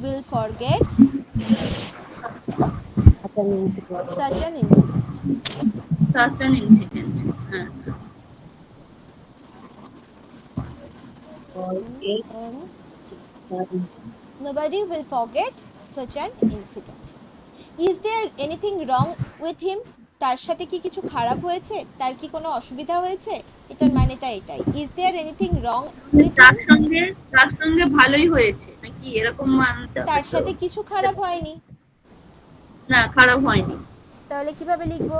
will forget Such an incident. Such an incident. Such an incident. হ্যাঁ, Forget Nobody will forget such an incident. Is there anything wrong with him? তার সাথে কি কিছু খারাপ হয়েছে? তার কি কোনো অসুবিধা হয়েছে? এটার মানেটা এটাই। Is there anything wrong with him? তার সঙ্গে ভালোই হয়েছে নাকি এরকম মানতে হবে তার তো? সাথে কিছু খারাপ হয়নি। না, খারাপ হয়নি। তাহলে কিভাবে লিখবো?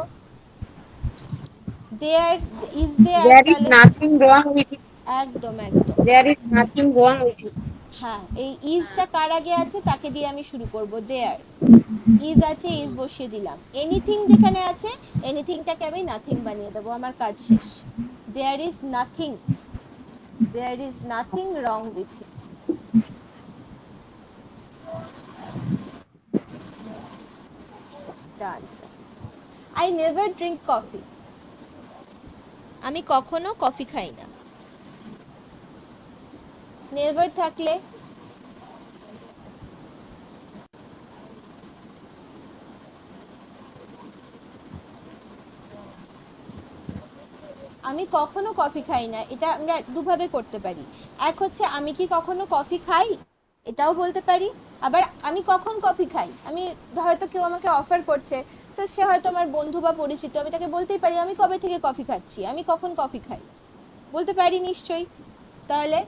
There is there, there is তাহলে nothing wrong with it. একদম একদম। There is nothing wrong with it. হ্যাঁ, এই ইজটা কার আগে আছে তাকে দিয়ে আমি শুরু করব। দেয়ার ইজ আছে, ইজ বসিয়ে দিলাম। এনিথিং যেখানে আছে, এনিথিংটাকে আমি নাথিং বানিয়ে দেবো, আমার কাজ শেষ। There is nothing, there is nothing wrong with him. Answer. I never drink coffee, আমি কখনো কফি খাই না। নেভার থাকলে আমি কখনো কফি খাই না, এটা আমরা দুভাবে করতে পারি। এক হচ্ছে আমি কি কখনো কফি খাই, এটাও বলতে পারি। আবার আমি কখন কফি খাই, আমি হয়তো কেউ আমাকে অফার করছে, তো সে হয়তো আমার বন্ধু বা পরিচিত, আমি তাকে বলতেই পারি আমি কবে থেকে কফি খাচ্ছি, আমি কখন কফি খাই, বলতে পারি নিশ্চয়ই। তাহলে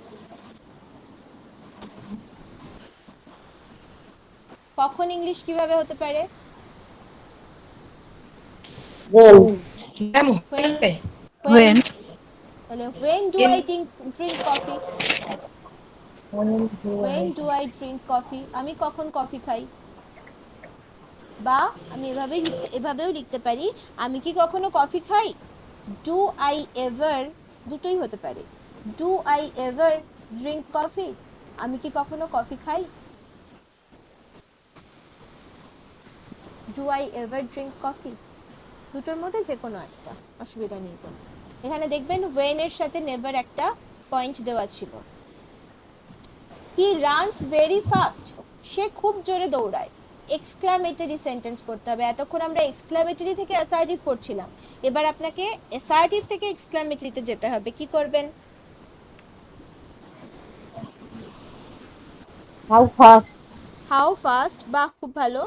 কখন ইংলিশ কিভাবে হতে পারে? When, ma'am When? হবে? When? তাহলে when do I drink coffee? When do I drink coffee? আমি কখন কফি খাই? বা আমি এভাবেও লিখতে পারি, আমি কি কখনো কফি খাই? ডু আই এভার, দুটোই হতে পারে। Do I ever drink coffee, আমি কি কখনো কফি খাই? Do I ever drink coffee, দুটোর মধ্যে যে কোনো একটা, অসুবিধা নেই কোনো। এখানে দেখবেন ওয়েন এর সাথে নেভার একটা পয়েন্ট দেওয়া ছিল। হি রানস ভেরি ফাস্ট, সে খুব জোরে দৌড়ায়। এক্সক্লামেটরি সেন্টেন্স করতে হবে। এতক্ষণ আমরা এক্সক্লামেটরি থেকে অ্যাসার্টিভ করছিলাম, এবার আপনাকে অ্যাসার্টিভ থেকে এক্সক্লামেটরিতে যেতে হবে। কি করবেন? হাউ ফাস্ট হাউ ফাস্ট, বাহ খুব ভালো।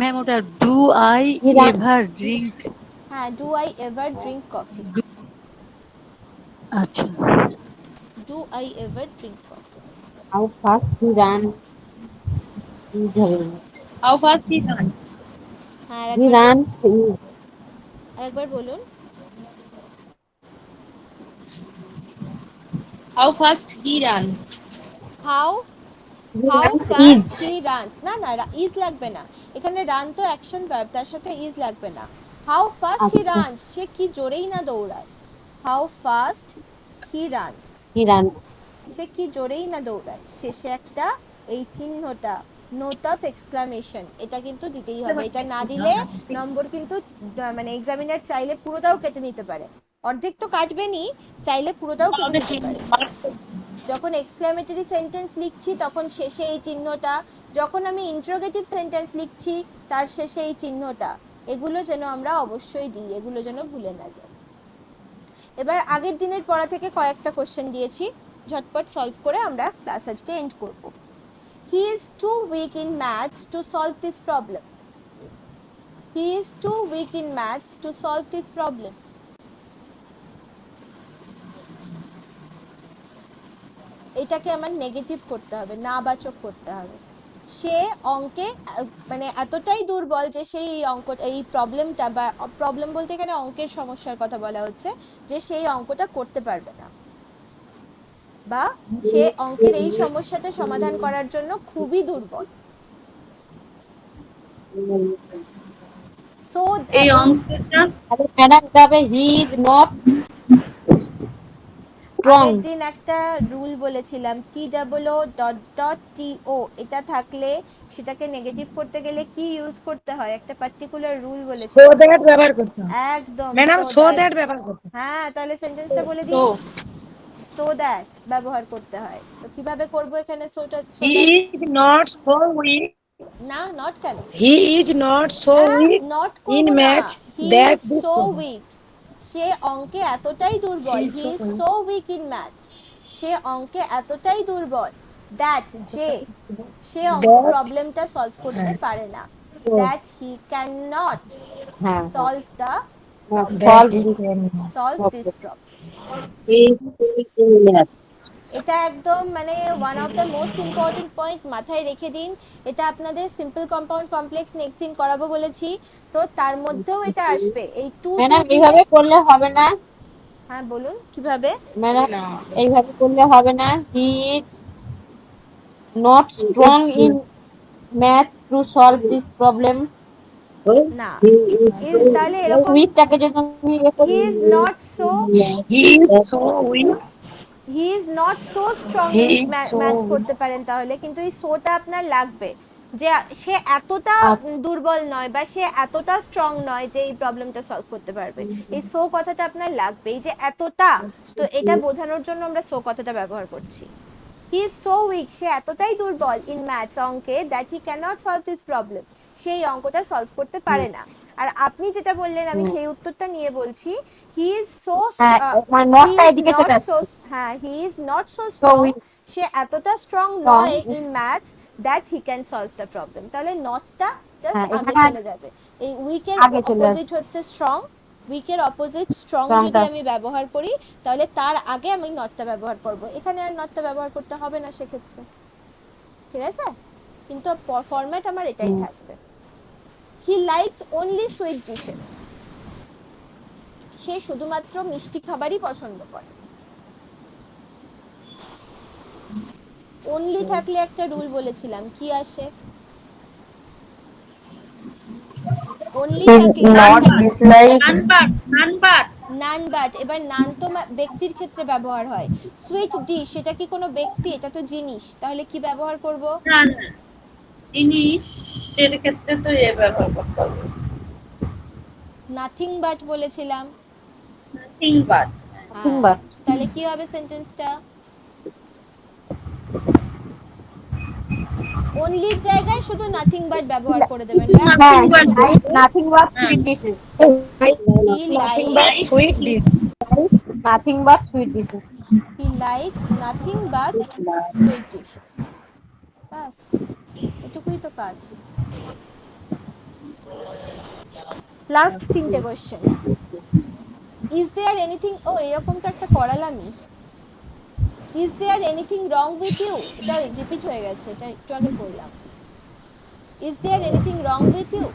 ম্যাম ওটা do I he run ever drink? হ্যাঁ, do I ever drink coffee, আচ্ছা, do I ever drink coffee. How fast he run is হবে না। হাউ ফাস্ট হি রান, হ্যাঁ হি আরেকবার রান আরেকবার বলুন। How fast he run, how he how runs is fast he runs, না না ইজ লাগবে না, এখানে রান তো অ্যাকশন ভার্ব, তার সাথে ইজ লাগবে না। হাউ ফাস্ট হি আচ্ছা রানস, সে কি জোরেই না দৌড়ায়। How fast he runs, he run সে কি জোরেই না দৌড়ায়। শেষে একটা এই চিহ্নটা নোট অফ এক্সক্লামেশন, এটা কিন্তু দিতেই হবে। এটা না দিলে নম্বর কিন্তু মানে এক্সামিনার চাইলে পুরোটাও কেটে নিতে পারে। অর্ধেক তো কাটবেনি, চাইলে পুরোটাও কেটে আমাকে নিতে পারে। যখন এক্সক্লামেটরি সেন্টেন্স লিখছি তখন শেষে এই চিহ্নটা, যখন আমি ইন্টারোগেটিভ সেন্টেন্স লিখছি তার শেষে এই চিহ্নটা, এগুলো যেন আমরা অবশ্যই দিই, এগুলো যেন ভুলে না যাই। এবার আগের দিনের পড়া থেকে কয়েকটা কোশ্চেন দিয়েছি, ঝটপট সলভ করে আমরা ক্লাস আজকে এন্ড করব। He is too weak in maths to solve this problem. He is too weak in maths to solve this problem. এটাকে আমার নেগেটিভ করতে হবে, নাবাচক করতে হবে। সে অঙ্কে মানে এতটাই দুর্বল যে সেই অঙ্ক, এই প্রবলেমটা, বা প্রবলেম বলতে এখানে অঙ্কের সমস্যার কথা বলা হচ্ছে, যে সেই অঙ্কটা করতে পারবে না, বা সে অঙ্কের এই সমস্যাটা সমাধান করার জন্য খুবই দুর্বল। সো এই অঙ্কটা ম্যাডাম তবে হি ইজ নট স্ট্রং। আগের দিন একটা রুল বলেছিলাম, TOO এটা থাকলে সেটাকে নেগেটিভ করতে গেলে কি ইউজ করতে হয়, একটা পার্টিকুলার রুল সো বলেছিলাম। দ্যাট ব্যবহার করতে হবে একদম madam, so so that। That ব্যবহার করতে হবে। হ্যাঁ তাহলে সেন্টেন্সটা বলে তো দিই, সো দ্যাট ব্যবহার করতে হয়। তো কিভাবে করব এখানে সোটা, so he that? Is not so weak, না নট কেন, he is not so weak not in করব না, math he that is this so problem. Weak, সে অঙ্কে এতটাই দুর্বল, he is so weak in maths, সে অঙ্কে এতটাই দুর্বল, দ্যাট যে সে প্রবলেমটা সলভ করতে পারে না, দ্যাট হি ক্যান নট হ্যাঁ solve the solve this problem. এটা একদম মানে one of the most important point, মাথায় রেখে দিন। এটা আপনাদের সিম্পল কম্পাউন্ড কমপ্লেক্স নেক্সট দিন করাবো বলেছি, তো তার মধ্যেও এটা আসবে। এই টু ম্যাডাম দিয়ে, এইভাবে করলে হবে না। হ্যাঁ বলুন কিভাবে। ম্যাডাম এইভাবে করলে হবে না। হি is not strong in math two solve this problem. না, তাহলে এরকম, উইকটাকে যদি আমি হি is not so, he is so week, he is not so strong he in is so match করতে পারেন তাহলে, কিন্তু এই সোটা আপনার লাগবে, যে সে এতটা দুর্বল নয় বা সে এতটা স্ট্রং নয় যে এই প্রবলেমটা সলভ করতে পারবে, এই সো কথাটা আপনার লাগবে। এই যে এতটা, তো এটা বোঝানোর জন্য আমরা সো কথাটা ব্যবহার করছি। হি ইজ সো উইক, সে এতটাই দুর্বল ইন ম্যাথস অঙ্কে, that he cannot solve this problem, সেই অঙ্কটা সলভ করতে পারে না। আর আপনি যেটা বললেন আমি সেই উত্তরটা নিয়ে বলছি, হি ইজ সো, হ্যাঁ he is not so strong, সে এতটা স্ট্রং নয় in maths that he can solve the problem. তাহলে নটটা জাস্ট আগে চলে যাবে, এই উইকের অপোজিট হচ্ছে স্ট্রং, উইকের অপোজিট স্ট্রং যদি আমি ব্যবহার করি তাহলে তার আগে আমি নটটা ব্যবহার করব, এখানে আর নটটা ব্যবহার করতে হবে না সেক্ষেত্রে, ঠিক আছে? কিন্তু ফরম্যাট আমার এটাই থাকবে। He likes only sweet dishes, সে শুধুমাত্র মিষ্টি খাবারই পছন্দ করে। অনলি থাকলে একটা রুল বলেছিলাম, কি আসে? অনলি থাকলে নান বাট, এবার নান তো ব্যক্তির ক্ষেত্রে ব্যবহার হয়, সুইট ডিশ সেটা কি কোনো ব্যক্তি, এটা তো জিনিস, তাহলে কি ব্যবহার করব? জিনিসের ক্ষেত্রে তো এ ব্যবহার করতে হবে, নাথিং বাট বলেছিলাম, নাথিং বাট। তাহলে কি হবে সেন্টেন্সটা? অনলির জায়গায় শুধু নাথিং বাট ব্যবহার করে দেবেন, nothing but sweet dishes. He likes sweet dish, nothing but sweet dishes. He likes nothing but sweet dishes. বাস, এটুকুই তো কাজ। লাস্ট 3টে কোশ্চেন। ইজ দেয়ার এনিথিং, ও এরকম তো একটা করালামই। Is there anything wrong with you, এটা রিপিট হয়ে গেছে, এটা একটু আগে করলাম। Is there anything wrong with you?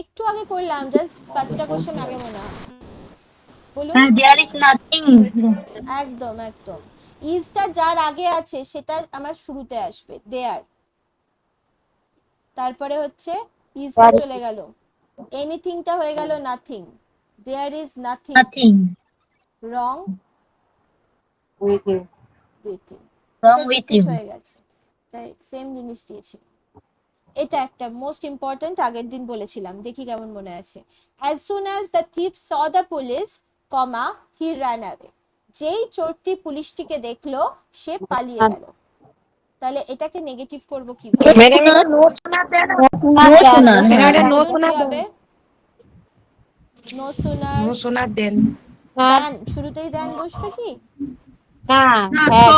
একটু আগে করলাম, জাস্ট 5টা কোশ্চেন আগে মনে হয়। বলুন। there is nothing. একদম একদম। ইজটা যার আগে আছে সেটা আমার শুরুতে আসবে, দেয়ার। তারপরে হচ্ছে ইজটা চলে গেল, এনিথিংটা হয়ে গেল nothing, there is nothing Nothing wrong with you. With you. wrong with repeat you. হয়ে গেছে, তাই সেম জিনিস দিয়েছি। এটা একটা মোস্ট ইম্পর্টেন্ট, আগের দিন বলেছিলাম, দেখি কেমন মনে আছে। As soon as the thief saw the police, comma he ran away, যেই চোরটি পুলিশটিকে দেখলো সে পালিয়ে গেল। তাহলে এটাকে নেগেটিভ করব কিভাবে? ম্যাডাম এটা নো শোনা দেন, ম্যাডাম এটা নো শোনা কি হবে? নো সুনার নো শোনা দেন। দ্যান, শুরুতেই দ্যান বসবে কি? না, না had,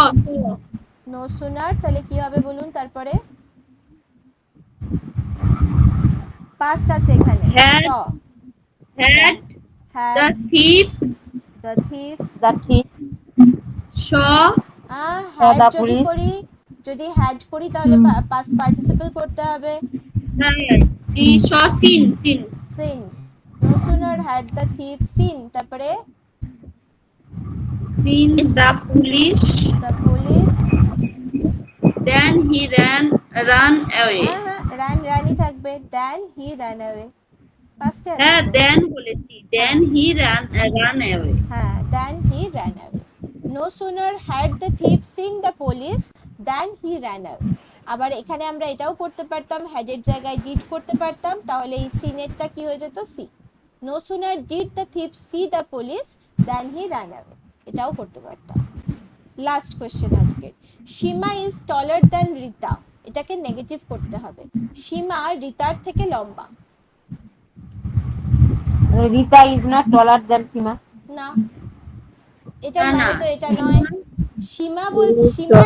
নো সুনার, তাহলে কি হবে বলুন? তারপরে পাঁচ আছে এখানে, Had, saw had the had thief the thief, that he saw had the যদি police. করি, যদি হ্যাড করি তাহলে পাস্ট পার্টিসিপল করতে হবে, had she saw seen seen. No sooner had the thief seen, তারপরে the police, the police, then he ran away. রানই থাকবে, দেন হি ran away, ফার্স্টে আছে হ্যাঁ তো। then বলেছি, then he ran away. হ্যাঁ, দেন হি ran away. No sooner had the thief seen the police than he ran away. আবার এখানে আমরা এটাও করতে পারতাম, had এর জায়গায় did করতে পারতাম, তাহলে এই seen এরটা কি হয়ে যেত? C. No sooner did the thief see the police than he ran away, এটাও করতে পারতাম। লাস্ট কোশ্চেন আজকে, সীমা ইজ টলার দ্যান রিতা, এটাকে নেগেটিভ করতে হবে। সীমা রিতার থেকে লম্বা। Rita is not taller than Sima. না, এটা না, মানে না, তো এটা নয়। সীমা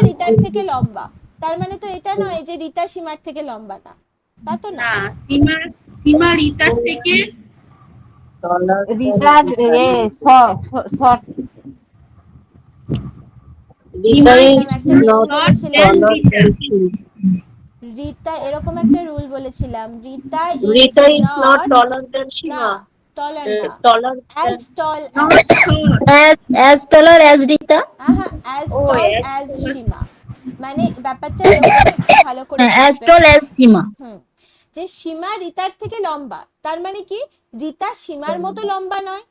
রিতার থেকে লম্বা, তার মানে তো এটা নয় যে রিতা সীমার থেকে লম্বা না, তা তো না। না সীমা রিতার থেকে Rita short. Rita is একটা রুল not বলেছিলাম, taller than Sima. রিতা এরকম একটা রুল বলেছিলাম, Rita Rita is is not not, taller than না Sima. টলার না, Taller as than tall not short. As taller as Rita. As ও, tall as as tall. Sima, মানে ব্যাপারটা এরকম, একটু ভালো করে As বুঝবেন। tall as Sima. যে সীমা রিতার থেকে লম্বা, তার মানে কি রিতা সীমার মতো লম্বা নয়।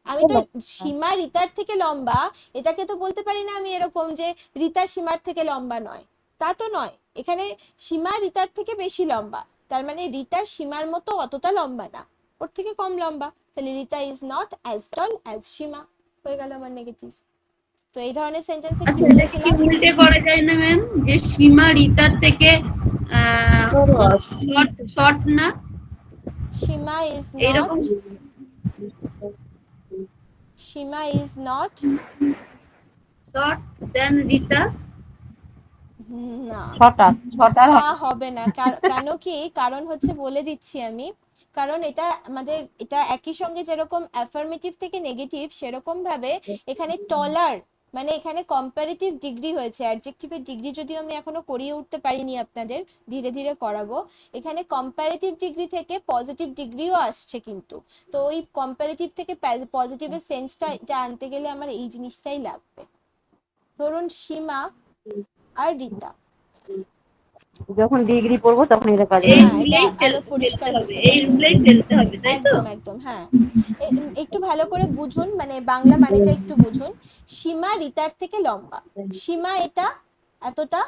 আমি তো সীমা রিতার থেকে লম্বা, এটাকে তো বলতে পারি না আমি এরকম যে রিতা সীমার থেকে লম্বা নয়, তা তো নয়। এখানে সীমা রিতার থেকে বেশি লম্বা, তার মানে রিতা সীমার মতো অতটা লম্বা না, ওর থেকে কম লম্বা, তাহলে Rita is not as tall as Seema, হয়ে গেল আমার নেগেটিভ। তো এই ধরনের সেন্টেন্সে কি আচ্ছা, এটা কি বলেছিলাম? উল্টে করা যায় না ম্যাম, যে সীমা রিতার থেকে শর্ট না, সীমা ইজ নট, এরকম সীমা ইজ নট, শর্ট দেন রিতা? না shorter. তা হবে না। কেন কি, কারণ হচ্ছে বলে দিচ্ছি আমি, কারণ এটা আমাদের, এটা একই সঙ্গে যেরকম অ্যাফার্মেটিভ থেকে নেগেটিভ, সেরকম ভাবে এখানে টলার মানে এখানে কম্পারেটিভ ডিগ্রি হয়েছে, অ্যাডজেক্টিভের ডিগ্রি যদিও আমি এখনো করিয়ে উঠতে পারিনি আপনাদের, ধীরে ধীরে করাবো। এখানে কম্পারেটিভ ডিগ্রি থেকে পজিটিভ ডিগ্রিও আসছে কিন্তু, তো ওই কম্পারেটিভ থেকে পজিটিভের সেন্সটা এটা আনতে গেলে আমার এই জিনিসটাই লাগবে। ধরুন সীমা আর রিতা, যখন ডিগ্রি পড়বো তখন এটা কাজে এই লাগবে। রুলেই আরো পরিষ্কার বুঝতে এই রুলেই ফেলতে হবে, তাই তো? একদম একদম, হ্যাঁ। একটু ভালো করে বুঝুন, মানে বাংলা মানেটা একটু বুঝুন। সীমা রিতার থেকে লম্বা, সীমা এটা এতটা,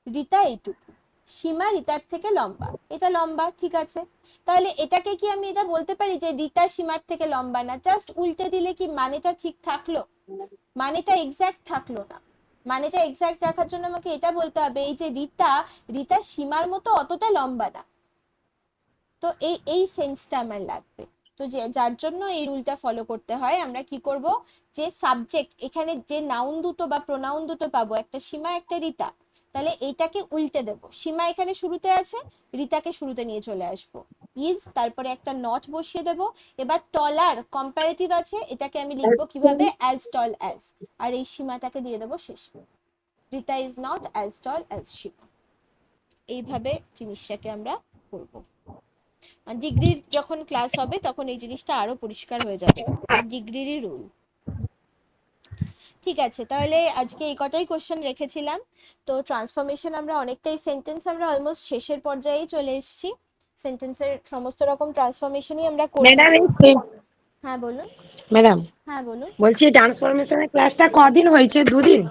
রিতা এইটুকু, সীমা রিতার থেকে লম্বা, এটা লম্বা, ঠিক আছে। তাহলে এটাকে কি আমি এটা বলতে পারি যে রিতা সীমার থেকে লম্বা না? জাস্ট উল্টে দিলে কি মানেটা ঠিক থাকলো? মানেটা এক্সাক্ট থাকলো না। মানেটা এক্সাক্ট রাখার জন্য আমাকে এটা বলতে হবে, এই যে রিতা সীমার মতো অতটা লম্বা না, তো এই সেন্সটা আমার লাগবে। তো যার জন্য এই রুলটা ফলো করতে হয়। আমরা কি করব, যে সাবজেক্ট এখানে যে নাউন দুটো বা প্রোনাউন দুটো পাবো, একটা সীমা একটা রীতা, তাহলে এইটাকে উল্টে দেব। সীমা এখানে শুরুতে আছে, রীতাকে শুরুতে নিয়ে চলে আসবো। ইজ, তারপরে একটা নট বসিয়ে দেব। এবার টলার কম্পারেটিভ আছে, এটাকে আমি লিখবো কিভাবে, অ্যাজ টল অ্যাজ, আর এই সীমাটাকে দিয়ে দেবো শেষে। Rita is not as tall as Seema. এইভাবে জিনিসটাকে আমরা করবো। ডিগ্রির যখন ক্লাস হবে তখন এই জিনিসটা আরো পরিষ্কার হয়ে যাবে, ডিগ্রিরই রুল। ঠিক আছে, তাহলে আজকে এই কটাই কোশ্চেন রেখেছিলাম। তো ট্রান্সফরমেশন আমরা অনেকটাই, সেন্টেন্স আমরা অলমোস্ট শেষের পর্যায়েই চলে এসেছি। সেন্টেন্সের সমস্ত রকম ট্রান্সফরমেশনই আমরা করছি। হ্যাঁ বলুন। ম্যাডাম হ্যাঁ বলুন। বলছি ট্রান্সফরমেশনের ক্লাসটা কদিন হয়েছে? 2 দিন?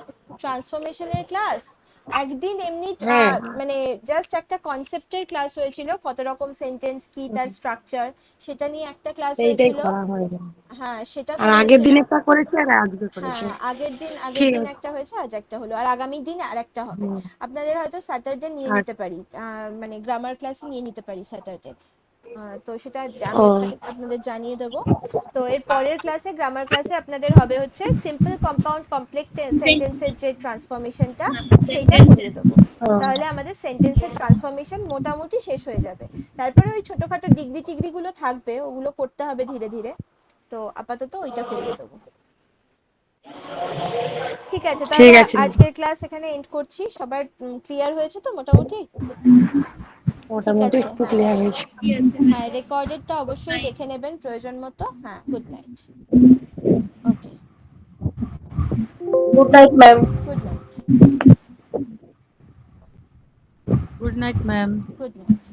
ট্রান্সফরমেশনের ক্লাস একদিন এমনি হ্যাঁ। মানে জাস্ট একটা কনসেপ্টের ক্লাস হয়েছিল, কত রকম সেন্টেন্স কি তার স্ট্রাকচার সেটা নিয়ে একটা ক্লাস সেইটাই হয়েছিল। করা হয়ে গেল। হ্যাঁ সেটা আর আগের দিন করিয়েছিলাম। একটা করেছে আর আজকে করেছে। হ্যাঁ আগের ঠিক দিন আছে। একটা হয়েছে, আজ একটা হলো, আর আগামী দিন আর একটা হবে। হুম। আপনাদের হয়তো স্যাটারডে নিয়ে আর নিতে পারি, মানে গ্রামার ক্লাসে নিয়ে নিতে পারি স্যাটারডে। তো সেটা ও আমি আপনাদের জানিয়ে দেবো। তো এর পরের ক্লাসে, গ্রামার ক্লাসে আপনাদের হবে হচ্ছে সিম্পল কম্পাউন্ড কমপ্লেক্স সেন্টেন্সের যে ট্রান্সফরমেশনটা সেইটা করিয়ে দেবো। তাহলে আমাদের সেন্টেন্সের ট্রান্সফরমেশন মোটামুটি শেষ হয়ে যাবে। তারপরে ওই ছোটখাটো ডিগ্রি টিগ্রি গুলো থাকবে, ওগুলো করতে হবে ধীরে ধীরে। তো আপাতত ওইটা করিয়ে দেবো। ঠিক আছে, ঠিক তাহলে আছে। আজকের ক্লাস এখানে এন্ড করছি। সবার ক্লিয়ার হয়েছে তো মোটামুটি? ঠিক মোটামুটি আছে, একটু হ্যাঁ ক্লিয়ার হয়েছে। হ্যাঁ, রেকর্ডেডটা অবশ্যই দেখে নেবেন প্রয়োজন মতো। হ্যাঁ, good night. Okay, good night ma'am. Good night. Good night ma'am. Good night.